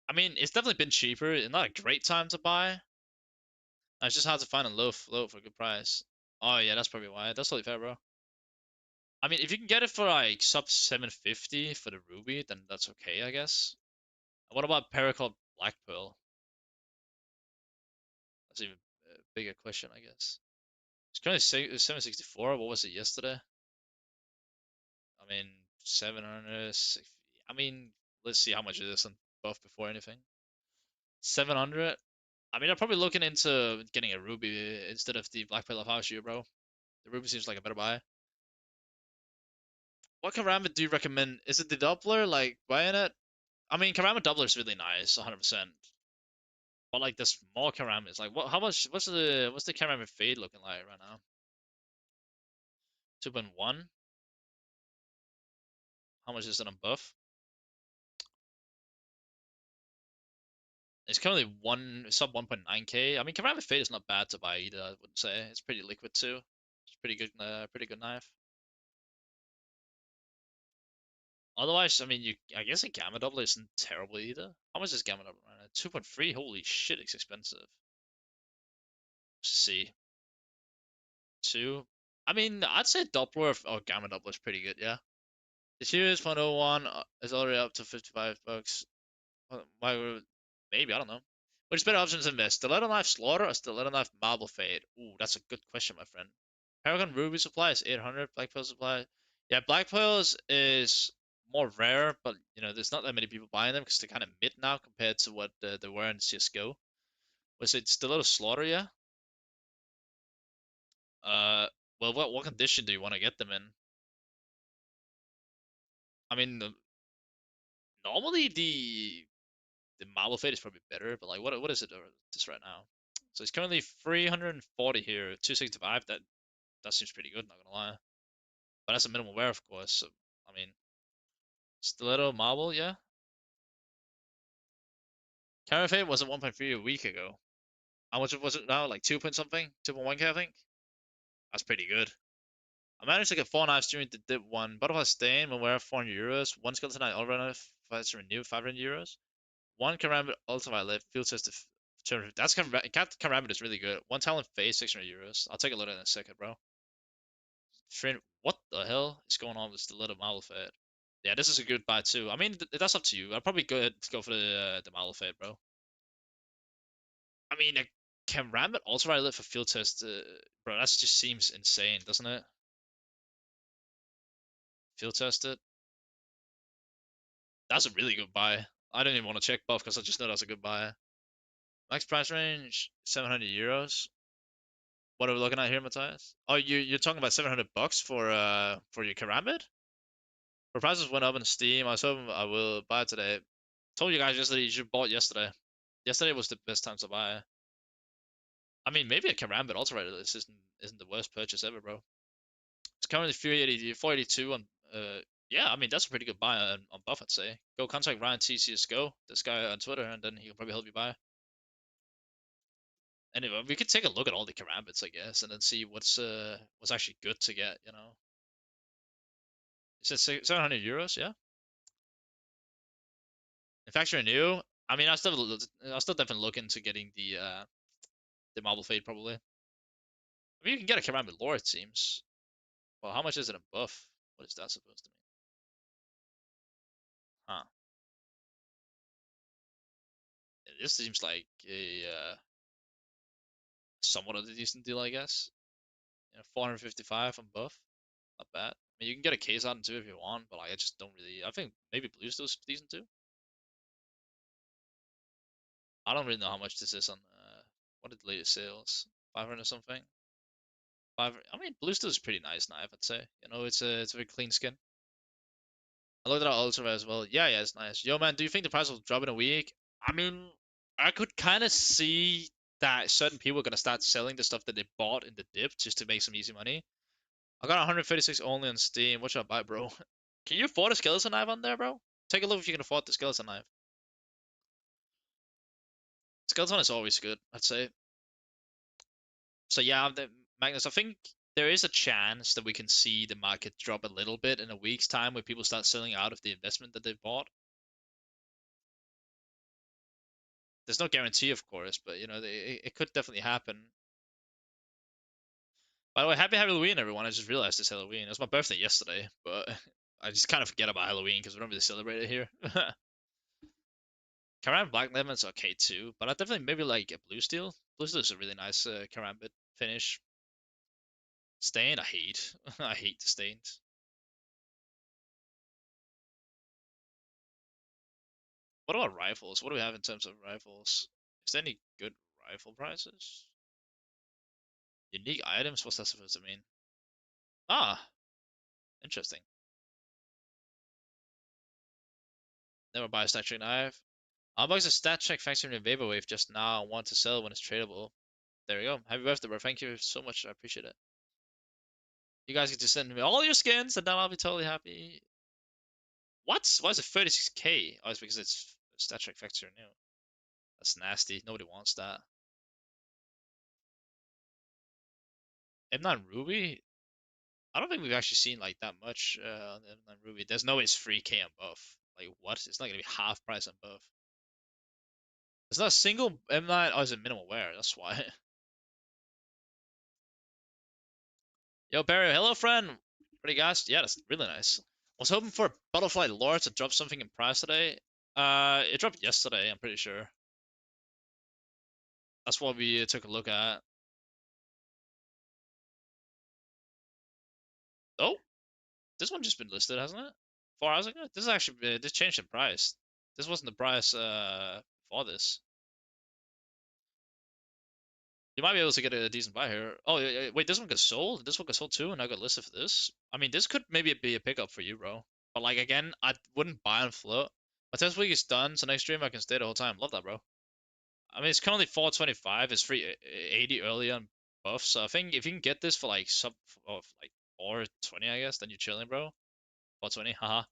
I mean, it's definitely been cheaper. It's not a great time to buy. It's just hard to find a low float for a good price. Oh yeah, that's probably why. That's totally fair, bro. I mean, if you can get it for like sub 750 for the ruby, then that's okay, I guess. What about Paracord Black Pearl? That's even a bigger question, I guess. It's currently 764. What was it yesterday? I mean, 700. I mean, let's see how much it is on both before anything. 700. I mean, I'm probably looking into getting a ruby instead of the Black Pearl of House Shoe, bro. The ruby seems like a better buy. What karambit do you recommend? Is it the Doubler, like buying it? I mean, karambit Doubler is really nice, 100%. But like the small karambits, like what? How much? What's the karambit fade looking like right now? 2.1. How much is it on buff? It's currently one sub 1.9k. I mean, karambit fade is not bad to buy either. I wouldn't say it's pretty liquid too. It's pretty good knife. Otherwise, I mean, I guess a gamma doubler isn't terrible either. How much is gamma doubler right now? 2.3. Holy shit, it's expensive. Let's see. Two. I mean, I'd say Doppler or Gamma Doppler is pretty good, yeah. The Series 101 is already up to 55 bucks. Why would maybe, I don't know. Which better options than this? Stiletto Knife Slaughter or Stiletto Knife Marble Fade? Ooh, that's a good question, my friend. Paragon Ruby supply is 800. Black Pearl supply. Yeah, Black Pearls is more rare, but you know, there's not that many people buying them because they're kind of mid now compared to what they were in CSGO. Was it Stiletto Slaughter, yeah? Uh, well, what condition do you want to get them in? I mean, normally the Marble Fate is probably better, but like, what is it just right now? So it's currently 340 here, 265. That seems pretty good, not gonna lie. But that's a minimal wear, of course. So I mean, Stiletto Marble, yeah. Carrot Fate was at 1.3 a week ago. How much was it now? Like 2 point something, 2.1k, I think. That's pretty good. I managed to get 4 knives during the dip one. Butterfly Stain, when wear 400 euros. One Skeleton Knight all knife fights renew 500 euros. One Karambit Ultraviolet field test of 200. That's Karambit is really good. One Talent Phase 600 euros. I'll take a look at it in a second, bro. What the hell is going on with the little Malphite? Yeah, this is a good buy too. I mean, that's up to you. I'd probably go for the Malphite, bro. I mean, a Karambit Ultraviolet for field test, bro. That just seems insane, doesn't it? Field test it. That's a really good buy. I don't even want to check buff because I just know that's a good buy. Max price range 700 euros. What are we looking at here, Matthias? Oh, you're talking about 700 bucks for your Karambit? The prices went up in Steam. I was hoping I will buy it today. Told you guys yesterday you should have bought yesterday. Yesterday was the best time to buy. I mean, maybe a Karambit Ultra this isn't the worst purchase ever, bro. It's currently 380, 482 on. Yeah, I mean that's a pretty good buy on buff, I'd say. Go contact Ryan TCSGO, this guy on Twitter, and then he can probably help you buy. Anyway, we could take a look at all the Karambits, I guess, and then see what's actually good to get. You know, it says 700 euros, yeah. In fact, you're new. I mean, I'll still definitely look into getting the Marble Fade probably. I mean, you can get a Karambit Lore, it seems. Well, how much is it in buff? What is that supposed to mean? Huh. This seems like a somewhat of a decent deal, I guess. 455 on buff. Not bad. I mean, you can get a case on too if you want, but like, I just don't really. I think maybe blue still's decent too. I don't really know how much this is on. What are the latest sales? 500 something. 500. I mean, blue still is pretty nice knife, I'd say. You know, it's a very clean skin. I looked at Ultra as well. Yeah, yeah, it's nice. Yo, man, do you think the price will drop in a week? I mean, I could kind of see that certain people are gonna start selling the stuff that they bought in the dip just to make some easy money. I got 136 only on Steam. What should I buy, bro? Can you afford a skeleton knife on there, bro? Take a look if you can afford the skeleton knife. Skeleton is always good, I'd say. So yeah, Magnus, I think there is a chance that we can see the market drop a little bit in a week's time when people start selling out of the investment that they've bought. There's no guarantee, of course, but you know, it could definitely happen. By the way, happy Halloween, everyone. I just realized it's Halloween. It was my birthday yesterday, but I just kind of forget about Halloween because we don't really celebrate it here. Karambit Black Lemon's okay too, but I definitely maybe like a Blue Steel. Blue Steel is a really nice Karambit finish. Stain, I hate. I hate the stains. What about rifles? What do we have in terms of rifles? Is there any good rifle prices? Unique items? What's that supposed to mean? Ah, interesting. Never buy a stat check knife. Unbox a stat check factory in Vaporwave just now. I want to sell when it's tradable. There we go. Happy birthday, bro. Thank you so much. I appreciate it. You guys get to send me all your skins, and then I'll be totally happy. What? Why is it 36k? Oh, it's because it's Star Trek Factory new. That's nasty. Nobody wants that. M9 Ruby? I don't think we've actually seen like that much on M9 Ruby. There's no way it's 3k and above. Like what? It's not gonna be half price and above. There's not a single M9. Oh, it's a minimal wear. That's why. Yo, Barry. Hello, friend. What do you guys? Yeah, that's really nice. Was hoping for Butterfly Lore to drop something in price today. It dropped yesterday. I'm pretty sure. That's what we took a look at. Oh, this one just been listed, hasn't it? 4 hours ago? This is actually this changed in price. This wasn't the price for this. You might be able to get a decent buy here. Oh, wait, this one got sold? This one got sold too, and I got listed for this? I mean, this could maybe be a pickup for you, bro. But like, again, I wouldn't buy on float. My test week is done, so next stream I can stay the whole time. Love that, bro. I mean, it's currently 425. It's 380 early on buff, so I think if you can get this for like sub of like 420, I guess, then you're chilling, bro. 420, haha.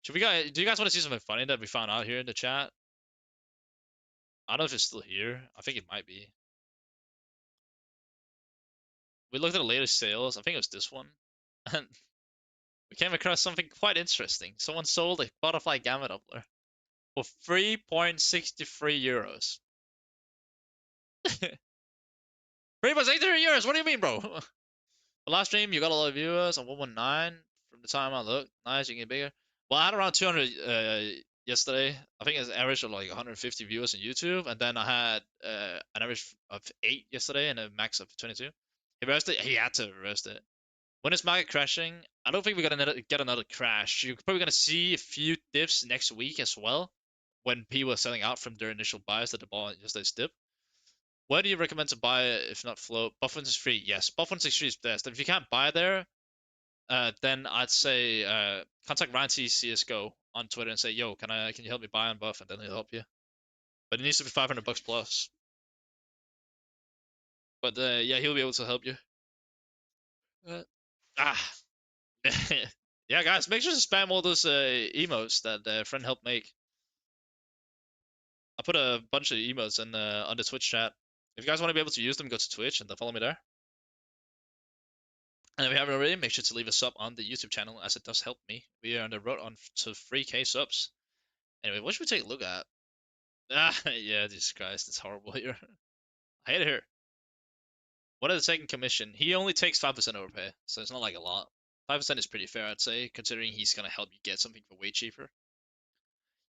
Should we guys? Do you guys want to see something funny that we found out here in the chat? I don't know if it's still here. I think it might be. We looked at the latest sales. I think it was this one, and we came across something quite interesting. Someone sold a butterfly gamma doubler for 3.63 euros. 3.63 euros. What do you mean, bro? The last stream, you got a lot of viewers on 119 from the time I looked. Nice, you can get bigger. Well, I had around 200 yesterday. I think it's an average of like 150 viewers on YouTube, and then I had an average of 8 yesterday and a max of 22. He reversed it. He had to reverse it. When is market crashing? I don't think we're gonna get another crash. You're probably gonna see a few dips next week as well, when people are selling out from their initial buys that they bought yesterday's dip. Where do you recommend to buy it if not float? Buff 163, yes. Buff 163 is best. If you can't buy there, then I'd say contact Ryan cs2 on Twitter and say, "Yo, can you help me buy on Buff?" And then he'll help you. But it needs to be 500 bucks plus. But yeah, he'll be able to help you. Uh, ah, yeah, guys, make sure to spam all those emotes that friend helped make. I put a bunch of emotes in on the Twitch chat. If you guys want to be able to use them, go to Twitch and follow me there. And if you haven't already, make sure to leave a sub on the YouTube channel, as it does help me. We are on the road to 3k subs. Anyway, what should we take a look at? Ah, yeah, Jesus Christ, it's horrible here. I hate it here. What are the taking commission? He only takes 5% overpay, so it's not like a lot. 5% is pretty fair, I'd say, considering he's gonna help you get something for way cheaper.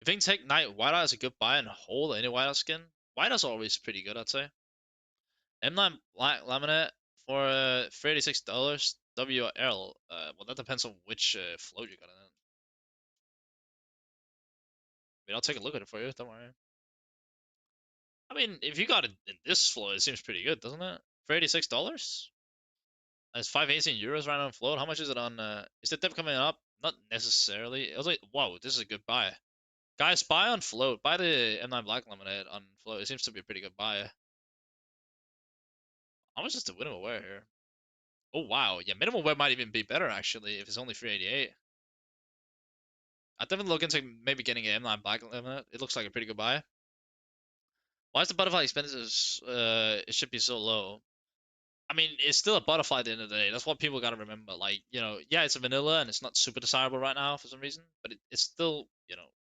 If you can take Knight Whiteout as a good buy and hold any Whiteout skin, Whiteout's always pretty good, I'd say. M9 Black Laminate for $36 WL. Well, that depends on which float you got in it. I mean, I'll take a look at it for you, don't worry. I mean, if you got it in this float, it seems pretty good, doesn't it? For $86? It's 518 euros right now on float. How much is it on? Is the dip coming up? Not necessarily. It was like, whoa, this is a good buy. Guys, buy on float. Buy the M9 Black Lemonade on float. It seems to be a pretty good buy. How much is the minimum wear here? Oh, wow. Yeah, minimum wear might even be better, actually, if it's only 388. I'd definitely look into maybe getting an M9 Black Lemonade. It looks like a pretty good buy. Why is the butterfly expenses it should be so low? I mean, it's still a butterfly at the end of the day. That's what people gotta remember. Like, yeah, it's a vanilla and it's not super desirable right now for some reason, but it's still,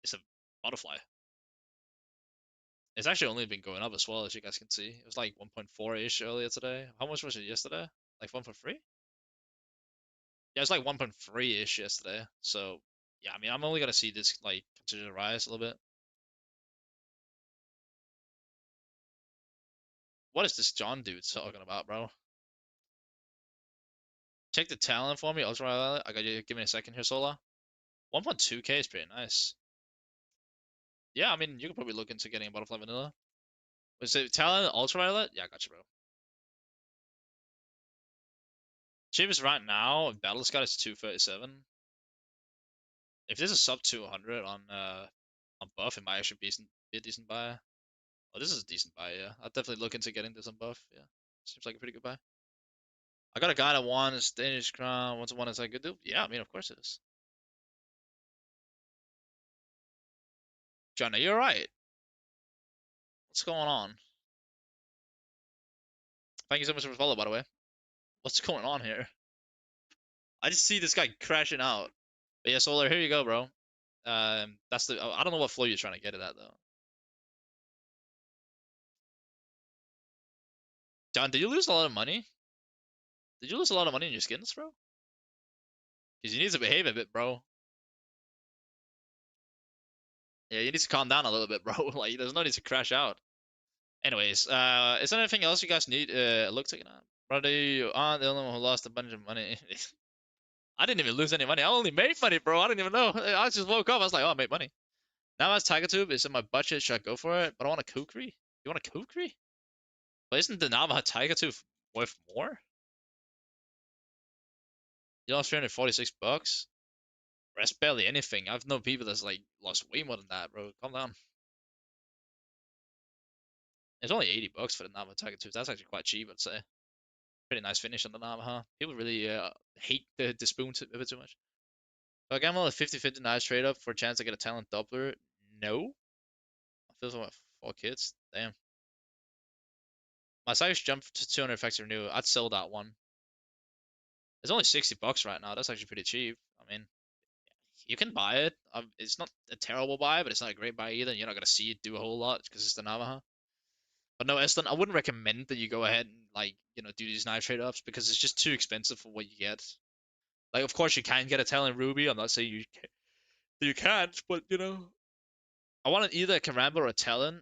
it's a butterfly. It's actually only been going up as well, as you guys can see. It was like 1.4-ish earlier today. How much was it yesterday? Like 1.3? Yeah, it's like 1.3-ish yesterday. So, yeah, I mean, I'm only gonna see this like continue to rise a little bit. What is this John dude talking about, bro? Check the talent for me, ultraviolet. I got you. Give me a second here, Sola. 1.2k is pretty nice. Yeah, I mean, you could probably look into getting a butterfly vanilla. Was it talent ultraviolet? Yeah, I got you, bro. Cheapest right now in Battle Scout is 237. If this is sub 200 on buff, it might actually be a decent buy. Oh, this is a decent buy, yeah. I'll definitely look into getting this on buff, yeah. Seems like a pretty good buy. I got a guy that wants Danish crown, wants one that's like good dude. Yeah, I mean, of course it is. Johnny, you're right. What's going on? Thank you so much for the follow, by the way. What's going on here? I just see this guy crashing out. But yeah, Solar, here you go, bro. That's the. I don't know what flow you're trying to get it at though. John, did you lose a lot of money? Did you lose a lot of money in your skins, bro? Because you need to behave a bit, bro. Yeah, you need to calm down a little bit, bro. Like, there's no need to crash out. Anyways, is there anything else you guys need look taken at? Brother, you aren't the only one who lost a bunch of money. I didn't even lose any money. I only made money, bro. I didn't even know. I just woke up. I was like, oh, I made money. Now as Tiger Tube is in my budget. Should I go for it? But I want a kukri. You want a kukri? But isn't the Navajo Tiger Tube worth more? You lost 346 bucks? That's barely anything. I've known people that's like lost way more than that, bro. Calm down. It's only 80 bucks for the Navajo Tiger Tube. That's actually quite cheap, I'd say. Pretty nice finish on the Navajo. People really hate the spoon a bit too much. But I gamble a 50-50 nice trade up for a chance to get a talent doubler. No. I feel so what 4 kids. Damn. My size jumped to 200 effective new. I'd sell that one. It's only 60 bucks right now. That's actually pretty cheap. I mean, you can buy it. It's not a terrible buy, but it's not a great buy either. You're not gonna see it do a whole lot because it's the Navajo. But no, Eston, I wouldn't recommend that you go ahead and like do these knife trade ups because it's just too expensive for what you get. Like, of course you can get a Talon Ruby. I'm not saying you can't, but I wanted either a Karambit or a Talon.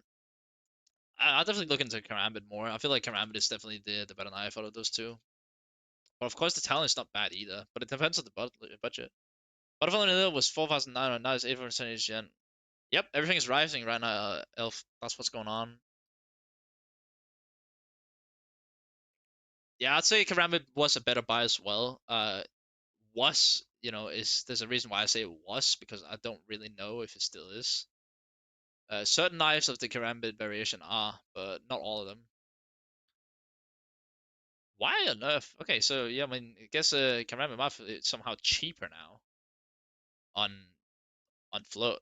I'll definitely look into Karambit more. I feel like Karambit is definitely the better knife out of those two. But of course the Talon is not bad either. But it depends on the budget. Butterfly Vanilla was 4,900. Now it's 8% yen. Yep, everything is rising right now, Elf. That's what's going on. Yeah, I'd say Karambit was a better buy as well. Is there's a reason why I say it was because I don't really know if it still is. Certain knives of the Karambit variation are, but not all of them. Why on earth? Okay, so yeah, I mean, I guess Karambit Mouth is somehow cheaper now on float.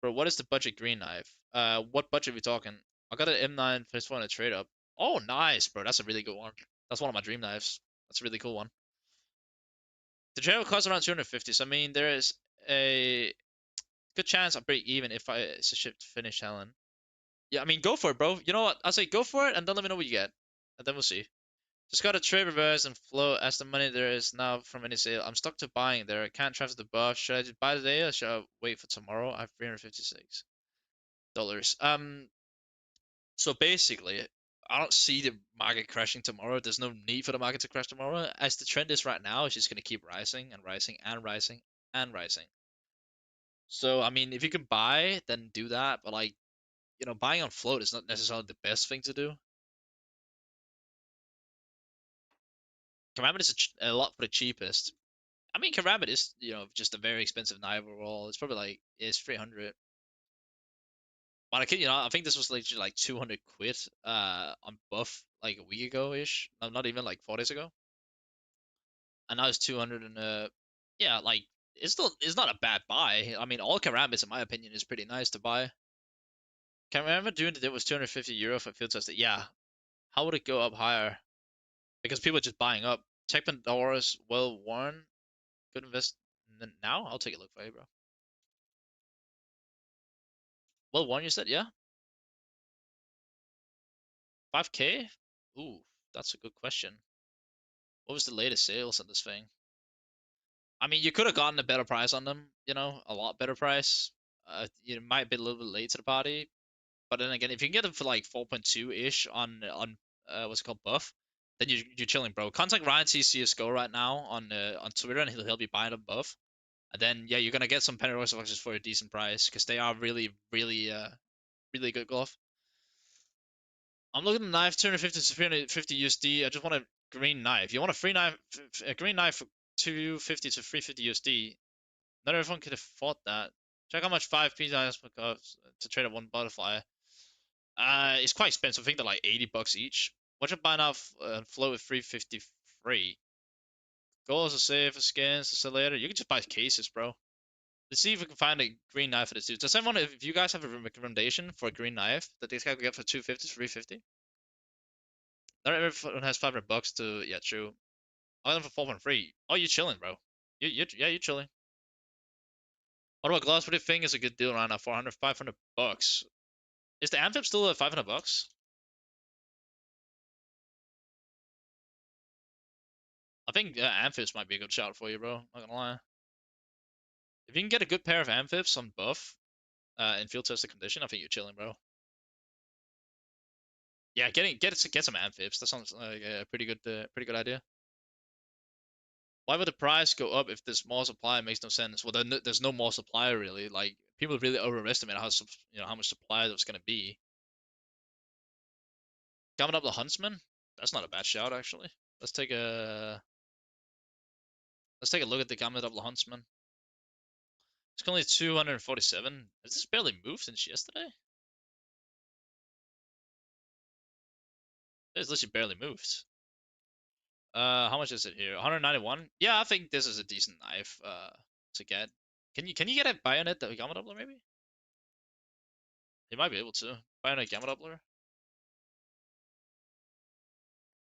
Bro, what is the budget green knife? What budget are we talking? I got an M9 first one to trade up. Oh, nice, bro. That's a really good one. That's one of my dream knives. That's a really cool one. The trade costs around 250, so I mean, there is a good chance I break even if it's a ship to finish Helen. Yeah, I mean, go for it, bro. You know what? I'll say go for it, and then let me know what you get, and then we'll see. Just got to trade reverse and flow as the money there is now from any sale. I'm stuck to buying there. I can't transfer the buff. Should I just buy today or should I wait for tomorrow? I have $356. So basically, I don't see the market crashing tomorrow. There's no need for the market to crash tomorrow. As the trend is right now, it's just gonna keep rising and rising and rising and rising. So I mean, if you can buy, then do that. But like, buying on float is not necessarily the best thing to do. Karambit is a lot for the cheapest. I mean, Karambit is just a very expensive knife overall. It's probably like it's 300. But I kid I think this was like 200 quid on buff like a week ago ish. No, not even like 4 days ago. And now it's 200 and yeah, like it's not a bad buy. I mean, all Karambits in my opinion is pretty nice to buy. Can I remember doing it was 250 euro for field testing? Yeah. How would it go up higher? Because people are just buying up. Tech Pandora's well worn. Good invest now? I'll take a look for you, bro. Well worn, you said? Yeah? 5K? Ooh, that's a good question. What was the latest sales on this thing? I mean, you could have gotten a better price on them, a lot better price. You might be a little bit late to the party, but then again, if you can get them for like 4.2 ish on what's it called buff, then you're chilling, bro. Contact Ryan sees cs2 right now on Twitter, and he'll be buying them buff. And then yeah, you're gonna get some Penrose boxes for a decent price because they are really really good golf. I'm looking at knife 250 to 350 USD. I just want a green knife. You want a free knife, a green knife for 250 to 350 USD. Not everyone could afford that. Check how much 5 pieces costs to trade at one butterfly. It's quite expensive. I think they're like $80 each. What you buy now flow with 350 free. Goals are safe for skins, to sell later. You can just buy cases, bro. Let's see if we can find a green knife for this dude. Does anyone, if you guys have a recommendation for a green knife that this guy could get for 250 to 350? Not everyone has $500 to. Yeah, true. I'll get them for 4.3. Oh, you chilling, bro. Yeah, you're chilling. What about gloves? What do you think is a good deal right now? 400, $500. Is the Amphib still at $500? I think Amphibs might be a good shout for you, bro. Not gonna lie. If you can get a good pair of Amphibs on buff in field tested condition, I think you're chilling, bro. Yeah, get some Amphibs. That sounds like a pretty good idea. Why would the price go up if there's more supply? It makes no sense. Well, there's no more supply really. Like people really overestimate how much supply there's gonna be. Coming up the Huntsman. That's not a bad shout actually. Let's take a let's take a look at the Coming up the Huntsman. It's currently 247. Has this barely moved since yesterday? It's literally barely moved. How much is it here? 191. Yeah, I think this is a decent knife to get. Can you get a bayonet that gamma doubler maybe? You might be able to. Bayonet gamma doubler.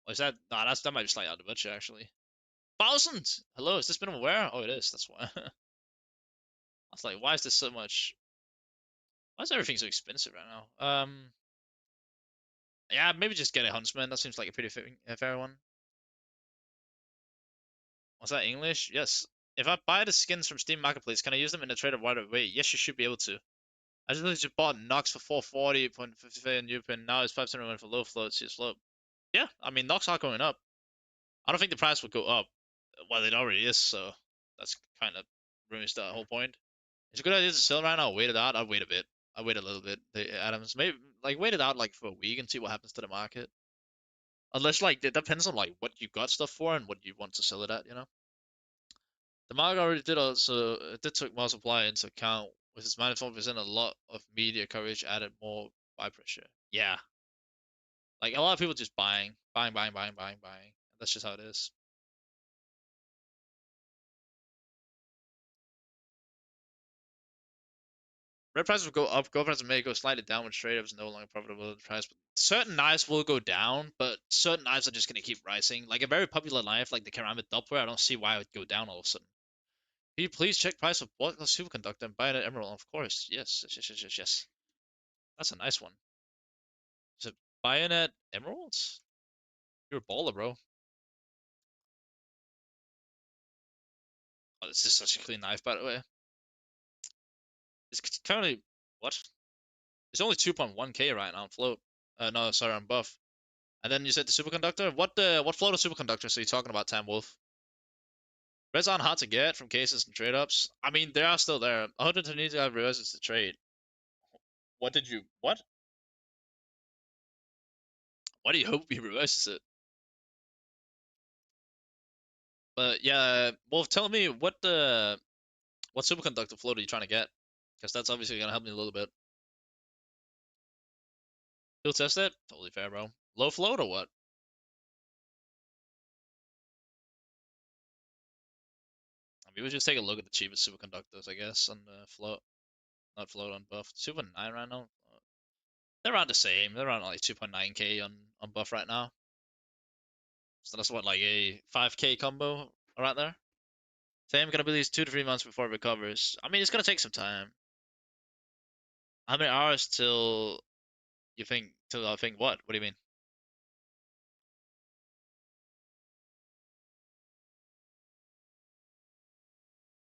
Or is that? Nah, that might be slightly out of budget actually. 1,000. Hello, is this minimum wear? Oh, it is. That's why. I was like, why is this so much? Why is everything so expensive right now? Yeah, maybe just get a huntsman. That seems like a pretty fair one. Was that English? Yes. If I buy the skins from Steam Marketplace, can I use them in the trade right away? Yes, you should be able to. I just really just bought Nox for 440.55 and Upin. Now it's 571 for low float, CS float. Yeah, I mean, Nox are going up. I don't think the price will go up. Well, it already is, so that's kind of ruins the whole point. It's a good idea to sell right now. Wait it out. I'll wait a bit. I'll wait a little bit. The Adams, maybe like wait it out like for a week and see what happens to the market. Unless like it depends on like what you got stuff for and what you want to sell it at. The market already did also did took multiply into account with its -4%. A lot of media coverage added more buy pressure. Yeah, like a lot of people just buying. That's just how it is. Red prices will go up. Gold prices may go slightly downward. Trade is no longer profitable. The price, but certain knives will go down, but certain knives are just gonna keep rising. Like a very popular knife, like the ceramic Doppler, I don't see why it would go down all of a sudden. Can you please check price of blood superconductor and buy an emerald? Of course, yes. That's a nice one. Is it Bayonet Emeralds? You're a baller, bro. Oh, this is such a clean knife, by the way. It's currently what? It's only 2.1k right now on float. No, sorry, on buff. And then you said the superconductor. What float of superconductors are you talking about, Tam Wolf? Reds aren't hard to get from cases and trade ups. I mean, they are still there. 125 reverses to trade. What did you? What? Why do you hope he reverses it? But yeah, Wolf, tell me what superconductor float are you trying to get? Because that's obviously gonna help me a little bit. You'll test it? Totally fair, bro. Low float or what? I mean, we just take a look at the cheapest superconductors, I guess, on the float. Not float on buff. Super 9 right now. They're around the same. They're around like 2.9k on buff right now. So that's what, like a 5k combo around there. Same gonna be at least 2 to 3 months before it recovers. I mean, it's gonna take some time. How many hours till you think? Till I think what? What do you mean?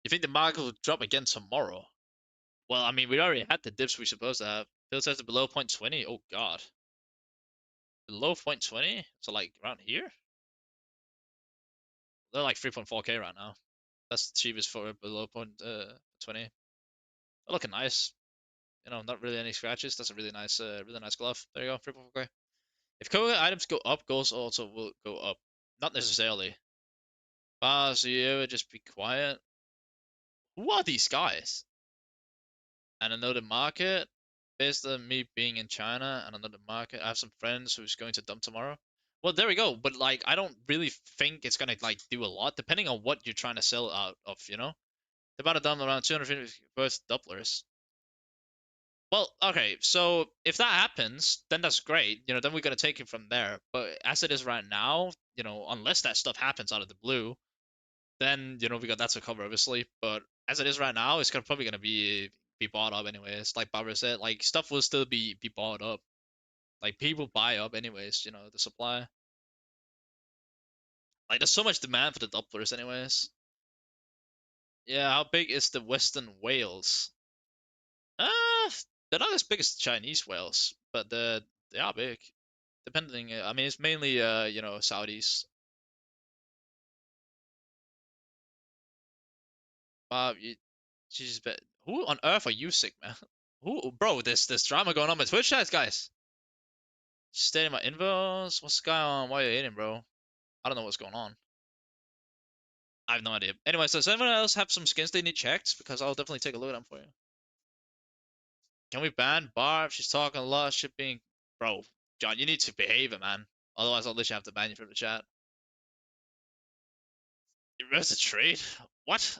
You think the market will drop again tomorrow? Well, I mean, we already had the dips we're supposed to have. Phil says below 0.20. Oh god, below 0.20. So like around here, they're like 3.4k right now. That's the cheapest for below 0.20. They're looking nice. You know, not really any scratches. That's a really nice glove. There you go, 3.4k. If Koga items go up, goals also will go up. Not necessarily. So you would just be quiet. Who are these guys? And another market. Based on me being in China and another market, I have some friends who's going to dump tomorrow. Well, there we go. But like, I don't really think it's gonna like do a lot, depending on what you're trying to sell out of. You know, they're about to dump around 250 worth doublers. Well, okay, so if that happens, then that's great. You know, then we're gonna take it from there. But as it is right now, you know, unless that stuff happens out of the blue, then you know we got that to cover obviously. But as it is right now, it's probably gonna be bought up anyways. Like Barbara said, like stuff will still be bought up. Like people buy up anyways. You know the supply. Like there's so much demand for the doublers anyways. Yeah, how big is the Western whales? Uh, they're not as big as the Chinese whales, but they are big. Depending, I mean, it's mainly you know, Saudis. You, she's but who on earth are you, sick man? Who, bro? This drama going on with Twitch chat, guys. Stating my invos. What's going on? Why are you hating, bro? I don't know what's going on. I have no idea. Anyway, so does anyone else have some skins they need checked? Because I'll definitely take a look at them for you. Can we ban Barb? She's talking a lot of shit being. Bro, John, you need to behave it, man. Otherwise, I'll literally have to ban you from the chat. Reverse the trade? What?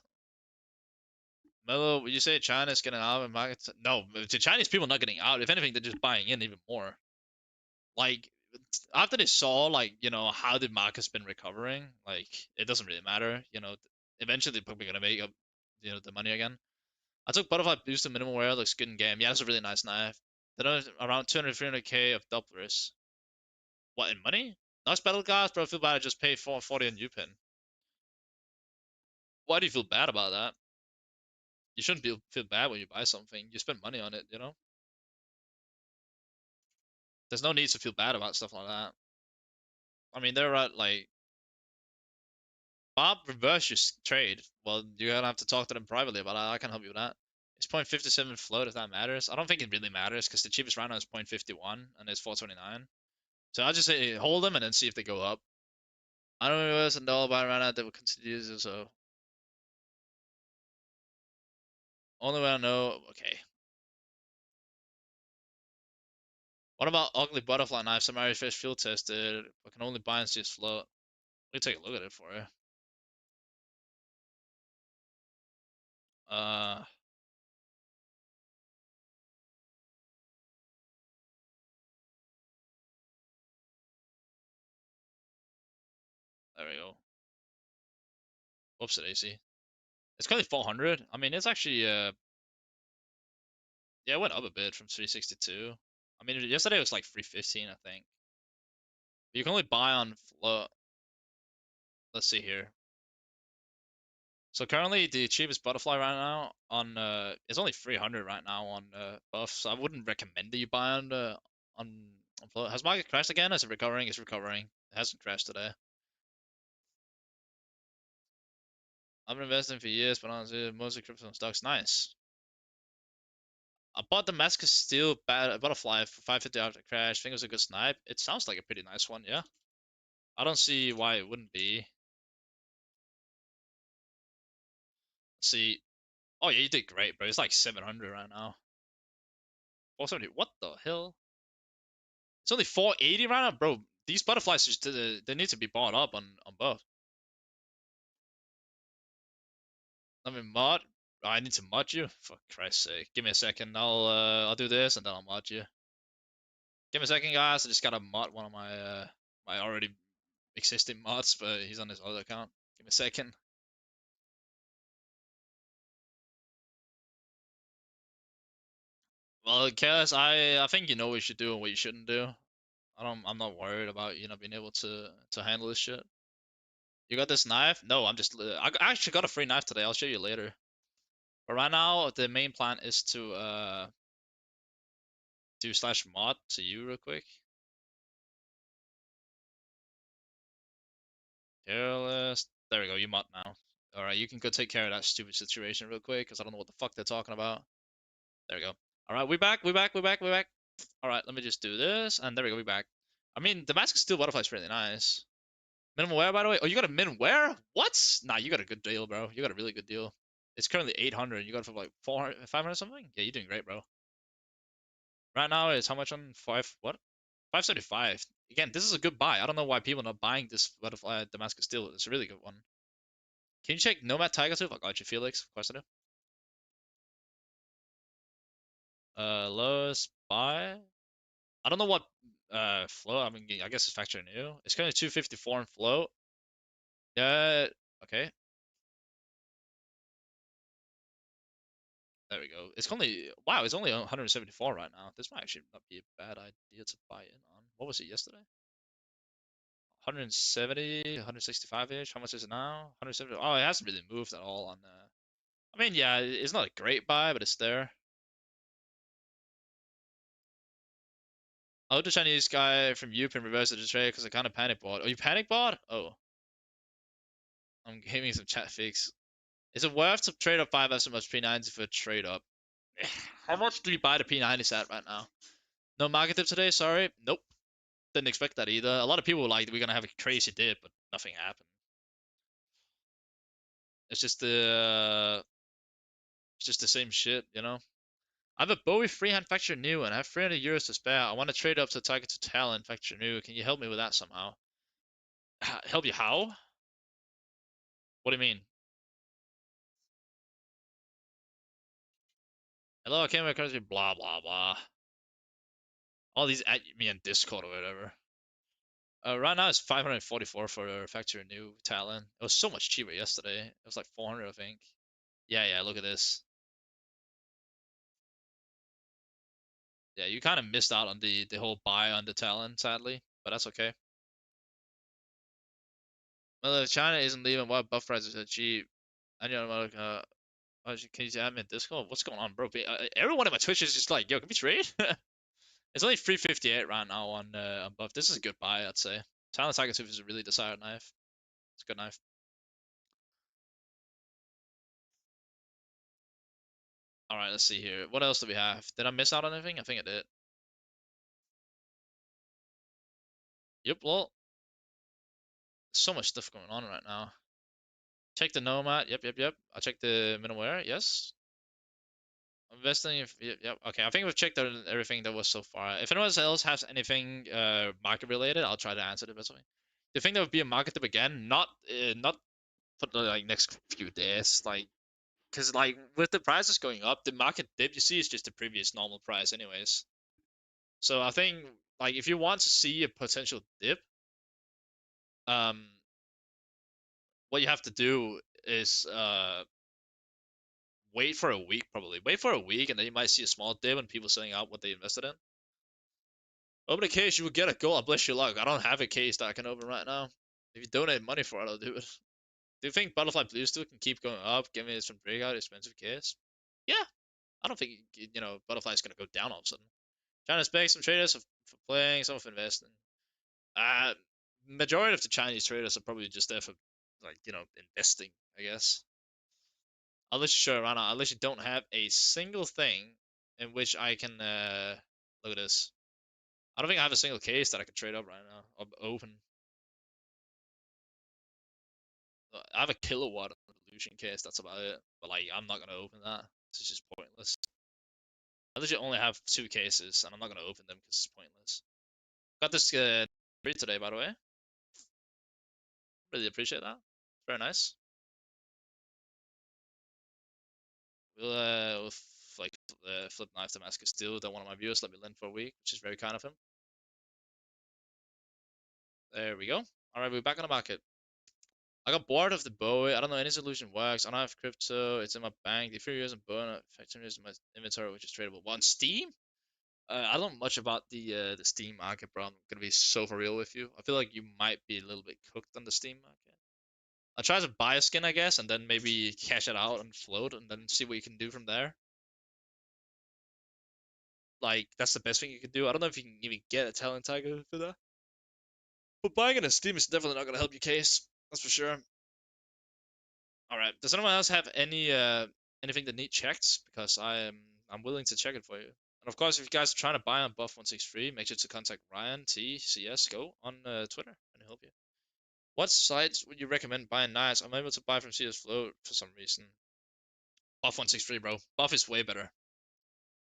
Melo, would you say China's getting out of markets? No, the Chinese people not getting out. If anything, they're just buying in even more. Like after they saw like you know how the market's been recovering, like it doesn't really matter. You know, eventually they're probably gonna make up you know the money again. I took butterfly boost to minimal wear. Looks good in game. Yeah, that's a really nice knife. Then around 200 300k of doublers. What in money? Nice battle guys, bro. I feel bad. I just paid 440 on Upin. Why do you feel bad about that? You shouldn't feel bad when you buy something. You spend money on it, you know. There's no need to feel bad about stuff like that. I mean, they're at like Bob reverse your trade. Well, you're gonna have to talk to them privately about that. I can help you with that. It's 0.57 float if that matters. I don't think it really matters because the cheapest right now is 0.51 and it's 429. So I'll just say hold them and then see if they go up. I don't know if $1 buy right now that will continue to do so. Only way I know. Okay. What about ugly butterfly knife? Some Irish fish field tested, but can only buy and see its float. Let me take a look at it for you. Uh, there we go. Whoops, it AC. It's currently 400. I mean, it's actually yeah, it went up a bit from 362. I mean, yesterday it was like 315, I think. But you can only buy on float. Let's see here. So currently the cheapest butterfly right now on is only 300 right now on buff. So I wouldn't recommend that you buy on float. Has market crashed again? Is it recovering? It's recovering. It hasn't crashed today. I've been investing for years, but honestly, mostly crypto and stocks. Nice. I bought the Damascus Steel Butterfly for 550 after crash. Think it was a good snipe. It sounds like a pretty nice one, yeah. I don't see why it wouldn't be. Let's see. Oh yeah, you did great, bro. It's like 700 right now. 470. What the hell? It's only 480 right now, bro. These butterflies just they need to be bought up on both. Let me mod. Oh, I need to mod you. For Christ's sake, give me a second. I'll do this and then I'll mod you. Give me a second, guys. I just gotta mod one of my already existing mods, but he's on his other account. Give me a second. Well, Chaos, I think you know what you should do and what you shouldn't do. I'm not worried about you not being able to handle this shit. You got this knife? No, I actually got a free knife today. I'll show you later. But right now, the main plan is to do slash mod to you real quick. Careless. There we go. You mod now. All right, you can go take care of that stupid situation real quick because I don't know what the fuck they're talking about. There we go. All right, we back. We back. We back. We back. All right, let me just do this, and there we go. We back. I mean, the Damascus Steel Butterfly is really nice. Minimum wear, by the way. Oh, you got a min wear? What? Nah, you got a good deal, bro. You got a really good deal. It's currently 800. You got it for like 400, 500 something? Yeah, you're doing great, bro. Right now, it's how much on 5, what? 575. Again, this is a good buy. I don't know why people are not buying this Butterfly Damascus Steel. It's a really good one. Can you check Nomad Tiger Tooth? I got you, Felix. Of course I do. Lowest buy. I don't know what float. I mean, I guess it's factory new. It's currently 254 in float. Yeah. Okay. There we go. It's only wow. It's only 174 right now. This might actually not be a bad idea to buy in on. What was it yesterday? 170, 165 ish. How much is it now? 170. Oh, it hasn't really moved at all on. I mean, yeah, it's not a great buy, but it's there. I hope the Chinese guy from Yupin reversed the trade because I kind of panic bought. Oh, you panic bought? Oh, I'm giving some chat fix. Is it worth to trade up 5 SMS P90 for a trade up? How much do you buy the P90s at right now? No market dip today, sorry. Nope. Didn't expect that either. A lot of people were like, we're gonna have a crazy dip, but nothing happened. It's just the same shit, you know? I have a Bowie freehand factory new and I have 300 euros to spare. I want to trade up to Tiger to Talon factory new. Can you help me with that somehow? Help you how? What do you mean? Hello, I came across you, blah, blah, blah. All these at me in Discord or whatever. Right now it's 544 for factory new Talon. It was so much cheaper yesterday. It was like 400, I think. Yeah, yeah, look at this. Yeah, you kind of missed out on the whole buy on the Talon, sadly, but that's okay. Well, if China isn't leaving, why buff prices are cheap? I know, can you add me in Discord? What's going on, bro? Everyone in my Twitch is just like, yo, can we trade? It's only 358 right now on buff. This is a good buy, I'd say. Talon Tiger Tooth is a really desired knife. It's a good knife. All right, let's see here. What else do we have? Did I miss out on anything? I think I did. Yep, well, so much stuff going on right now. Check the Nomad. Yep, yep, yep. I checked the Minimware. Yes. Investing. Yep, yep. Okay, I think we've checked out everything that was so far. If anyone else has anything market related, I'll try to answer the best way. Do you think there would be a market dip again? Not for the like next few days. Like, because like with the prices going up, the market dip you see is just the previous normal price, anyways. So I think like if you want to see a potential dip, um, what you have to do is wait for a week probably. Wait for a week and then you might see a small dip and people selling out what they invested in. Open a case, you will get a gold. Bless your luck. I don't have a case that I can open right now. If you donate money for it, I'll do it. Do you think Butterfly Blue Steel can keep going up? Give me some breakout expensive case. Yeah, I don't think Butterfly is gonna go down all of a sudden. China's paying some traders for playing, some for investing. Uh, Majority of the Chinese traders are probably just there for like investing, I guess. I'll let you show it right now. Unless you don't have a single thing in which I can look at this. I don't think I have a single case that I can trade up right now or open. I have a kilowatt illusion case. That's about it. But like, I'm not gonna open that. It's just pointless. I literally only have 2 cases, and I'm not gonna open them because it's pointless. Got this free today, by the way. Really appreciate that. Very nice. We'll like flip knife Damascus Steel that one of my viewers let me lend for a week, which is very kind of him. There we go. All right, we're back on the market. I got bored of the Bowie. I don't know any solution works. I don't have crypto. It's in my bank. The Ethereum isn't burn. Factoring is in my inventory, which is tradable. Well, on Steam, I don't know much about the Steam market, bro. I'm gonna be so for real with you. I feel like you might be a little bit cooked on the Steam market. I'll try to buy a skin, I guess, and then maybe cash it out and float, and then see what you can do from there. Like that's the best thing you can do. I don't know if you can even get a talent tiger for that, but buying it on Steam is definitely not gonna help your case. That's for sure. All right. Does anyone else have anything that need checked? Because I'm willing to check it for you. And of course, if you guys are trying to buy on Buff163, make sure to contact Ryan T cs2 on Twitter and he'll help you. What sites would you recommend buying nice? I'm able to buy from CS Float for some reason. Buff163, bro. Buff is way better.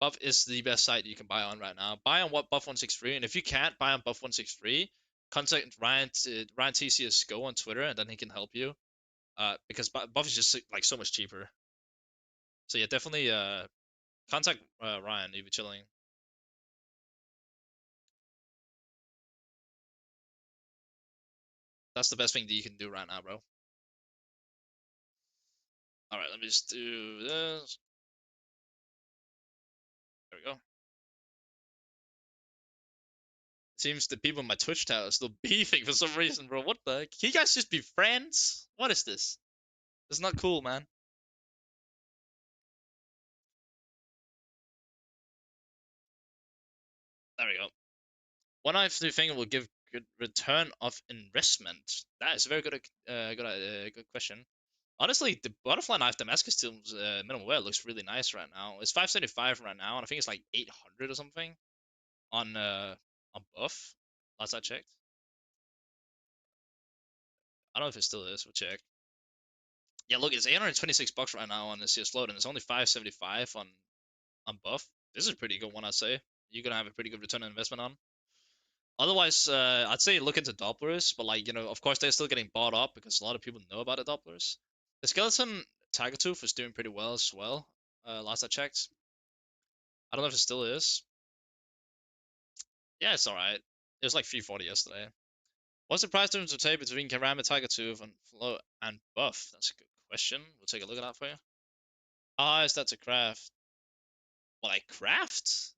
Buff is the best site you can buy on right now. Buy on what Buff163, and if you can't buy on Buff163, contact Ryan T cs2 on Twitter, and then he can help you. Because Buff is just like so much cheaper. So yeah, definitely contact Ryan if you're chilling. That's the best thing that you can do right now, bro. All right, let me just do this. There we go. Seems the people in my Twitch chat are still beefing for some reason, bro. What the heck? Can you guys just be friends? What is this? It's not cool, man. There we go. One I think will give good return of investment. That is a very good question. Honestly, the butterfly knife Damascus Steel's minimum wear looks really nice right now. It's 575 right now, and I think it's like 800 or something on buff. Last I checked. I don't know if it still is. We'll check. Yeah, look, it's 826 bucks right now on the CS Float, and it's only 575 on buff. This is a pretty good one, I'd say. You're gonna have a pretty good return on investment on. Otherwise, I'd say look into Dopplers, but like of course they're still getting bought up because a lot of people know about the Dopplers. The skeleton Tiger Tooth is doing pretty well as well. Last I checked, I don't know if it still is. Yeah, it's all right. It was like 340 yesterday. What's the price difference today between Karama, Tiger Tooth, and Float and Buff? That's a good question. We'll take a look at that for you. How high is that to craft? Well, like craft?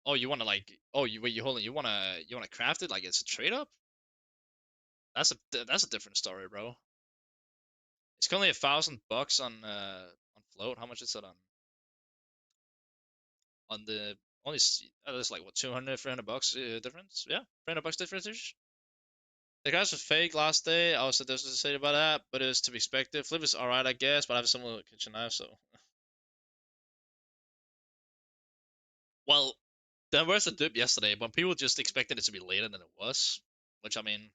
Oh, you want to like? Oh, you wait. You hold on. You wanna craft it like it's a trade up? That's a different story, bro. It's currently $1,000 on float. How much is it on the only? That's like what 200, $300 difference. Yeah, $300 difference. The guys was fake last day. I was so to say about that, but it was to be expected. Flip is alright, I guess, but I have a similar kitchen knife, so. Well, there was a dip yesterday, but people just expected it to be later than it was, which I mean,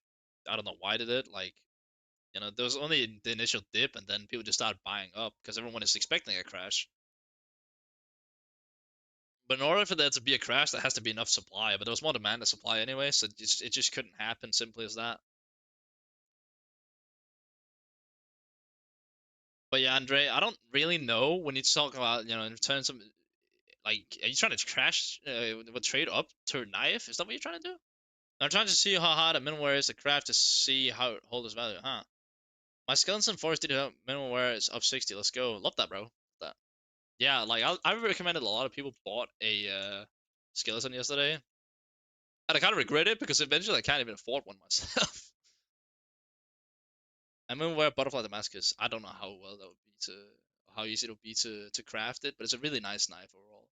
I don't know why they did. Like, there was only the initial dip, and then people just started buying up because everyone is expecting a crash. But in order for there to be a crash, there has to be enough supply. But there was more demand than supply anyway, so it just couldn't happen. Simply as that. But yeah, Andre, I don't really know when you talk about in terms of like, are you trying to crash with trade up to a knife? Is that what you're trying to do? I'm trying to see how hard a minimum wear is to craft to see how it holds its value, huh? My skeleton force did minimum wear is up 60. Let's go. Love that, bro. Love that. Yeah, like I recommended a lot of people bought a skeleton yesterday, and I kind of regret it because eventually I can't even afford one myself. I'm gonna wear butterfly Damascus. I don't know how well that would be how easy it would be to craft it, but it's a really nice knife overall.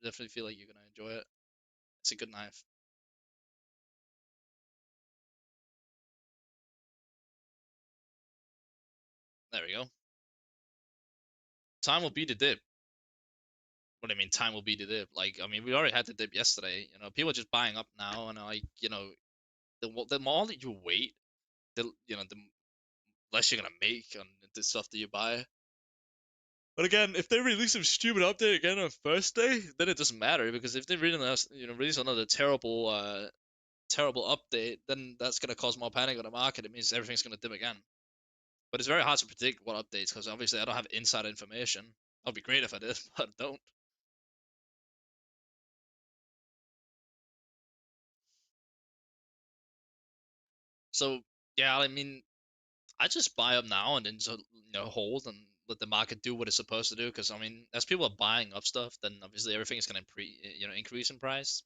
I definitely feel like you're gonna enjoy it. It's a good knife. There we go. Time will be the dip. What I mean, time will be the dip. Like, I mean, we already had the dip yesterday. People are just buying up now, and like, the more that you wait, the less you're gonna make on the stuff that you buy. But again, if they release some stupid update again on first day, then it doesn't matter because if they release another terrible update, then that's gonna cause more panic on the market. It means everything's gonna dip again. But it's very hard to predict what updates because obviously I don't have inside information. That'd be great if I did, but I don't. So yeah, I mean, I just buy up now and then hold and let the market do what it's supposed to do. Because I mean, as people are buying up stuff, then obviously everything is gonna increase in price,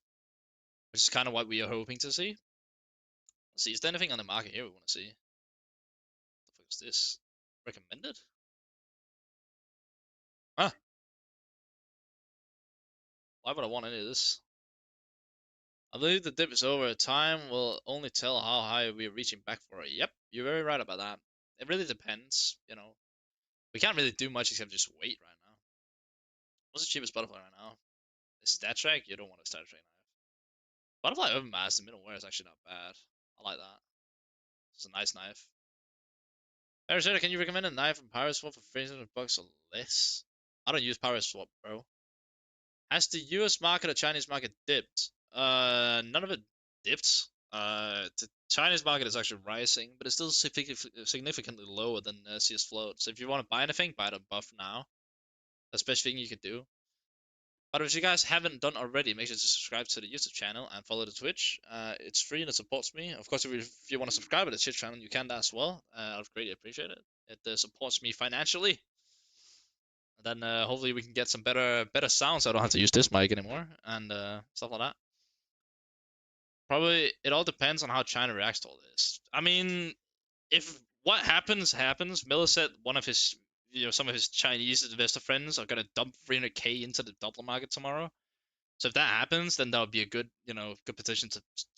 which is kind of what we are hoping to see. Let's see, is there anything on the market here we want to see? What the fuck is this? Recommended? Huh? Why would I want any of this? I believe the dip is over. Time will only tell how high we are reaching back for it. Yep, you're very right about that. It really depends, We can't really do much except just wait right now. What's the cheapest butterfly right now? A stat track? You don't want a stat track knife. Butterfly overmass, the middle wear is actually not bad. I like that. It's a nice knife. Parasita, can you recommend a knife from Pirate Swap for 300 bucks or less? I don't use Pirate Swap, bro. Has the US market or Chinese market dipped? None of it dipped. The Chinese market is actually rising, but it's still significantly lower than CS float. So if you want to buy anything, buy it on buff now. That's the best thing you can do. But if you guys haven't done already, make sure to subscribe to the YouTube channel and follow the Twitch. It's free and it supports me. Of course, if you want to subscribe to the Twitch channel, you can as well. I'd greatly appreciate it. It supports me financially. And then hopefully we can get some better sounds. So I don't have to use this mic anymore and stuff like that. Probably it all depends on how China reacts to all this. I mean, if what happens, Miller said one of his some of his Chinese investor friends are gonna dump 300k into the dollar market tomorrow. So if that happens, then that would be a good position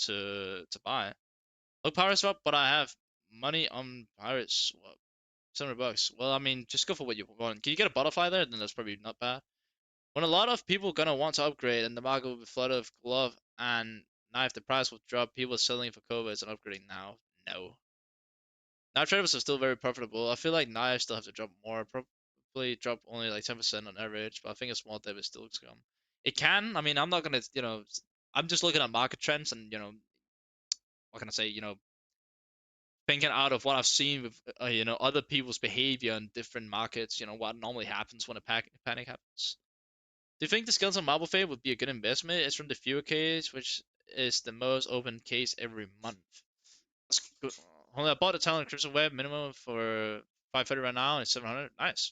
to buy. Look, Pirate Swap, but I have money on Pirate Swap. 700 bucks. Well, I mean, just go for what you want. Can you get a butterfly there? Then that's probably not bad. When a lot of people gonna want to upgrade and the market will be flooded with glove and knife, the price will drop. People selling for covers and upgrading now. No. Knife traders are still very profitable. I feel like knives still have to drop more. Probably drop only like 10% on average, but I think a small dip is still to come. It can. I mean, I'm not gonna. I'm just looking at market trends and what can I say? Thinking out of what I've seen with other people's behavior in different markets. What normally happens when a panic happens. Do you think the skeleton marble fade would be a good investment? It's from the fewer case, which is the most open case every month. That's good. Only I bought a talent crimson web minimum for 530 right now and it's 700. Nice.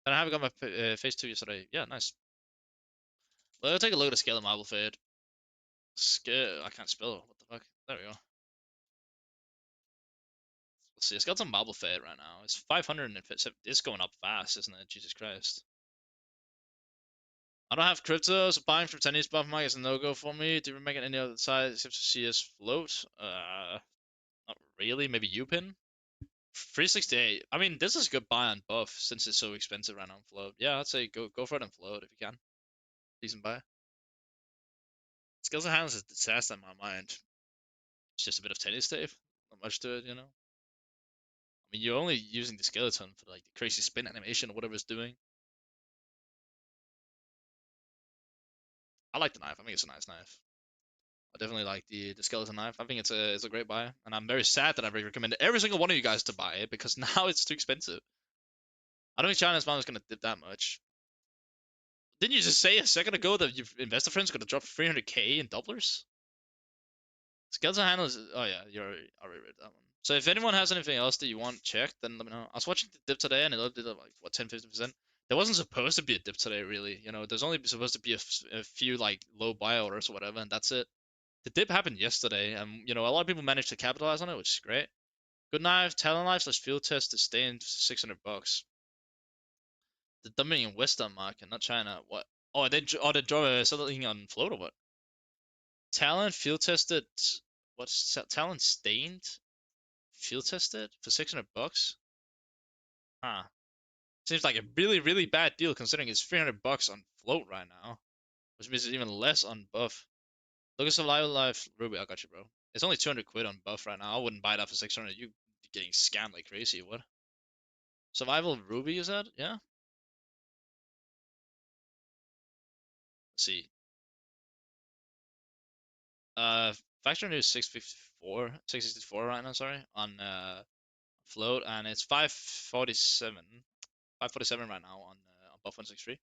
And I haven't got my phase 2 yesterday. Yeah, nice. Let's take a look at the skeleton marble fade. I can't spell it. What the fuck? There we go. Let's see. It's got some marble fade right now. It's 500 and it's going up fast, isn't it? Jesus Christ. I don't have crypto, so buying from Chinese buff market is a no-go for me. Do you make it any other side except to see us float? Not really. Maybe Upin? 368. I mean, this is a good buy on buff since it's so expensive right now on float. Yeah, I'd say go for it on float if you can. Decent buy. Skills and handles is a disaster in my mind. It's just a bit of tennis tape. Not much to it. I mean, you're only using the skeleton for like the crazy spin animation or whatever it's doing. I like the knife. I think it's a nice knife. I definitely like the skeleton knife. I think it's a great buy, and I'm very sad that I've recommended every single one of you guys to buy it because now it's too expensive. I don't think China's mom is gonna dip that much. Didn't you just say a second ago that your investor friend's gonna drop 300k in doublers? Skeleton handle is. Oh yeah, you already read that one. So if anyone has anything else that you want checked, then let me know. I was watching the dip today and it did like what 10-15%. There wasn't supposed to be a dip today, really. There's only supposed to be a few like low buy orders or whatever, and that's it. The dip happened yesterday, and a lot of people managed to capitalize on it, which is great. Good knife, talent knife slash field test to stay in 600 bucks. The dumping in Western market, not China. What? Oh, they draw something on float or what? Talent field tested. What's talent stained? Field tested for 600 bucks? Huh. Seems like a really, really bad deal considering it's 300 bucks on float right now, which means it's even less on buff. Look at Survival Life Ruby. I got you, bro. It's only 200 quid on buff right now. I wouldn't buy that for 600. You getting scammed like crazy. What? Survival Ruby, is that? Yeah? Let's see. Factor News 664 right now, sorry, on float, and it's 547 right now on buff 163.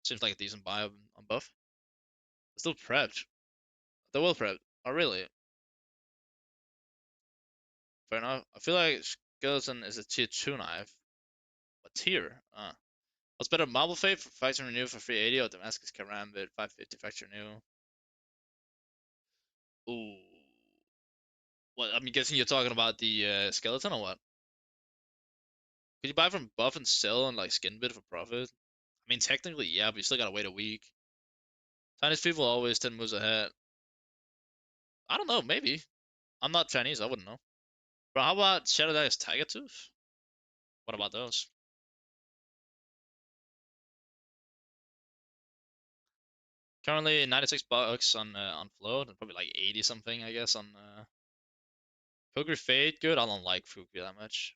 Seems like a decent buy on buff. It's still prepped. They're well prepped. Oh, really? Fair enough. I feel like skeleton is a tier 2 knife. What tier? What's better, Marble Fate for Factory Renew for 380 or Damascus Karambit 550 Factory Renew? Ooh. What? I'm guessing you're talking about the skeleton or what? Could you buy from buff and sell and like skin bid for profit? I mean, technically, yeah, but you still gotta wait a week. Chinese people always 10 moves ahead. I don't know, maybe. I'm not Chinese, I wouldn't know. But how about Shadow Dice Tiger Tooth? What about those? Currently 96 bucks on float and probably like 80 something, I guess, on Kukri Fade. Good. I don't like Kukri that much.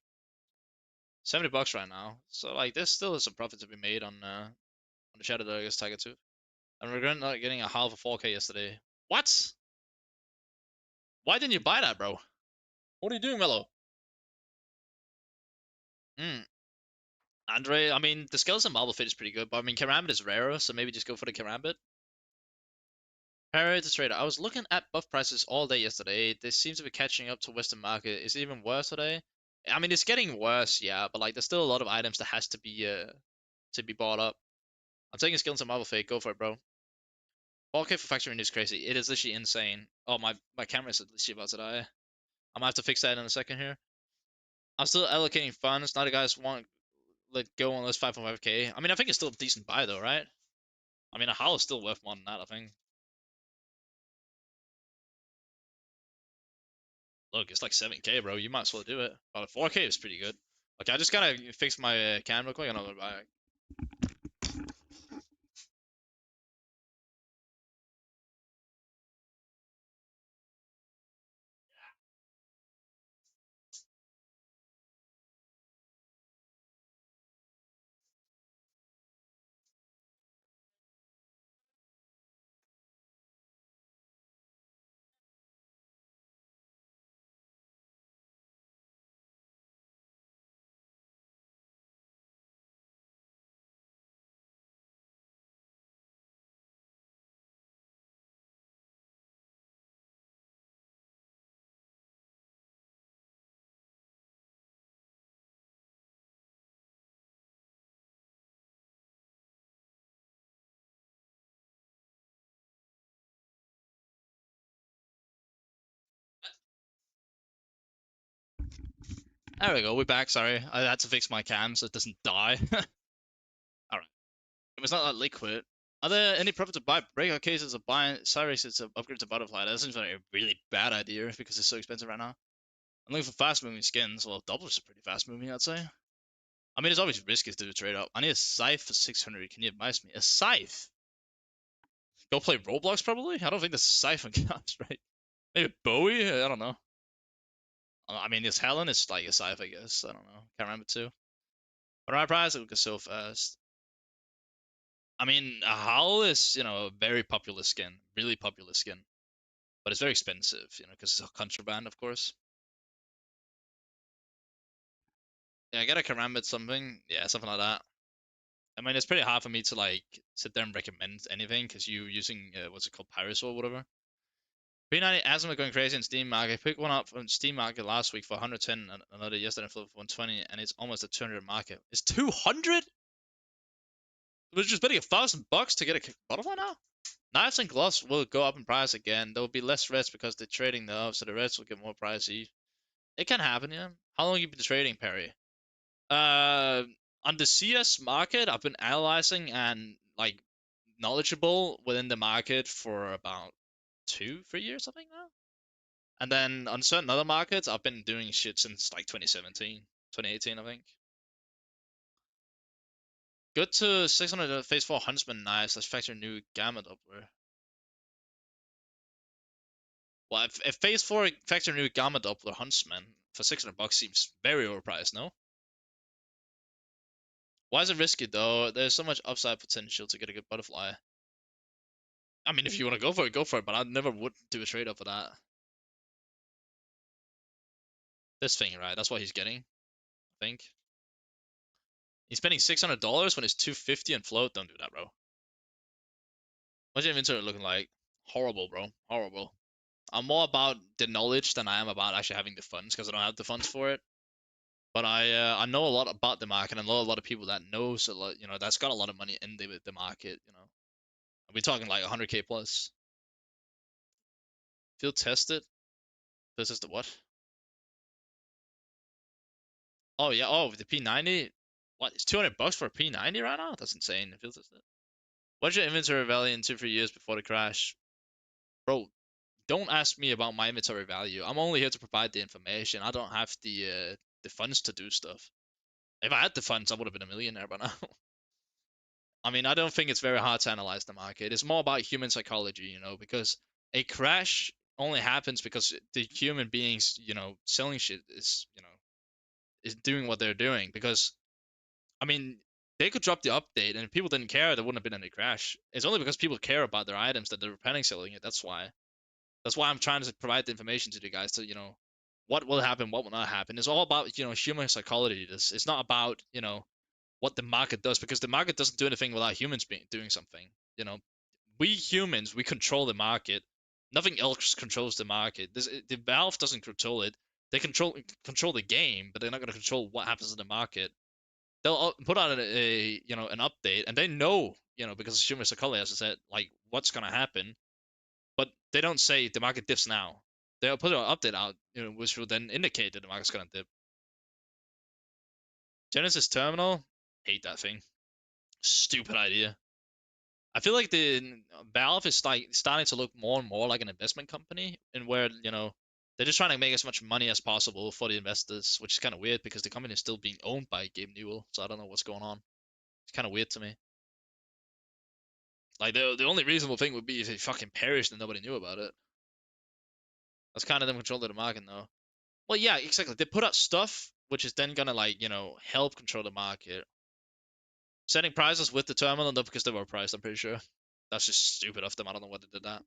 70 bucks right now. So like, there's still some profit to be made on the Shadow Dice Tiger Tooth. I'm regretting not getting a half of 4K yesterday. What? Why didn't you buy that, bro? What are you doing, Mello? Hmm. Andre, I mean, the skeleton marble fit is pretty good, but I mean, Karambit is rarer, so maybe just go for the Karambit. Parity trader. I was looking at buff prices all day yesterday. They seem to be catching up to Western market. Is it even worse today? I mean, it's getting worse, yeah, but like, there's still a lot of items that has to be bought up. I'm taking skeleton marble fake. Go for it, bro. 4K for factory is crazy. It is literally insane. Oh, my camera is literally about to die. I'm gonna have to fix that in a second here. I'm still allocating funds. Not the guys want let go unless 5.5k. I mean, I think it's still a decent buy though, right? I mean, a howl is still worth more than that, I think. Look, it's like 7k, bro. You might as well do it. But 4k is pretty good. Okay, I just gotta fix my cam real quick and I'll be back. There we go. We're back. Sorry, I had to fix my cam so it doesn't die. All right. It was not that liquid. Are there any profit to buy breakout cases of buying Cyrus? It's an upgrade to butterfly. That seems like a really bad idea because it's so expensive right now. I'm looking for fast moving skins. Well, doublers are pretty fast moving, I'd say. I mean, it's always risky to do a trade up. I need a scythe for 600. Can you advise me? A scythe? Go play Roblox probably? I don't think the scythe counts, right? Maybe Bowie? I don't know. I mean, this Helen is like a scythe, I guess. I don't know. Can't remember too. But my price it goes so fast. I mean, a Howl is, a very popular skin. Really popular skin. But it's very expensive, because it's a contraband, of course. Yeah, I get a Karambit something. Yeah, something like that. I mean, it's pretty hard for me to, like, sit there and recommend anything because you using, what's it called, Pyrus or whatever. P90 Asthma going crazy in Steam Market. I picked one up from Steam Market last week for 110 and another yesterday for 120, and it's almost a 200 market. It's 200? We're just betting $1,000 to get a butterfly now? Knives and gloves will go up in price again. There will be less reds because they're trading them, so the reds will get more pricey. It can happen, yeah. How long have you been trading, Perry? Uh, on the CS market, I've been analyzing and like knowledgeable within the market for about 2, 3 years, I think now. And then on certain other markets, I've been doing shit since like 2017, 2018, I think. Go to 600 phase 4 Huntsman knives. Let's factor new gamma doubler. Well, if phase 4 factor new gamma doubler Huntsman for $600 seems very overpriced, no? Why is it risky though? There's so much upside potential to get a good butterfly. I mean, if you want to go for it, go for it. But I never would do a trade up for that. This thing, right? That's what he's getting. I think he's spending $600 when it's 250 and float. Don't do that, bro. What's your inventory looking like? Horrible, bro. Horrible. I'm more about the knowledge than I am about actually having the funds because I don't have the funds for it. But I know a lot about the market and know a lot of people that knows a lot, that's got a lot of money in the market. We're talking like 100K plus. Field tested. This is the what? Oh yeah. Oh, the P90. What? It's $200 for a P90 right now? That's insane. Field tested. What's your inventory value in 2 3 years before the crash, bro? Don't ask me about my inventory value. I'm only here to provide the information. I don't have the funds to do stuff. If I had the funds, I would have been a millionaire by now. I mean, I don't think it's very hard to analyze the market. It's more about human psychology, because a crash only happens because the human beings, selling shit is doing what they're doing. Because I mean, they could drop the update, and if people didn't care, there wouldn't have been any crash. It's only because people care about their items that they're panic selling it. That's why. That's why I'm trying to provide the information to you guys to what will happen, what will not happen. It's all about human psychology. It's not about what the market does because the market doesn't do anything without humans doing something. You know, we humans we control the market. Nothing else controls the market. The Valve doesn't control it. They control the game, but they're not going to control what happens in the market. They'll put out an update, and they know because it's human psychology, as I said, like what's going to happen, but they don't say the market dips now. They'll put an update out, which will then indicate that the market's going to dip. Genesis Terminal, hate that thing. Stupid idea. I feel like the Valve is like starting to look more and more like an investment company, and where they're just trying to make as much money as possible for the investors, which is kind of weird because the company is still being owned by Gabe Newell, so I don't know what's going on. It's kind of weird to me. Like the only reasonable thing would be if it fucking perished and nobody knew about it. That's kind of them controlling the market, though. Well, yeah, exactly. They put out stuff which is then gonna help control the market. Setting prices with the terminal, though, because they were priced. I'm pretty sure. That's just stupid of them. I don't know why they did that.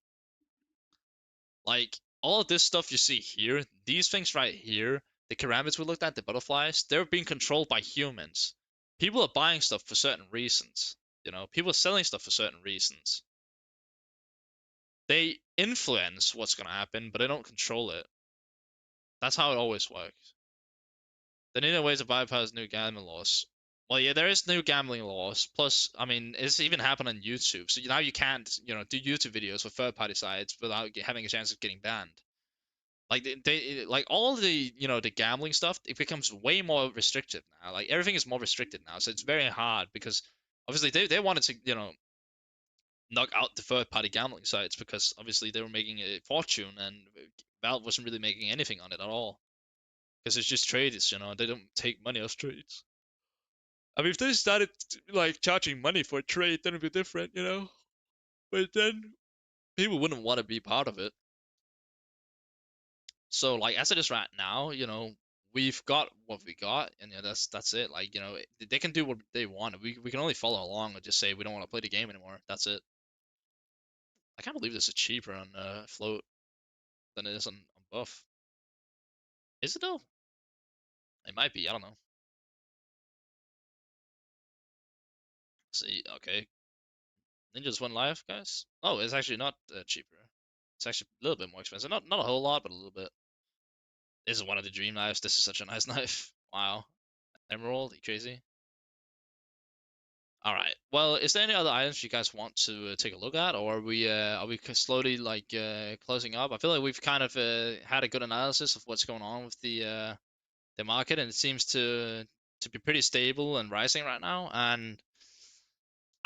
Like all of this stuff you see here, these things right here, the ceramics we looked at, the butterflies, they're being controlled by humans. People are buying stuff for certain reasons. People are selling stuff for certain reasons. They influence what's gonna happen, but they don't control it. That's how it always works. They need a way to bypass new gambling laws. Well, yeah, there is new gambling laws. Plus, I mean, it's even happened on YouTube. So now you can't do YouTube videos for third-party sites without having a chance of getting banned. Like like all the gambling stuff, it becomes way more restrictive now. Like everything is more restricted now, so it's very hard because obviously they wanted to knock out the third-party gambling sites because obviously they were making a fortune and Valve wasn't really making anything on it at all because it's just trades. They don't take money off trades. I mean, if they started like charging money for a trade, then it'd be different. But then people wouldn't want to be part of it. So like as it is right now, we've got what we got, and that's it. Like they can do what they want. We can only follow along and just say we don't want to play the game anymore. That's it. I can't believe this is cheaper on float than it is on buff. Is it though? It might be. I don't know. Let's see, okay. Ninjas went live, guys. Oh, it's actually not cheaper. It's actually a little bit more expensive. Not a whole lot, but a little bit. This is one of the dream knives. This is such a nice knife. Wow. Emerald, you crazy? All right. Well, is there any other items you guys want to take a look at, or are we slowly closing up? I feel like we've kind of had a good analysis of what's going on with the market, and it seems to be pretty stable and rising right now. And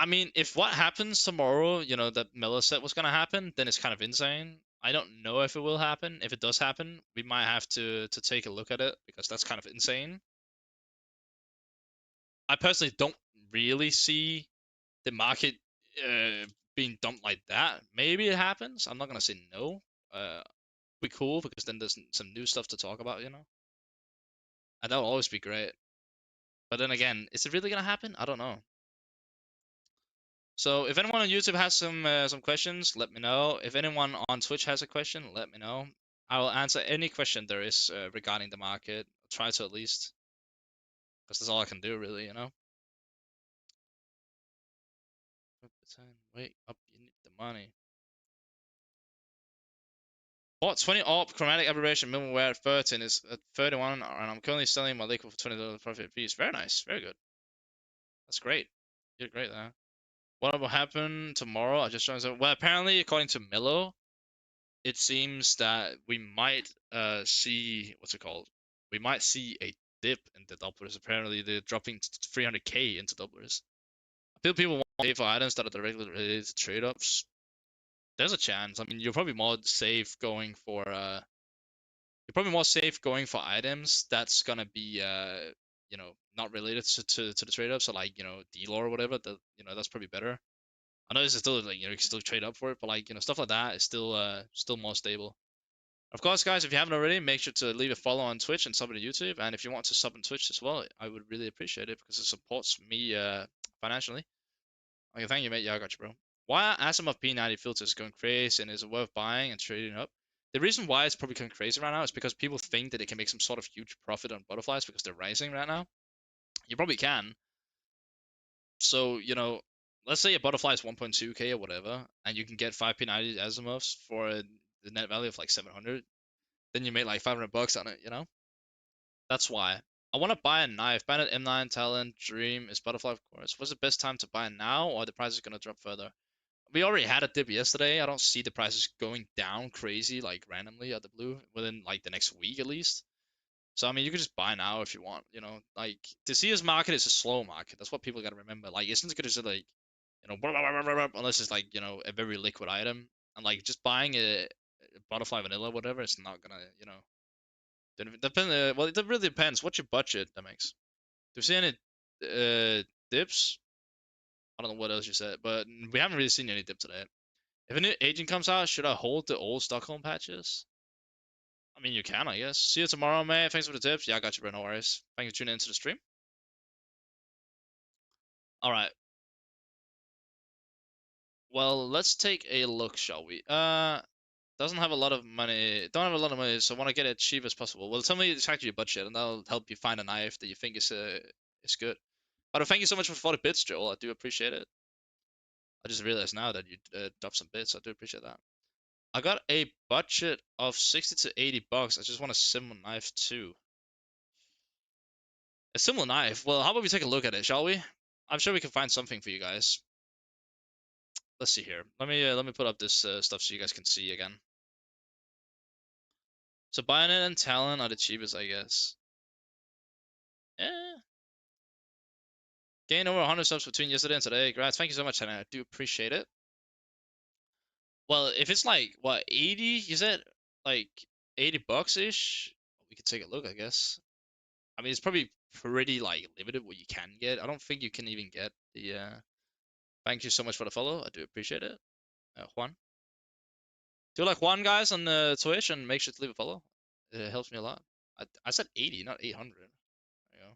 I mean, if what happens tomorrow, that Miller said was gonna happen, then it's kind of insane. I don't know if it will happen. If it does happen, we might have to take a look at it because that's kind of insane. I personally don't really see the market being dumped like that. Maybe it happens. I'm not gonna say no. Be cool because then there's some new stuff to talk about, and that'll always be great. But then again, is it really gonna happen? I don't know. So if anyone on YouTube has some questions, let me know. If anyone on Twitch has a question, let me know. I will answer any question there is regarding the market. I'll try to at least, because that's all I can do, really. Wait up, you need the money. Bought 20 ARP chromatic aberration minimum wear at 13 is at 31, and I'm currently selling my liquid for $20 profit a piece. Very nice, very good. That's great. You did great there. What will happen tomorrow? I just joined. Well, apparently, according to Milo, it seems that we might see what's it called? We might see a dip in the doublers. Apparently, they're dropping 300k into doublers. I feel people want to pay for items that are directly related to trade ups. There's a chance. I mean, you're probably more safe going for items that's gonna be not related to the trade up. So like deal or whatever. That's probably better. I know this is still like you can still trade up for it, but like stuff like that is still more stable. Of course, guys, if you haven't already, make sure to leave a follow on Twitch and sub to YouTube. And if you want to sub on Twitch as well, I would really appreciate it because it supports me financially. Okay, thank you, mate. Yeah, I got you, bro. Why are Asimov P90 filters going crazy and is it worth buying and trading up? The reason why it's probably going crazy right now is because people think that they can make some sort of huge profit on butterflies because they're rising right now. You probably can. So, let's say a butterfly is 1.2k or whatever, and you can get 5 P90 Asimovs for the net value of like 700. Then you make like 500 bucks on it, That's why. I want to buy a knife. Bandit M9 Talon Dream is butterfly, of course. What's the best time to buy now, or the price is gonna drop further? We already had a dip yesterday. I don't see the prices going down crazy like randomly out the blue within like the next week at least. So I mean, you can just buy now if you want. Like the CS market is a slow market. That's what people gotta remember. Like it's not gonna just like blah, blah, blah, blah, blah, unless it's like a very liquid item, and like just buying a butterfly vanilla whatever, it's not gonna depend. Well, it really depends. What's your budget? That makes. Do you see any dips? I don't know what else you said, but we haven't really seen any dip today. If a new agent comes out, should I hold the old Stockholm patches? I mean, you can, I guess. See you tomorrow, mate. Thanks for the tips. Yeah, I got you, bro. No worries. Thank you for tuning into the stream. All right. Well, let's take a look, shall we? Doesn't have a lot of money. Don't have a lot of money, so I want to get it cheap as possible. Well, tell me exactly your budget, and that'll help you find a knife that you think is good. But thank you so much for 40 bits, Joel. I do appreciate it. I just realized now that you dropped some bits. I do appreciate that. I got a budget of 60 to 80 bucks. I just want a similar knife too. A similar knife? Well, how about we take a look at it, shall we? I'm sure we can find something for you guys. Let's see here. Let me put up this stuff so you guys can see again. So Bayonet and Talon are the cheapest, I guess. Yeah. Gained over 100 subs between yesterday and today. Congrats. Thank you so much, Talon. I do appreciate it. Well, if it's like, what, 80? You said? Like, 80 bucks-ish? We could take a look, I guess. I mean, it's probably pretty, like, limited what you can get. I don't think you can even get the, Thank you so much for the follow. I do appreciate it. Juan. Do you like Juan, guys, on Twitch? And make sure to leave a follow. It helps me a lot. I said 80, not 800. There you go.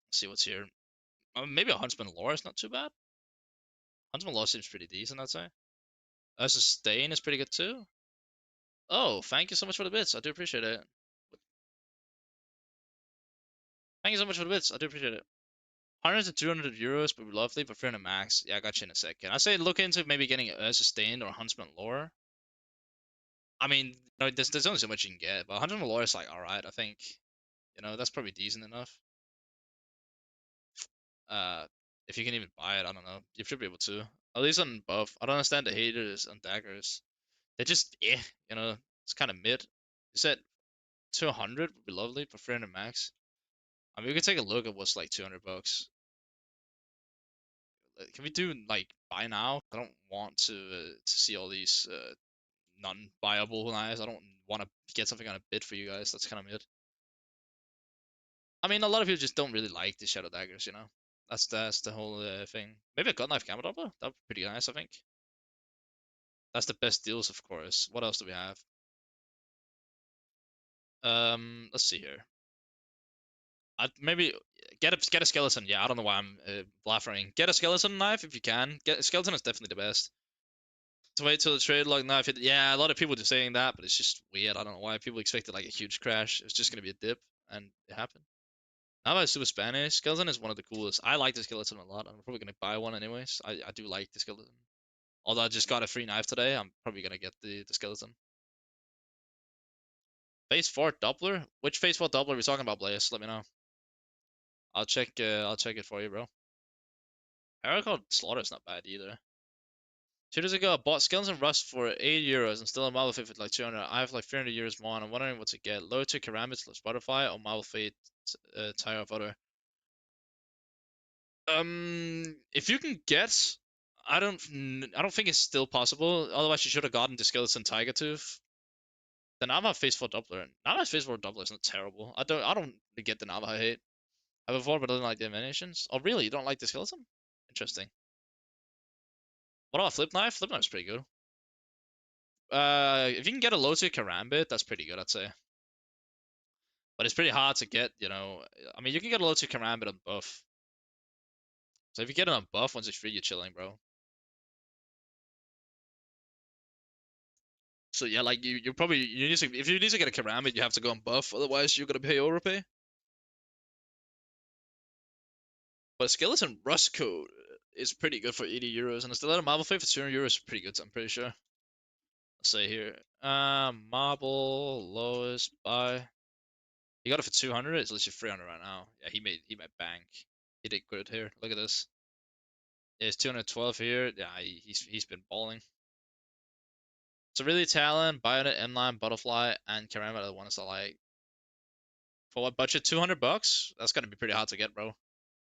Let's see what's here. Maybe a Huntsman Lore is not too bad. Huntsman Lore seems pretty decent, I'd say. Sustain is pretty good too. Oh, thank you so much for the bits. I do appreciate it. Thank you so much for the bits. I do appreciate it. 100 to 200 euros would be lovely, but 300 max. Yeah, I got you in a second. I say look into maybe getting a Sustained or Huntsman Lore. I mean, no, there's only so much you can get, but 100 Lore is like alright, I think. That's probably decent enough. If you can even buy it, I don't know. You should be able to. At least on buff. I don't understand the haters on daggers. They're just it's kind of mid. You said 200 would be lovely for 300 max. I mean, we can take a look at what's like 200 bucks. Can we do like buy now? I don't want to see all these non-buyable knives. I don't want to get something on a bid for you guys. That's kind of mid. I mean, a lot of people just don't really like the shadow daggers. That's the whole thing. Maybe a gut knife camera doubler? That'd be pretty nice, I think. That's the best deals, of course. What else do we have? Let's see here. I'd maybe get a skeleton. Yeah, I don't know why I'm blathering. Get a skeleton knife if you can. Get a skeleton is definitely the best. To wait till the trade log knife. Yeah, a lot of people are saying that, but it's just weird. I don't know why people expected like a huge crash. It was just gonna be a dip, and it happened. Now that I super Spanish, skeleton is one of the coolest. I like the skeleton a lot. I'm probably gonna buy one anyways. I do like the skeleton Although I just got a free knife today, I'm probably gonna get the skeleton. Phase 4 Doppler? Which Phase 4 Doppler are we talking about, Blaze? Let me know. I'll check it for you, bro. Paracord Slaughter's not bad either. 2 days ago, I bought Skeleton Rust for €80 and still a Marble Fate for like 200. I have like 300 euros more and I'm wondering what to get. Low to Karambit, Butterfly, or Marble Fate Tire of Other. If you can get, I don't think it's still possible. Otherwise, you should have gotten the Skeleton Tiger Tooth. The Nava Phase 4 Doppler. Nava's Phase 4 Doppler is not terrible. I don't get the Nava I hate. I have a 4 but I don't like the animations. Oh really? You don't like the skeleton? Interesting. What about Flip Knife? Flip Knife's pretty good. If you can get a low tier Karambit, that's pretty good, I'd say. But it's pretty hard to get, you know. I mean, you can get a low tier Karambit on buff. So if you get it on buff once it's free, you're chilling, bro. So yeah, like you probably you need to if you need to get a Karambit, you have to go on buff. Otherwise, you're gonna pay overpay. But Skeleton Rust Code is pretty good for €80, and a Stiletto Marble Fate for €200 is pretty good. I'm pretty sure. Let's say here, Marble lowest buy. He got it for 200. It's literally 300 right now. Yeah, he made bank. He did good here. Look at this. Yeah, it's 212 here. Yeah, he's been balling. So really, Talon, Bionet, M9, Butterfly, and Karama are the ones I like. For what budget? $200? That's gonna be pretty hard to get, bro.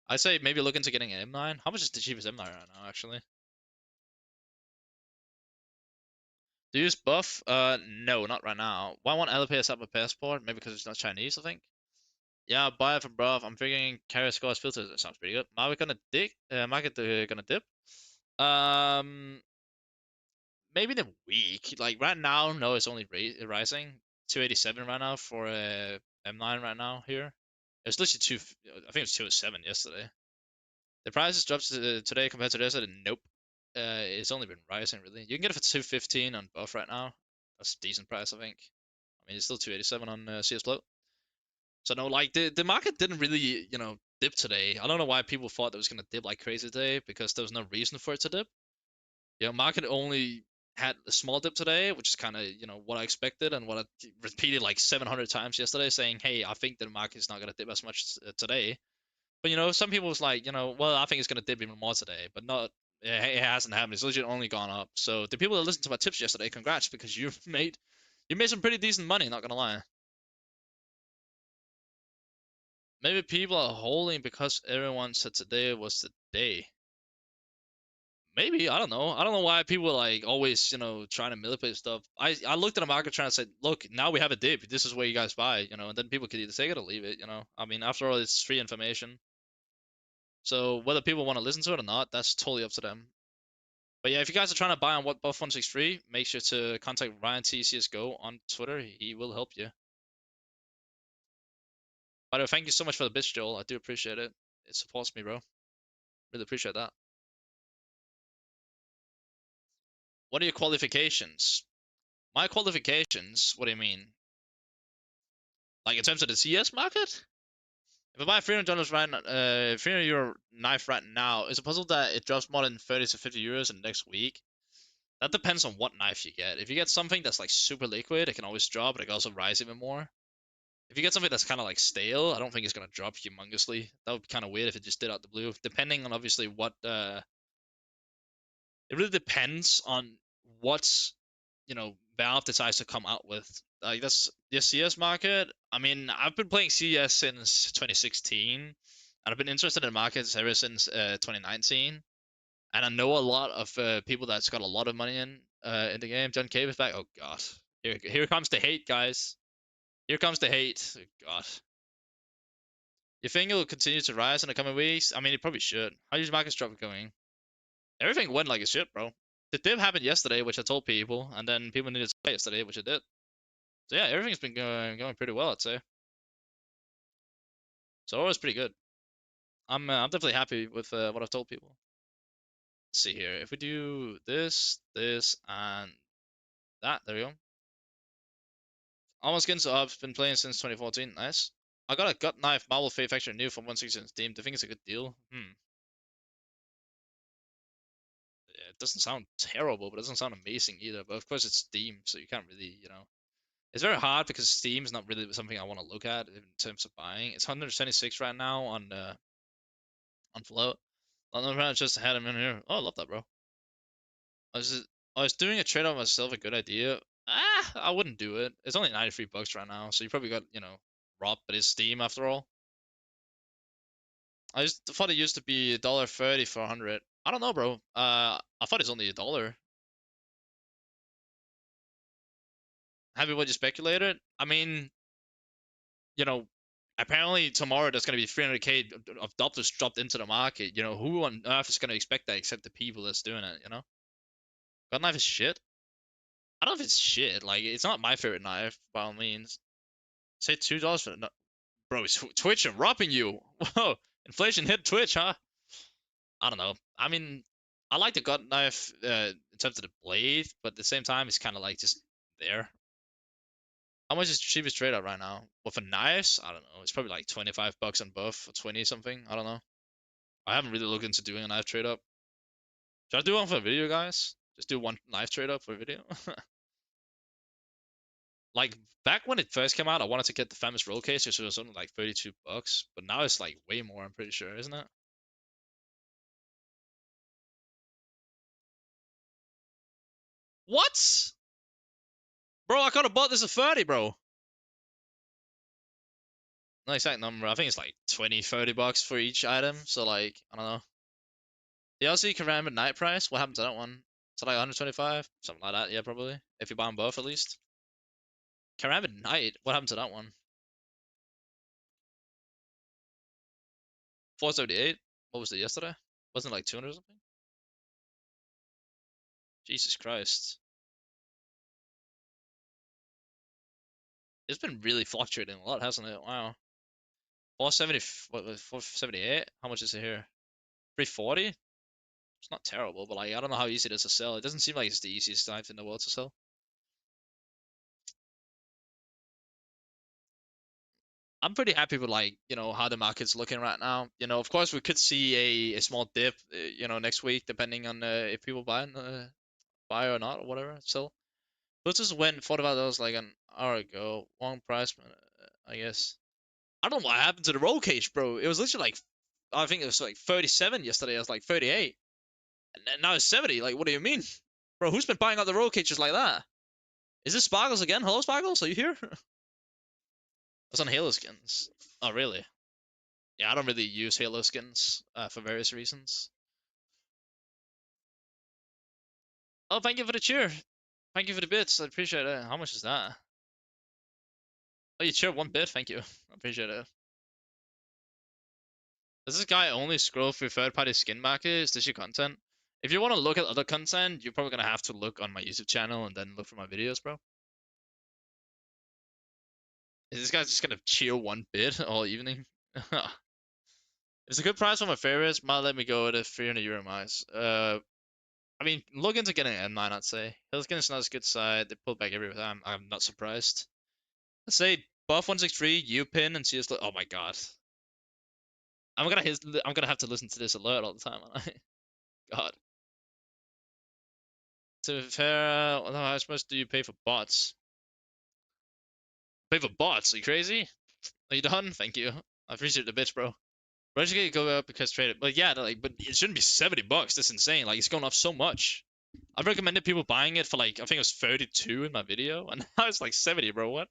I say maybe look into getting an M9. How much is the cheapest M9 right now, actually? Do you use buff? No, not right now. Why won't LPS have a passport? Maybe because it's not Chinese, I think. Yeah, buy it from bruv. I'm figuring carrier scores filters. That sounds pretty good. Market gonna dip. Market gonna dip. Um, maybe in a week. Like right now, no, it's only rising. 287 right now for a M9 right now here. It's literally two. I think it was 207 yesterday. The prices dropped today compared to yesterday. Nope. It's only been rising really. You can get it for 215 on buff right now. That's a decent price, I think. I mean, it's still 287 on CS Float. So no, like the market didn't really, dip today. I don't know why people thought it was gonna dip like crazy today because there was no reason for it to dip. Market only had a small dip today, which is kind of, what I expected and what I repeated like 700 times yesterday, saying, hey, I think the market is not gonna dip as much today. But some people was like, well, I think it's gonna dip even more today, but not. It hasn't happened. It's literally only gone up. So the people that listened to my tips yesterday, congrats because you made some pretty decent money. Not gonna lie. Maybe people are holding because everyone said today was the day. Maybe, I don't know. I don't know why people are like always, trying to manipulate stuff. I looked at the market trying to say, look, now we have a dip. This is where you guys buy, and then people could either take it or leave it. I mean, after all, it's free information. So whether people want to listen to it or not, that's totally up to them. But yeah, if you guys are trying to buy on what buff 163, make sure to contact Ryan T cs2 on Twitter. He will help you. By the way, thank you so much for the bitch, Joel. I do appreciate it. It supports me, bro. Really appreciate that. What are your qualifications? My qualifications? What do you mean? Like in terms of the CS market? If I buy $300 right now, €300 knife right now, is it possible that it drops more than 30 to 50 euros in the next week? That depends on what knife you get. If you get something that's like super liquid, it can always drop, but it can also rise even more. If you get something that's kind of like stale, I don't think it's gonna drop humongously. That would be kind of weird if it just did out the blue. Depending on obviously what it really depends on what's Valve decides to come out with. Like that's the CS market. I mean, I've been playing CS since 2016, and I've been interested in markets ever since 2019. And I know a lot of people that's got a lot of money in the game. John Cave is back. Oh god, here comes the hate, guys. Here comes the hate. Oh, god. You think it'll continue to rise in the coming weeks? I mean, it probably should. How's market drop going? Everything went like a shit, bro. The dip happened yesterday, which I told people, and then people needed to play yesterday, which it did. So yeah, everything's been going pretty well, I'd say. So it was pretty good. I'm definitely happy with what I've told people. Let's see here. If we do this, and that, there we go. Almost skins up. Been playing since 2014. Nice. I got a gut knife Marble Fate Factory new from 160 on Steam. Do you think it's a good deal? it doesn't sound terrible, but it doesn't sound amazing either. But of course, it's Steam, so you can't really, it's very hard because Steam's not really something I want to look at in terms of buying. It's 126 right now on float. I just had him in here. Oh, I love that, bro. I was just, I was doing a trade on myself, a good idea. I wouldn't do it. It's only 93 bucks right now, so you probably got, robbed, but it's Steam after all. I just thought it used to be $1.30 for 100. I don't know, bro. I thought it's only $1. Happy what you speculated? I mean, you know, apparently tomorrow there's gonna be 300k of dollars dropped into the market. Who on earth is gonna expect that except the people that's doing it? God knife is shit. I don't know if it's shit. Like, it's not my favorite knife by all means. Say $2 for it. No, bro, it's Twitch and robbing you. Whoa, inflation hit Twitch, huh? I don't know. I mean, I like the gut knife in terms of the blade, but at the same time, it's kind of like just there. How much is the cheapest trade up right now? Well, for knives, I don't know. It's probably like 25 bucks on buff or 20 something. I don't know. I haven't really looked into doing a knife trade up. Should I do one for a video, guys? Just do one knife trade up for a video? Like, back when it first came out, I wanted to get the famous roll case, so it was only like 32 bucks. But now it's like way more, I'm pretty sure, isn't it? What? Bro, I could have bought this at 30, bro. No exact number. I think it's like 20, 30 bucks for each item. So, like, I don't know. The LC Karambit Night price, what happened to that one? Is it like 125? Something like that, yeah, probably. If you buy them both, at least. Karambit Night, what happened to that one? 478? What was it yesterday? Wasn't it like 200 or something? Jesus Christ. It's been really fluctuating a lot, hasn't it? Wow. 470, what was 478? How much is it here? 340? It's not terrible, but like, I don't know how easy it is to sell. It doesn't seem like it's the easiest knife in the world to sell. I'm pretty happy with, like, how the market's looking right now. Of course we could see a small dip, next week depending on if people buy or not or whatever. So let's just went $45 like an hour ago. Long price, I guess. I don't know what happened to the roll cage, bro. It was literally like, I think it was like 37 yesterday. It was like 38, and now it's 70. Like, what do you mean, bro? Who's been buying out the roll cages like that? Is this Sparkles again? Hello, Sparkles, are you here? It's on Halo skins. Oh, really? Yeah, I don't really use Halo skins for various reasons. Oh, thank you for the cheer. Thank you for the bits. I appreciate it. How much is that? Oh, you cheer 1 bit. Thank you. I appreciate it. Does this guy only scroll through third-party skin markets? Is this your content? If you want to look at other content, you're probably gonna have to look on my YouTube channel and then look for my videos, bro. Is this guy just gonna cheer 1 bit all evening? It's a good price for my favorites. Might let me go at a 300 euro mice. I mean, look into getting an M9, I'd say. Hillskin's not a good side. They pull back every time. I'm not surprised. Let's say buff 163, U-pin, and cs2. Oh my god. I'm gonna have to listen to this alert all the time, aren't I? God. To be fair, how much do you pay for bots? Pay for bots? Are you crazy? Are you done? Thank you. I appreciate the bitch, bro. Where'd you get go up because traded? But yeah, like, but it shouldn't be 70 bucks. That's insane. Like, it's going up so much. I've recommended people buying it for like, I think it was 32 in my video, and now it's like 70, bro. What?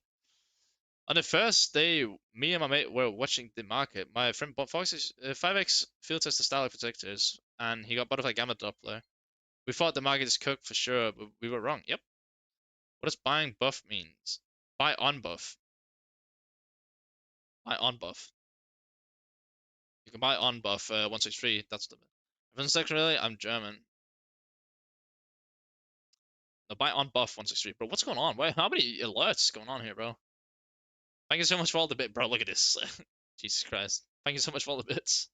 On the first day, me and my mate were watching the market. My friend bought 5x field tester style protectors, and he got butterfly gamma Doppler. We thought the market is cooked for sure, but we were wrong. Yep. What does buying buff means? Buy on buff. Buy on buff. You can buy on buff 163. That's the. If I'm really, I'm German. No, buy on buff 163. Bro, what's going on? Wait, how many alerts going on here, bro? Thank you so much for all the bits, bro. Look at this. Jesus Christ. Thank you so much for all the bits.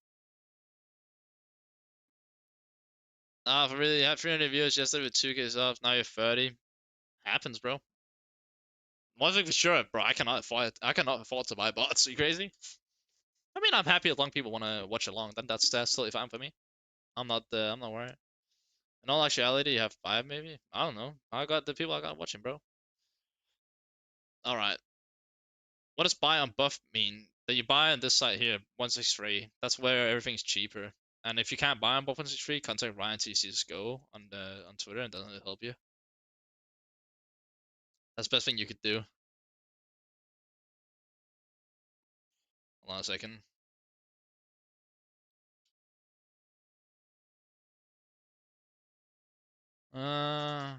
If I really had 300 viewers yesterday with 2k subs, now you're 30. Happens, bro. One thing for sure, bro, I cannot afford to buy bots. Are you crazy? I mean, I'm happy as long as people want to watch along. Then that's totally fine for me. I'm not worried. In all actuality, you have 5 maybe. I don't know. I got the people I got watching, bro. All right. What does buy on buff mean? That you buy on this site here, 163. That's where everything's cheaper. And if you can't buy on buff 163, contact Ryan cs2 on Twitter, and then he'll help you. That's the best thing you could do. Hold on a second. Uh,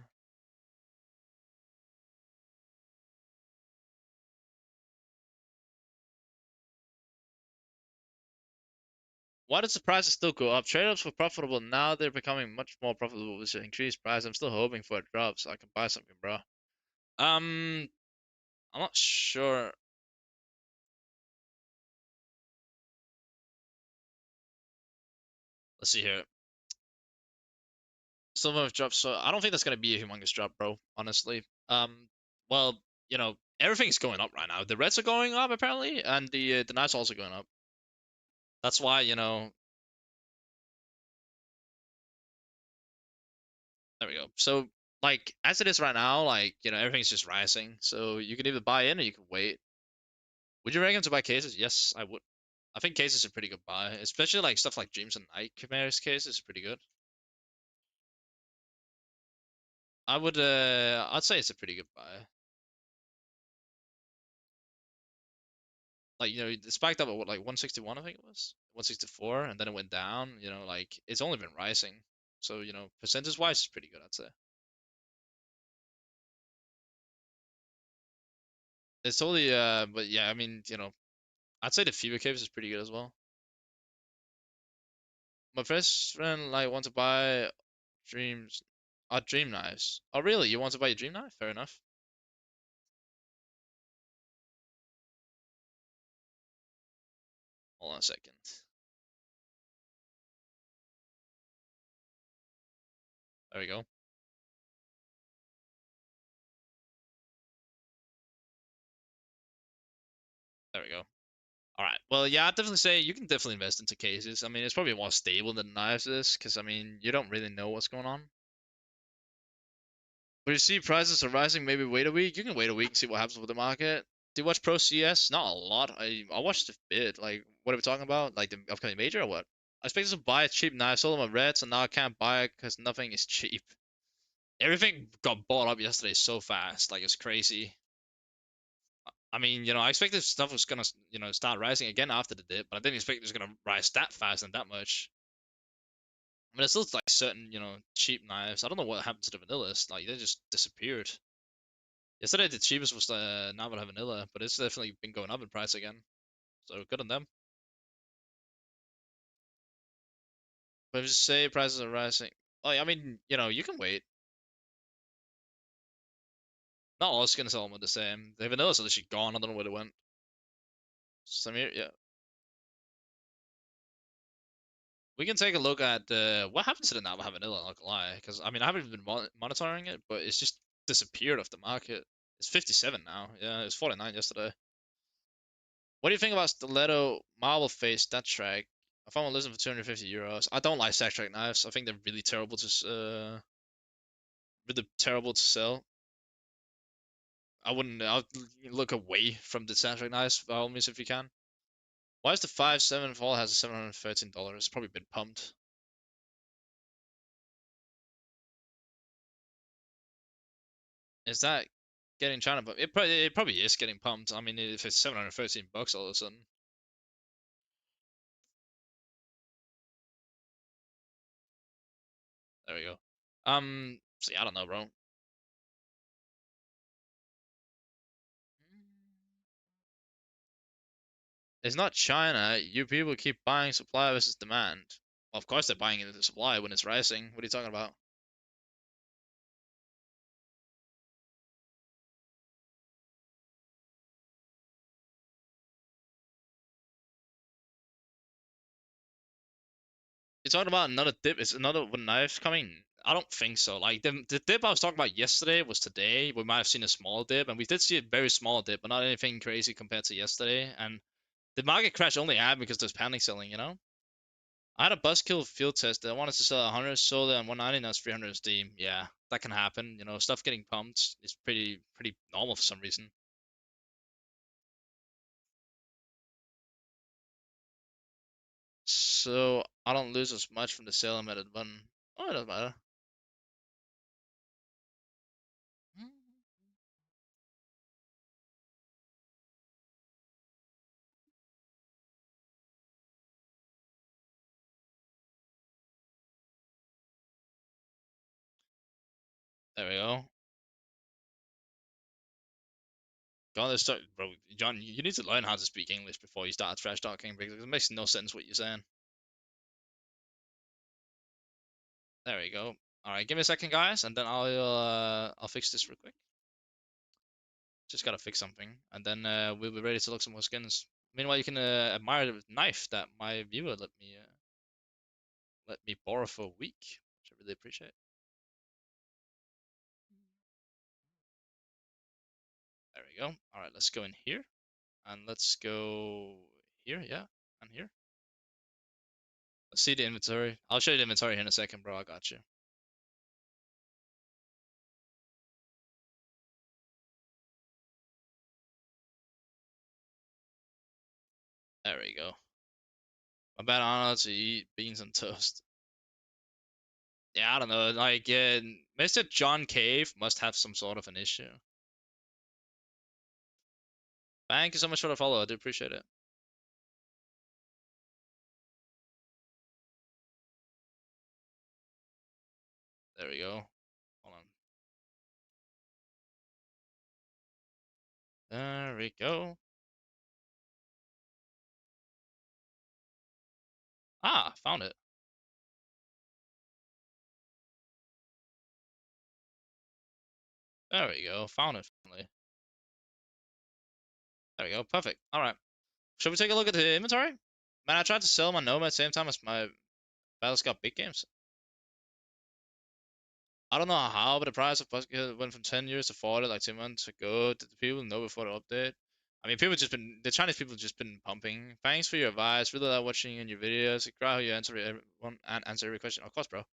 why does the prices still go up? Trade-ups were profitable. Now they're becoming much more profitable with the increased price. I'm still hoping for a drop so I can buy something, bro. Um, I'm not sure. Let's see here. Some of dropped, so I don't think that's gonna be a humongous drop, bro. Honestly. Well, everything's going up right now. The reds are going up apparently, and the knights also going up. That's why there we go. So like as it is right now, like everything's just rising. So you can either buy in or you can wait. Would you recommend to buy cases? Yes, I would. I think cases are pretty good buy, especially like stuff like Dreams and Night Chimaeras cases is pretty good. I'd say it's a pretty good buy. Like it spiked up at what, like 161, I think it was 164, and then it went down. Like it's only been rising, so percentage wise it's pretty good, I'd say. It's totally but yeah, I mean I'd say the Fever Caves is pretty good as well. My first friend like want to buy dreams dream knives. Oh really, you want to buy a dream knife? Fair enough. Hold on a second. There we go. There we go. All right. Well, yeah, I'd definitely say you can definitely invest into cases. I mean, it's probably more stable than knives is, because I mean, you don't really know what's going on. But you see prices are rising, maybe wait a week. You can wait a week and see what happens with the market. Do you watch Pro CS? Not a lot. I watched a bit. Like, what are we talking about? Like the upcoming major or what? I expected to buy a cheap knife, sold them my reds, and now I can't buy it because nothing is cheap. Everything got bought up yesterday so fast, like it's crazy. I mean, I expected stuff was gonna, start rising again after the dip, but I didn't expect it was gonna rise that fast and that much. I mean, there's still like certain, cheap knives. I don't know what happened to the vanillas. Like they just disappeared. Yesterday the cheapest was the Navajo vanilla, but it's definitely been going up in price again. So good on them. But if you say prices are rising, like I mean, you can wait. Not all skin sell are the same. The vanillas are literally gone. I don't know where they went. Samir, yeah. We can take a look at what happened to the Navajo vanilla. Not gonna lie, because I mean I haven't been monitoring it, but it's just disappeared off the market. It's 57 now. Yeah, it was 49 yesterday. What do you think about Stiletto Marble Face Stat Track? I found one listed for 250 euros. I don't like Stat Track knives. I think they're really terrible to sell. I wouldn't. I'll look away from the Stat Track knives by all means if you can. Why is the 5.7 fall has a $713? It's probably been pumped. Is that getting China? But it probably is getting pumped. I mean, if it's 713 bucks all of a sudden, there we go. See, I don't know, bro. It's not China. You people keep buying supply versus demand. Well, of course they're buying into the supply when it's rising. What are you talking about? You're talking about another dip? Is another knife coming? I don't think so. Like the dip I was talking about yesterday was today. We might have seen a small dip, and we did see a very small dip, but not anything crazy compared to yesterday. And the market crash only happened because there's panic selling, I had a buzzkill field test that I wanted to sell 100, sold it on 190, now it's 300 on Steam. Yeah, that can happen. You know, stuff getting pumped is pretty normal for some reason. So I don't lose as much from the sale I'm at it button. Oh, it doesn't matter. There we go. God, let's start, bro. John, you need to learn how to speak English before you start trash talking because it makes no sense what you're saying. There we go. All right, give me a second, guys, and then I'll fix this real quick. Just gotta fix something, and then we'll be ready to look some more skins. Meanwhile, you can admire the knife that my viewer let me borrow for a week, which I really appreciate. There we go. All right, let's go in here, and let's go here, yeah, and here. Let's see the inventory. I'll show you the inventory here in a second, bro. I got you. There we go. My bad, I don't know how to eat beans on toast. Yeah, I don't know. Like, Mr. John Cave must have some sort of an issue. Thank you so much for the follow. I do appreciate it. There we go. Hold on. There we go. Ah, found it. There we go. Found it finally. There we go. Perfect. All right. Should we take a look at the inventory? Man, I tried to sell my Noma at the same time as my Battlescout big games. I don't know how, but the price of Buzzkill went from 10 years to 40 like 2 months ago. Did the people know before the update? I mean, the Chinese people just been pumping. Thanks for your advice. Really like watching in your videos. Great how you answer every question. Of course, bro.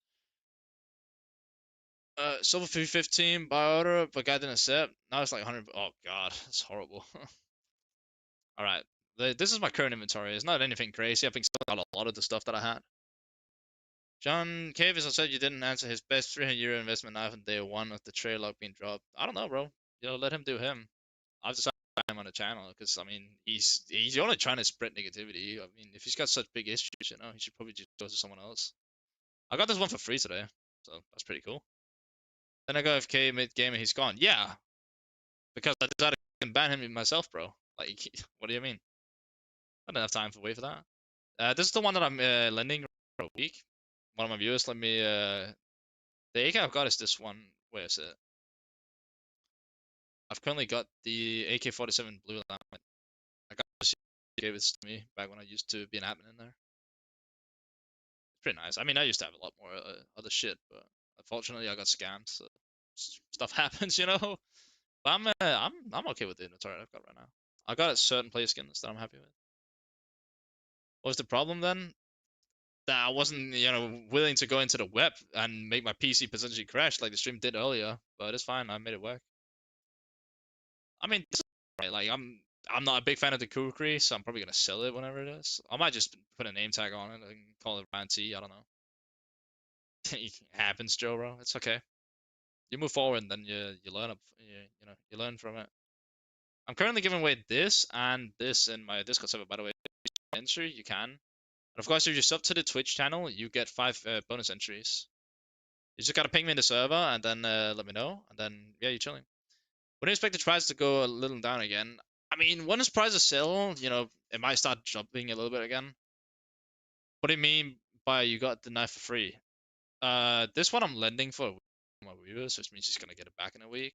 Silver 315 by order, but guy didn't accept. Now it's like 100. Oh god, that's horrible. All right, this is my current inventory. It's not anything crazy. I think still got a lot of the stuff that I had. John Cavis said you didn't answer his best 300 euro investment knife on day one of the trade lock being dropped. I don't know, bro. You know, let him do him. I've decided to have him on the channel because I mean he's only trying to spread negativity. I mean, if he's got such big issues, you know, he should probably just go to someone else. I got this one for free today, so that's pretty cool. Then I go FK mid game and he's gone. Yeah, because I decided to ban him myself, bro. Like, what do you mean? I don't have time to wait for that. This is the one that I'm lending for a week. One of my viewers let me. The AK I've got is this one. Where is it? I've currently got the AK-47 blue line. I got this, he gave it to me back when I used to be an admin in there. It's pretty nice. I mean, I used to have a lot more other shit, but unfortunately I got scammed. So stuff happens, you know. But I'm okay with the inventory I've got right now. I got certain play skins that I'm happy with. What was the problem then? That I wasn't, you know, willing to go into the web and make my PC potentially crash like the stream did earlier. But it's fine. I made it work. I mean, right, like I'm not a big fan of the kukri, so I'm probably gonna sell it whenever it is. I might just put a name tag on it and call it Ryan T. I don't know. It happens, Joe, bro. It's okay. You move forward, and then you learn up. You know, you learn from it. I'm currently giving away this and this in my Discord server, by the way. Entry, you can. And of course, if you sub to the Twitch channel, you get 5 bonus entries. You just gotta ping me in the server and then let me know, and then yeah, you're chilling. When do you expect the price to go a little down again? I mean, once prices sell, you know, it might start jumping a little bit again. What do you mean by you got the knife for free? This one I'm lending for my viewers, which means he's gonna get it back in a week.